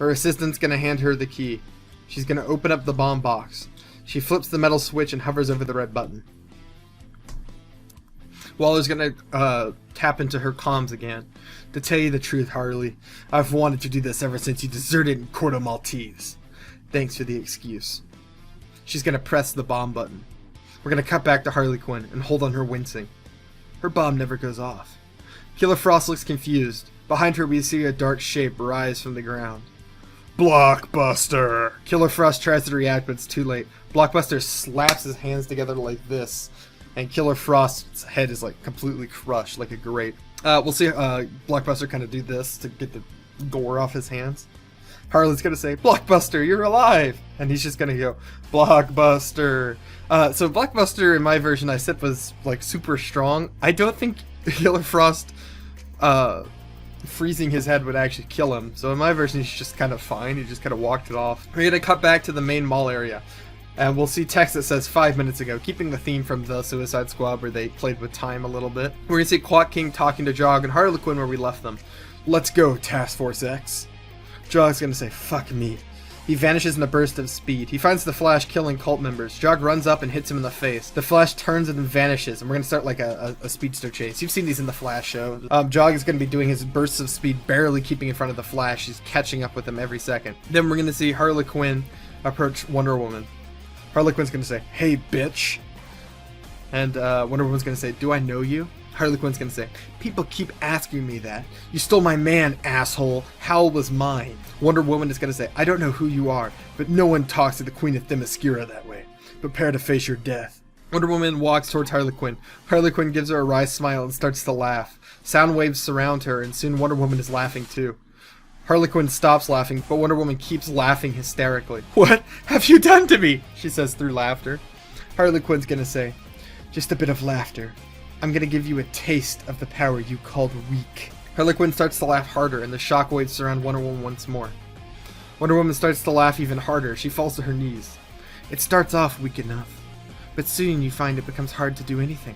Her assistant's going to hand her the key. She's going to open up the bomb box. She flips the metal switch and hovers over the red button. Waller's going to tap into her comms again. To tell you the truth, Harley, I've wanted to do this ever since you deserted in Corto Maltese. Thanks for the excuse. She's going to press the bomb button. We're going to cut back to Harley Quinn and hold on her wincing. Her bomb never goes off. Killer Frost looks confused. Behind her we see a dark shape rise from the ground. Blockbuster! Killer Frost tries to react, but it's too late. Blockbuster slaps his hands together like this, and Killer Frost's head is like completely crushed like a grape. We'll see Blockbuster kind of do this to get the gore off his hands. Harley's gonna say, Blockbuster, you're alive! And he's just gonna go, Blockbuster! So Blockbuster, in my version, I said was like super strong. I don't think Killer Frost freezing his head would actually kill him. So in my version, he's just kind of fine. He just kind of walked it off. We're gonna cut back to the main mall area. And we'll see text that says 5 minutes ago, keeping the theme from the Suicide Squad where they played with time a little bit. We're gonna see Clock King talking to Jog and Harley Quinn where we left them. Let's go, Task Force X. Jog's gonna say, fuck me. He vanishes in a burst of speed. He finds the Flash killing cult members. Jog runs up and hits him in the face. The Flash turns and then vanishes, and we're gonna start like a speedster chase. You've seen these in the Flash show. Jog is gonna be doing his bursts of speed, barely keeping in front of the Flash. He's catching up with him every second. Then we're gonna see Harley Quinn approach Wonder Woman. Harley Quinn's gonna say, hey bitch. And Wonder Woman's gonna say, do I know you? Harley Quinn's gonna say, people keep asking me that. You stole my man, asshole. Howl was mine. Wonder Woman is gonna say, I don't know who you are, but no one talks to the Queen of Themyscira that way. Prepare to face your death. Wonder Woman walks towards Harley Quinn. Harley Quinn gives her a wry smile and starts to laugh. Sound waves surround her, and soon Wonder Woman is laughing too. Harley Quinn stops laughing, but Wonder Woman keeps laughing hysterically. What have you done to me? She says through laughter. Harley Quinn's gonna say, just a bit of laughter. I'm gonna give you a taste of the power you called weak. Harley Quinn starts to laugh harder, and the shockwaves surround Wonder Woman once more. Wonder Woman starts to laugh even harder. She falls to her knees. It starts off weak enough, but soon you find it becomes hard to do anything.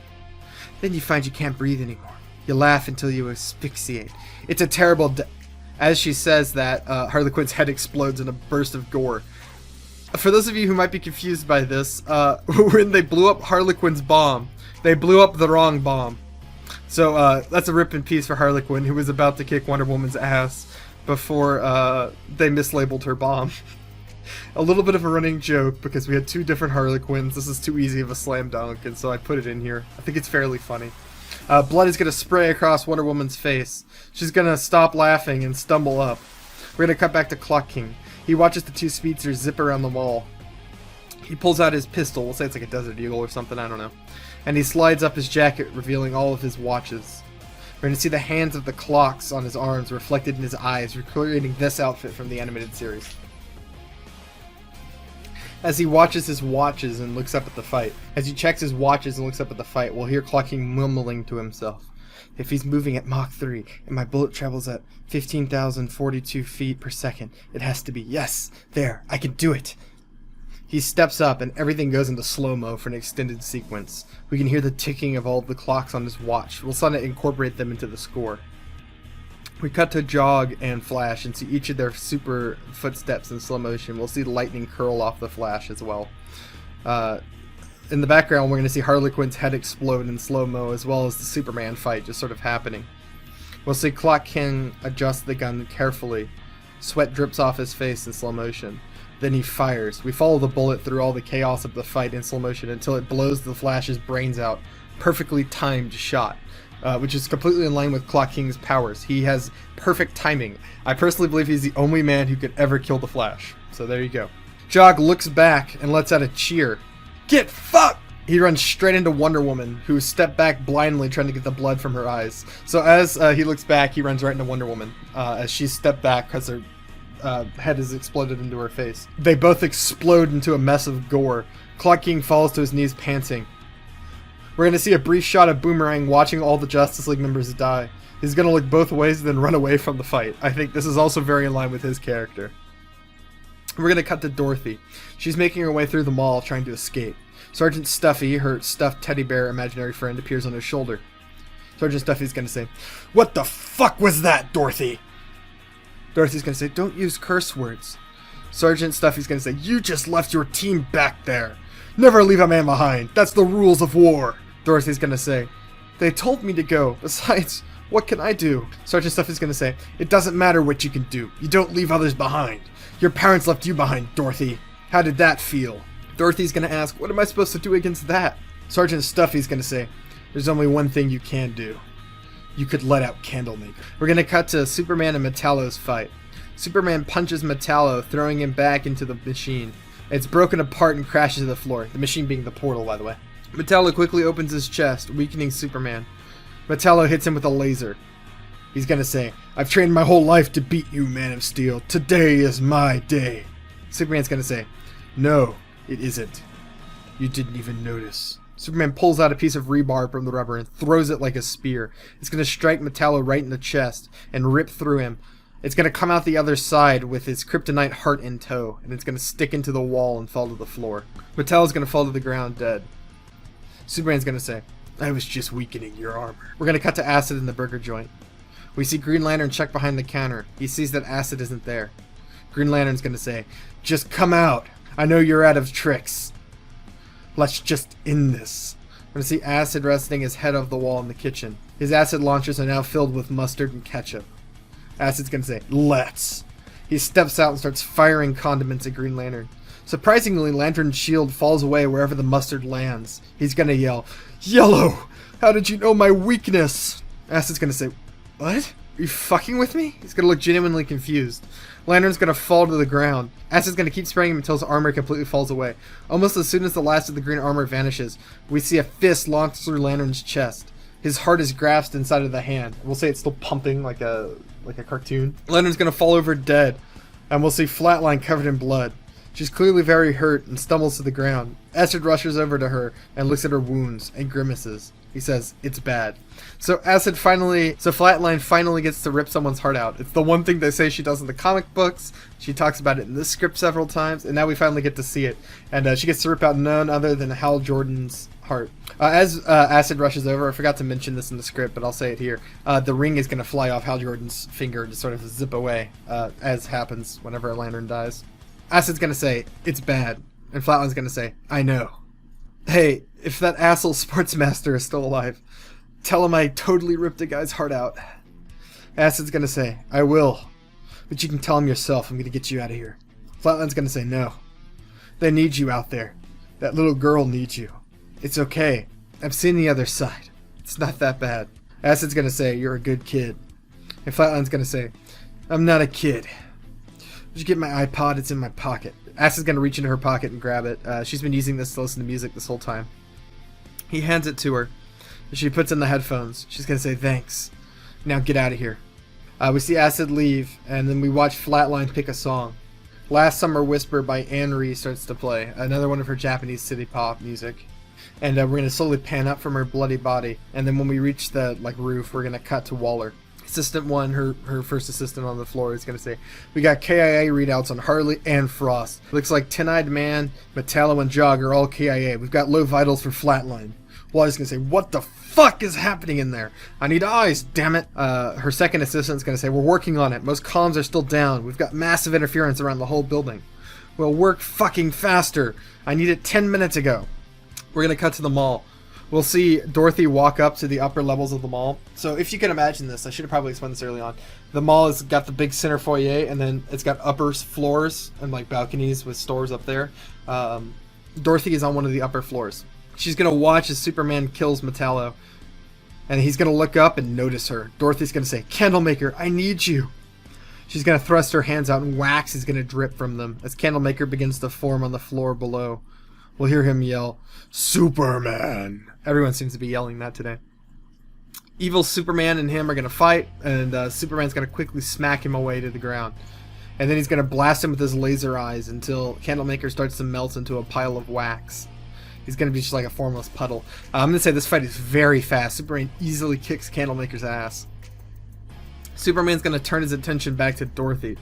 Then you find you can't breathe anymore. You laugh until you asphyxiate. It's a terrible As she says that, Harley Quinn's head explodes in a burst of gore. For those of you who might be confused by this, when they blew up Harley Quinn's bomb, they blew up the wrong bomb. So that's a rip in peace for Harley Quinn, who was about to kick Wonder Woman's ass before they mislabeled her bomb. A little bit of a running joke, because we had two different Harley Quinns. This is too easy of a slam dunk, and so I put it in here. I think it's fairly funny. Blood is going to spray across Wonder Woman's face. She's going to stop laughing and stumble up. We're going to cut back to Clock King. He watches the two speedsters zip around the wall. He pulls out his pistol. We'll say it's like a Desert Eagle or something, I don't know. And he slides up his jacket, revealing all of his watches. We're going to see the hands of the clocks on his arms reflected in his eyes, recreating this outfit from the animated series. As he watches his watches and looks up at the fight. As he checks his watches and looks up at the fight, we'll hear Clock King mumbling to himself. If he's moving at Mach 3 and my bullet travels at 15,042 feet per second, it has to be, yes, there, I can do it. He steps up and everything goes into slow-mo for an extended sequence. We can hear the ticking of all of the clocks on his watch. We'll sort of incorporate them into the score. We cut to Jog and Flash and see each of their super footsteps in slow motion. We'll see the lightning curl off the Flash as well. In the background, we're going to see Harley Quinn's head explode in slow-mo, as well as the Superman fight just sort of happening. We'll see Clock King adjust the gun carefully. Sweat drips off his face in slow motion. Then he fires. We follow the bullet through all the chaos of the fight in slow motion until it blows the Flash's brains out. Perfectly timed shot. Which is completely in line with Clock King's powers. He has perfect timing. I personally believe he's the only man who could ever kill the Flash. So there you go. Jog looks back and lets out a cheer. Get fucked! He runs straight into Wonder Woman, who stepped back blindly trying to get the blood from her eyes. So as he looks back, he runs right into Wonder Woman, as she stepped back because her head has exploded into her face. They both explode into a mess of gore. Clock King falls to his knees panting. We're going to see a brief shot of Boomerang watching all the Justice League members die. He's going to look both ways and then run away from the fight. I think this is also very in line with his character. We're going to cut to Dorothy. She's making her way through the mall trying to escape. Sergeant Stuffy, her stuffed teddy bear imaginary friend, appears on her shoulder. Sergeant Stuffy's going to say, "What the fuck was that, Dorothy?" Dorothy's going to say, "Don't use curse words." Sergeant Stuffy's going to say, "You just left your team back there. Never leave a man behind. That's the rules of war." Dorothy's going to say, "They told me to go. Besides, what can I do?" Sergeant Stuffy's going to say, "It doesn't matter what you can do. You don't leave others behind. Your parents left you behind, Dorothy. How did that feel?" Dorothy's going to ask, "What am I supposed to do against that?" Sergeant Stuffy's going to say, "There's only one thing you can do. You could let out Candlemaker." We're going to cut to Superman and Metallo's fight. Superman punches Metallo, throwing him back into the machine. It's broken apart and crashes to the floor, the machine being the portal, by the way. Metallo quickly opens his chest, weakening Superman. Metallo hits him with a laser. He's going to say, "I've trained my whole life to beat you, Man of Steel. Today is my day." Superman's going to say, "No, it isn't. You didn't even notice." Superman pulls out a piece of rebar from the rubber and throws it like a spear. It's going to strike Metallo right in the chest and rip through him. It's going to come out the other side with his kryptonite heart in tow, and it's going to stick into the wall and fall to the floor. Metallo's going to fall to the ground dead. Superman's going to say, "I was just weakening your armor." We're going to cut to Acid in the burger joint. We see Green Lantern check behind the counter. He sees that Acid isn't there. Green Lantern's going to say, "Just come out. I know you're out of tricks. Let's just end this." We're going to see Acid resting his head off the wall in the kitchen. His acid launchers are now filled with mustard and ketchup. Acid's going to say, "Let's." He steps out and starts firing condiments at Green Lantern. Surprisingly, Lantern's shield falls away wherever the mustard lands. He's gonna yell, "Yellow! How did you know my weakness?" Acid's gonna say, "What? Are you fucking with me?" He's gonna look genuinely confused. Lantern's gonna fall to the ground. Acid's gonna keep spraying him until his armor completely falls away. Almost as soon as the last of the green armor vanishes, we see a fist launch through Lantern's chest. His heart is grasped inside of the hand. We'll say it's still pumping like a cartoon. Lantern's gonna fall over dead, and we'll see Flatline covered in blood. She's clearly very hurt and stumbles to the ground. Acid rushes over to her and looks at her wounds and grimaces. He says, "It's bad." So Flatline finally gets to rip someone's heart out. It's the one thing they say she does in the comic books. She talks about it in this script several times, and now we finally get to see it. And she gets to rip out none other than Hal Jordan's heart. As Acid rushes over, I forgot to mention this in the script, but I'll say it here. The ring is going to fly off Hal Jordan's finger and just sort of zip away, as happens whenever a Lantern dies. Acid's going to say, "It's bad." And Flatline's going to say, "I know. Hey, if that asshole Sportsmaster is still alive, tell him I totally ripped a guy's heart out." Acid's gonna say, "I will. But you can tell him yourself. I'm gonna get you out of here." Flatline's gonna say, "No. They need you out there. That little girl needs you. It's okay. I've seen the other side. It's not that bad." Acid's gonna say, "You're a good kid." And Flatline's gonna say, "I'm not a kid. Did you get my iPod? It's in my pocket." Acid's gonna reach into her pocket and grab it. She's been using this to listen to music this whole time. He hands it to her. She puts in the headphones. She's gonna say, "Thanks. Now get out of here." We see Acid leave, and then we watch Flatline pick a song. Last Summer Whisper by Anne Ree starts to play, another one of her Japanese city pop music. And we're gonna slowly pan up from her bloody body, and then when we reach the roof, we're gonna cut to Waller. Assistant 1, her first assistant on the floor, is going to say, "We got KIA readouts on Harley and Frost. Looks like Tin-Eyed Man, Metallo, and Jog are all KIA. We've got low vitals for Flatline." Waller's going to say, "What the fuck is happening in there? I need eyes, damn it." Her second assistant's going to say, "We're working on it. Most comms are still down. We've got massive interference around the whole building." "Well, work fucking faster. I need it 10 minutes ago." We're going to cut to the mall. We'll see Dorothy walk up to the upper levels of the mall. So if you can imagine this, I should have probably explained this early on. The mall has got the big center foyer, and then it's got upper floors and balconies with stores up there. Dorothy is on one of the upper floors. She's going to watch as Superman kills Metallo, and he's going to look up and notice her. Dorothy's going to say, "Candlemaker, I need you." She's going to thrust her hands out, and wax is going to drip from them as Candlemaker begins to form on the floor below. We'll hear him yell, "Superman!" Everyone seems to be yelling that today. Evil Superman and him are going to fight, and Superman's going to quickly smack him away to the ground. And then he's going to blast him with his laser eyes until Candlemaker starts to melt into a pile of wax. He's going to be just like a formless puddle. I'm going to say this fight is very fast. Superman easily kicks Candlemaker's ass. Superman's going to turn his attention back to Dorothy.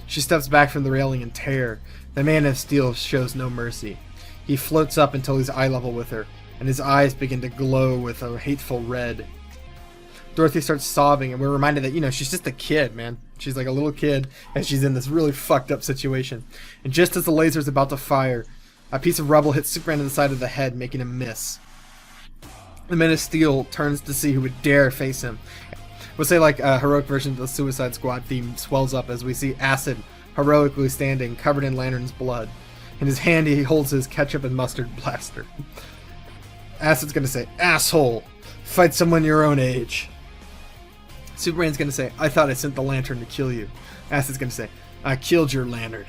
She steps back from the railing in terror. The Man of Steel shows no mercy. He floats up until he's eye level with her, and his eyes begin to glow with a hateful red. Dorothy starts sobbing, and we're reminded that, she's just a kid, man. She's like a little kid, and she's in this really fucked up situation. And just as the laser's about to fire, a piece of rubble hits Superman in the side of the head, making him miss. The Man of Steel turns to see who would dare face him. We'll say a heroic version of the Suicide Squad theme swells up as we see Acid heroically standing, covered in Lantern's blood. In his hand, he holds his ketchup and mustard blaster. Acid's gonna say, "Asshole! Fight someone your own age." Superman's gonna say, "I thought I sent the Lantern to kill you." Acid's gonna say, "I killed your Lantern."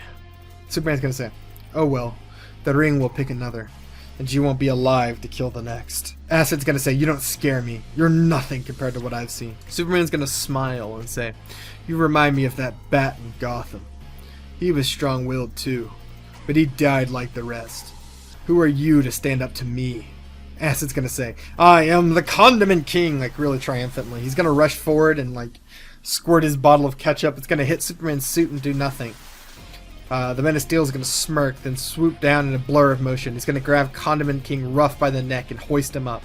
Superman's gonna say, "Oh well, the ring will pick another, and you won't be alive to kill the next." Acid's gonna say, "You don't scare me. You're nothing compared to what I've seen." Superman's gonna smile and say, "You remind me of that bat in Gotham. He was strong-willed too, but he died like the rest. Who are you to stand up to me?" Acid's gonna say, "I am the Condiment King," really triumphantly. He's gonna rush forward and squirt his bottle of ketchup. It's gonna hit Superman's suit and do nothing. The Man of Steel is gonna smirk, then swoop down in a blur of motion. He's gonna grab Condiment King rough by the neck and hoist him up.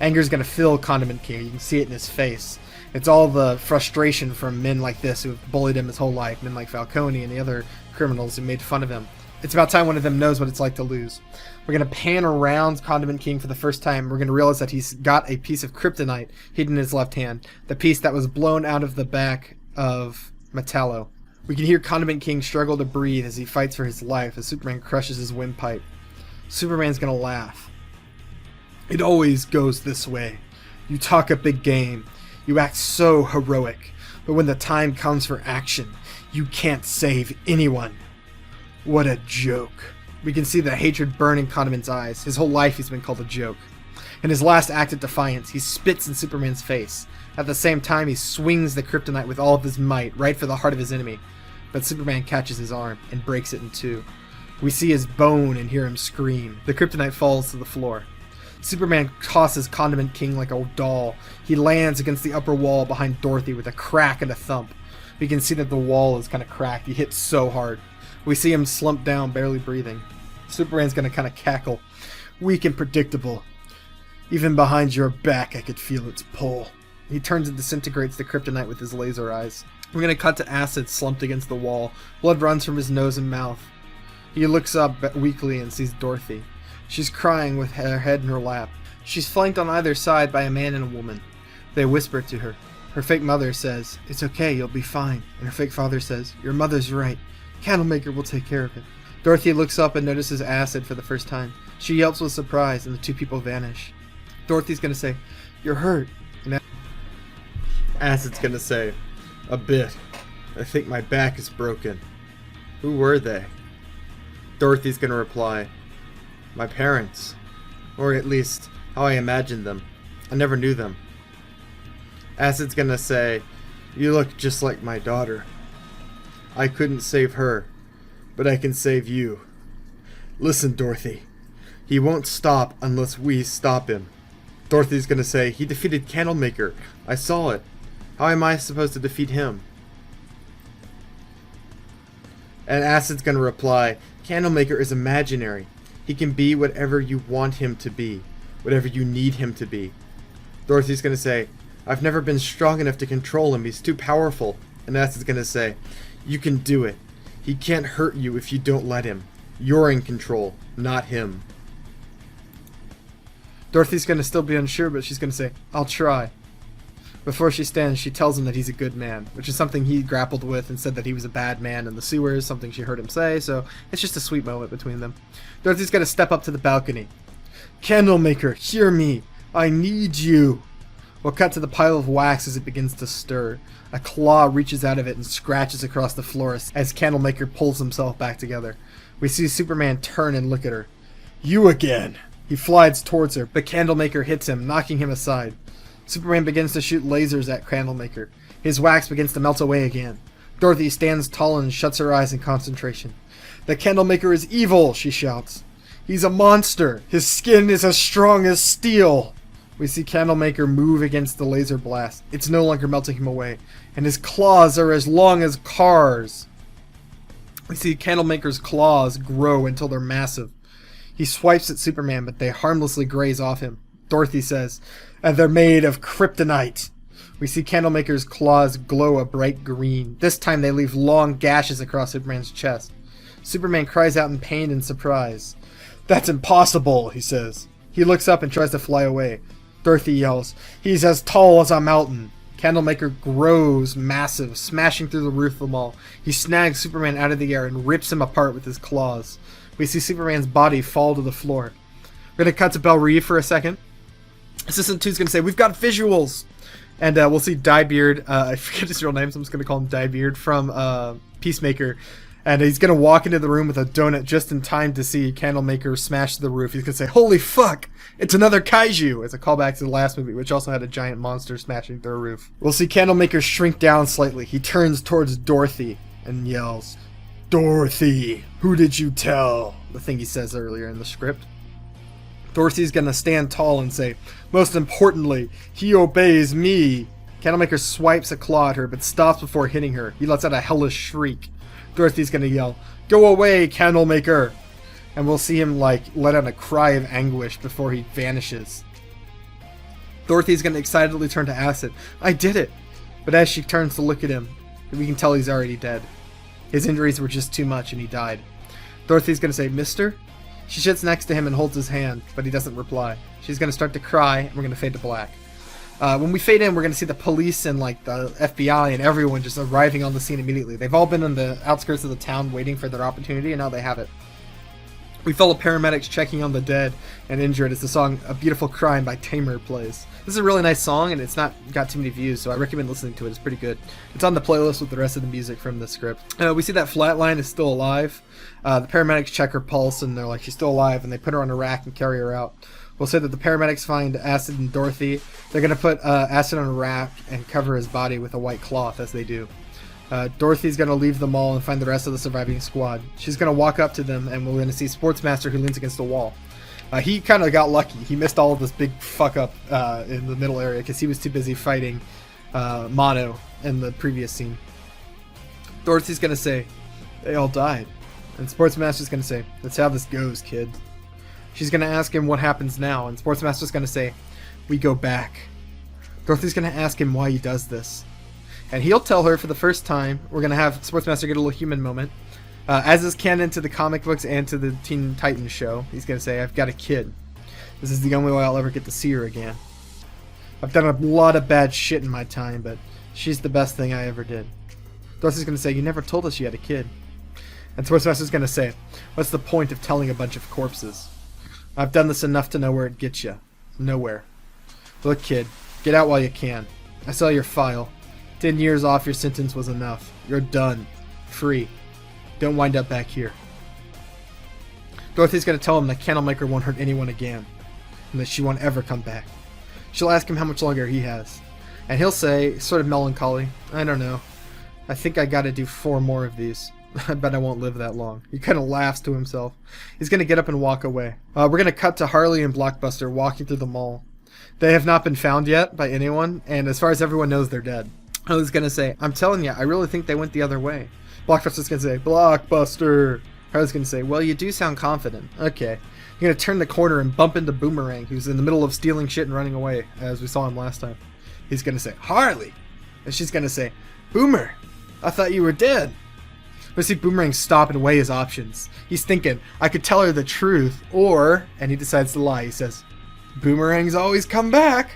Anger's gonna fill Condiment King. You can see it in his face. It's all the frustration from men like this who have bullied him his whole life, men like Falcone and the other criminals who made fun of him. It's about time one of them knows what it's like to lose. We're going to pan around Condiment King for the first time. We're going to realize that he's got a piece of kryptonite hidden in his left hand. The piece that was blown out of the back of Metallo. We can hear Condiment King struggle to breathe as he fights for his life as Superman crushes his windpipe. Superman's gonna laugh. It always goes this way. You talk a big game. You act so heroic. But when the time comes for action, you can't save anyone. What a joke. We can see the hatred burn in Condiment's eyes. His whole life he's been called a joke. In his last act of defiance, he spits in Superman's face. At the same time, he swings the kryptonite with all of his might, right for the heart of his enemy. But Superman catches his arm and breaks it in two. We see his bone and hear him scream. The kryptonite falls to the floor. Superman tosses Condiment King like a doll. He lands against the upper wall behind Dorothy with a crack and a thump. We can see that the wall is kind of cracked. He hit so hard. We see him slump down, barely breathing. Superman's gonna kind of cackle. Weak and predictable. Even behind your back, I could feel its pull. He turns and disintegrates the kryptonite with his laser eyes. We're gonna cut to Acid slumped against the wall. Blood runs from his nose and mouth. He looks up weakly and sees Dorothy. She's crying with her head in her lap. She's flanked on either side by a man and a woman. They whisper to her. Her fake mother says, "It's okay, you'll be fine." And her fake father says, "Your mother's right. Candlemaker will take care of it." Dorothy looks up and notices Acid for the first time. She yelps with surprise and the two people vanish. Dorothy's gonna say, "You're hurt." And Acid's gonna say, "A bit. I think my back is broken." Who were they? Dorothy's gonna reply, "My parents. Or at least, how I imagined them. I never knew them." Acid's gonna say, "You look just like my daughter. I couldn't save her, but I can save you. Listen, Dorothy. He won't stop unless we stop him." Dorothy's gonna say, "He defeated Candlemaker. I saw it. How am I supposed to defeat him?" And Acid's gonna reply, "Candlemaker is imaginary. He can be whatever you want him to be, whatever you need him to be." Dorothy's gonna say, "I've never been strong enough to control him. He's too powerful." And Acid's gonna say, "You can do it. He can't hurt you if you don't let him. You're in control, not him." Dorothy's gonna still be unsure, but she's gonna say, "I'll try." Before she stands, she tells him that he's a good man, which is something he grappled with and said that he was a bad man in the sewers, something she heard him say, so it's just a sweet moment between them. Dorothy's gonna step up to the balcony. "Candlemaker, hear me. I need you." We'll cut to the pile of wax as it begins to stir. A claw reaches out of it and scratches across the floor as Candlemaker pulls himself back together. We see Superman turn and look at her. "You again." He flies towards her, but Candlemaker hits him, knocking him aside. Superman begins to shoot lasers at Candlemaker. His wax begins to melt away again. Dorothy stands tall and shuts her eyes in concentration. "The Candlemaker is evil," she shouts. "He's a monster. His skin is as strong as steel." We see Candlemaker move against the laser blast. It's no longer melting him away, and his claws are as long as cars. We see Candlemaker's claws grow until they're massive. He swipes at Superman, but they harmlessly graze off him. Dorothy says, "And they're made of kryptonite." We see Candlemaker's claws glow a bright green. This time they leave long gashes across Superman's chest. Superman cries out in pain and surprise. "That's impossible," he says. He looks up and tries to fly away. Dorothy yells, "He's as tall as a mountain." Candlemaker grows massive, smashing through the roof of the mall. He snags Superman out of the air and rips him apart with his claws. We see Superman's body fall to the floor. We're going to cut to Belle Reeve for a second. Assistant 2's going to say, "We've got visuals!" And we'll see Diebeard, I forget his real name, so I'm just going to call him Diebeard, from Peacemaker. And he's going to walk into the room with a donut just in time to see Candlemaker smash the roof. He's going to say, "Holy fuck! It's another kaiju!" It's a callback to the last movie, which also had a giant monster smashing through a roof. We'll see Candlemaker shrink down slightly. He turns towards Dorothy and yells, "Dorothy, who did you tell?" The thing he says earlier in the script. Dorothy's gonna stand tall and say, "Most importantly, he obeys me." Candlemaker swipes a claw at her, but stops before hitting her. He lets out a hellish shriek. Dorothy's gonna yell, "Go away, Candlemaker!" And we'll see him, let out a cry of anguish before he vanishes. Dorothy's gonna excitedly turn to Acid. "I did it!" But as she turns to look at him, we can tell he's already dead. His injuries were just too much and he died. Dorothy's gonna say, "Mister?" She sits next to him and holds his hand, but he doesn't reply. She's gonna start to cry, and we're gonna fade to black. When we fade in, we're going to see the police and like the FBI and everyone just arriving on the scene immediately. They've all been on the outskirts of the town waiting for their opportunity, and now they have it. We follow paramedics checking on the dead and injured as the song A Beautiful Crime by Tamer plays. This is a really nice song, and it's not got too many views, so I recommend listening to it. It's pretty good. It's on the playlist with the rest of the music from the script. We see that Flatline is still alive. The paramedics check her pulse, and they're like, she's still alive, and they put her on a rack and carry her out. We'll say that the paramedics find Acid and Dorothy. They're going to put Acid on a rack and cover his body with a white cloth, as they do. Dorothy's going to leave the mall and find the rest of the surviving squad. She's going to walk up to them, and we're going to see Sportsmaster, who leans against the wall. He kind of got lucky. He missed all of this big fuck up in the middle area because he was too busy fighting Mono in the previous scene. Dorothy's going to say, they all died. And Sportsmaster's going to say, that's how this goes, kid. She's going to ask him what happens now, and Sportsmaster's going to say, we go back. Dorothy's going to ask him why he does this. And he'll tell her for the first time. We're going to have Sportsmaster get a little human moment. As is canon to the comic books and to the Teen Titans show, he's going to say, I've got a kid. This is the only way I'll ever get to see her again. I've done a lot of bad shit in my time, but she's the best thing I ever did. Dorothy's going to say, you never told us you had a kid. And Sportsmaster's going to say, what's the point of telling a bunch of corpses? I've done this enough to know where it gets you. Nowhere. Look, kid, get out while you can. I saw your file. 10 years off your sentence was enough. You're done. Free. Don't wind up back here. Dorothy's going to tell him that Candlemaker won't hurt anyone again, and that she won't ever come back. She'll ask him how much longer he has. And he'll say, sort of melancholy, I don't know. I think I gotta do 4 more of these. I bet I won't live that long. He kind of laughs to himself. He's going to get up and walk away. We're going to cut to Harley and Blockbuster walking through the mall. They have not been found yet by anyone, and as far as everyone knows, they're dead. Harley's going to say, I'm telling you, I really think they went the other way. Blockbuster's going to say, Blockbuster. Harley's going to say, well, you do sound confident. Okay. You're going to turn the corner and bump into Boomerang, who's in the middle of stealing shit and running away, as we saw him last time. He's going to say, Harley. And she's going to say, Boomer, I thought you were dead. We see Boomerang stop and weigh his options. He's thinking, I could tell her the truth, or, and he decides to lie. He says, Boomerangs always come back.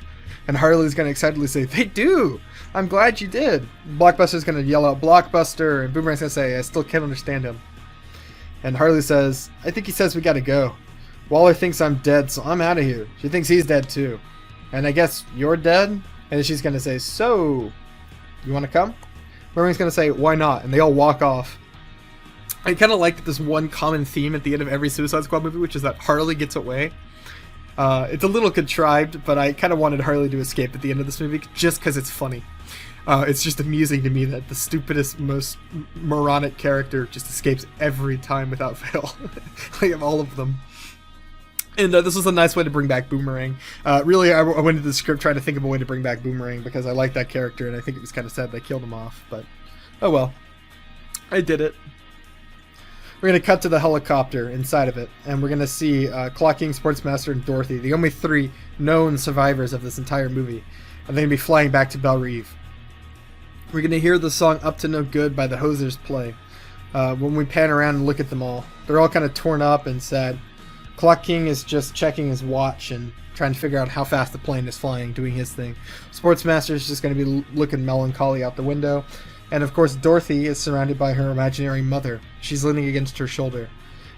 And Harley's going to excitedly say, they do. I'm glad you did. Blockbuster's going to yell out, Blockbuster, and Boomerang's going to say, I still can't understand him. And Harley says, I think he says we got to go. Waller thinks I'm dead, so I'm out of here. She thinks he's dead too. And I guess you're dead? And she's going to say, so, you want to come? Boomerang's going to say, why not? And they all walk off. I kind of like that there's one common theme at the end of every Suicide Squad movie, which is that Harley gets away. It's a little contrived, but I kind of wanted Harley to escape at the end of this movie just because it's funny. It's just amusing to me that the stupidest, most moronic character just escapes every time without fail. Like, of all of them. And this was a nice way to bring back Boomerang. Really, I went into the script trying to think of a way to bring back Boomerang because I like that character, and I think it was kind of sad they killed him off. But, oh well. I did it. We're going to cut to the helicopter inside of it, and we're going to see Clock King, Sportsmaster, and Dorothy, the only 3 known survivors of this entire movie. And they're going to be flying back to Belle Reve. We're going to hear the song Up to No Good by the Hosers play. When we pan around and look at them all, they're all kind of torn up and sad. Clock King is just checking his watch and trying to figure out how fast the plane is flying, doing his thing. Sportsmaster is just going to be looking melancholy out the window. And of course, Dorothy is surrounded by her imaginary mother. She's leaning against her shoulder.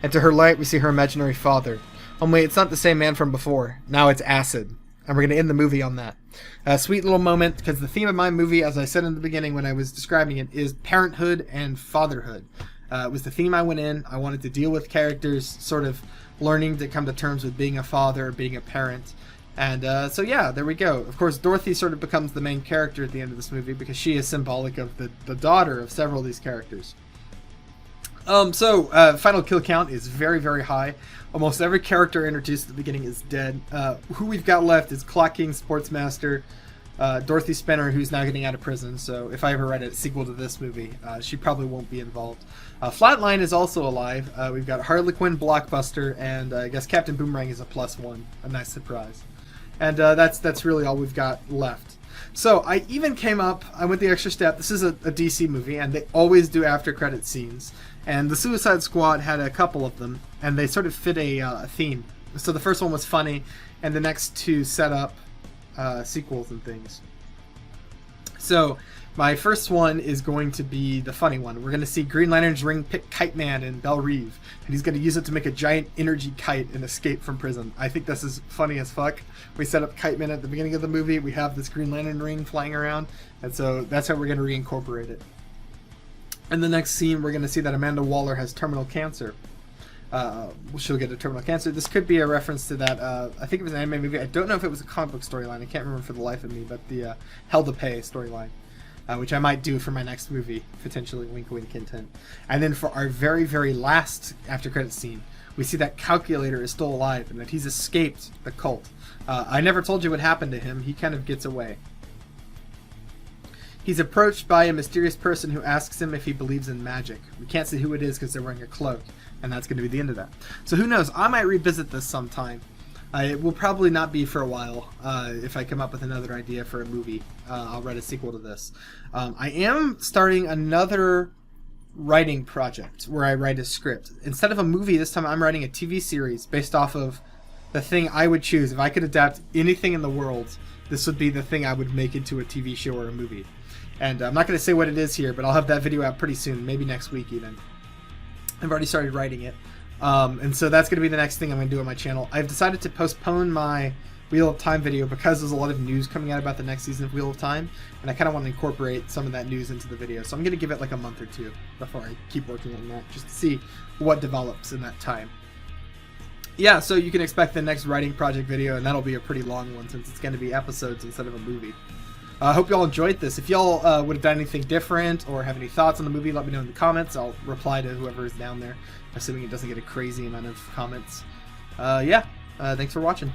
And to her right, we see her imaginary father. Only it's not the same man from before. Now it's Acid. And we're going to end the movie on that. A sweet little moment, because the theme of my movie, as I said in the beginning when I was describing it, is parenthood and fatherhood. It was the theme I went in. I wanted to deal with characters sort of learning to come to terms with being a father, being a parent. And so yeah, there we go. Of course, Dorothy sort of becomes the main character at the end of this movie because she is symbolic of the daughter of several of these characters. Final kill count is very, very high. Almost every character introduced at the beginning is dead. Who we've got left is Clock King, Sportsmaster, Dorothy Spinner, who's now getting out of prison. So if I ever write a sequel to this movie, she probably won't be involved. Flatline is also alive. We've got Harley Quinn, Blockbuster, and I guess Captain Boomerang is a +1. A nice surprise. And that's really all we've got left. So I even I went the extra step. This is a DC movie, and they always do after credit scenes. And the Suicide Squad had a couple of them, and they sort of fit a theme. So the first one was funny, and the next 2 set up sequels and things. So my first one is going to be the funny one. We're going to see Green Lantern's ring pick Kite Man in Belle Reve, and he's going to use it to make a giant energy kite and escape from prison. I think this is funny as fuck. We set up Kite Man at the beginning of the movie. We have this Green Lantern ring flying around, and so that's how we're going to reincorporate it. In the next scene, we're going to see that Amanda Waller has terminal cancer. She'll get a terminal cancer. This could be a reference to that, I think it was an anime movie. I don't know if it was a comic book storyline. I can't remember for the life of me, but the Hell to Pay storyline, which I might do for my next movie, potentially, wink wink hint hint. And then for our very, very last after credits scene, we see that Calculator is still alive and that he's escaped the cult. I never told you what happened to him. He kind of gets away. He's approached by a mysterious person who asks him if he believes in magic. We can't see who it is because they're wearing a cloak, and that's going to be the end of that. So who knows? I might revisit this sometime. It will probably not be for a while. If I come up with another idea for a movie, I'll write a sequel to this. I am starting another writing project where I write a script. Instead of a movie, this time I'm writing a TV series based off of the thing I would choose. If I could adapt anything in the world, this would be the thing I would make into a TV show or a movie. And I'm not going to say what it is here, but I'll have that video out pretty soon, maybe next week even. I've already started writing it. And so that's going to be the next thing I'm going to do on my channel. I've decided to postpone my Wheel of Time video because there's a lot of news coming out about the next season of Wheel of Time, and I kind of want to incorporate some of that news into the video. So I'm going to give it like a month or two before I keep working on that, just to see what develops in that time. Yeah, so you can expect the next writing project video, and that'll be a pretty long one since it's going to be episodes instead of a movie. I hope y'all enjoyed this. If y'all would have done anything different or have any thoughts on the movie, let me know in the comments. I'll reply to whoever is down there, assuming it doesn't get a crazy amount of comments. Yeah, thanks for watching.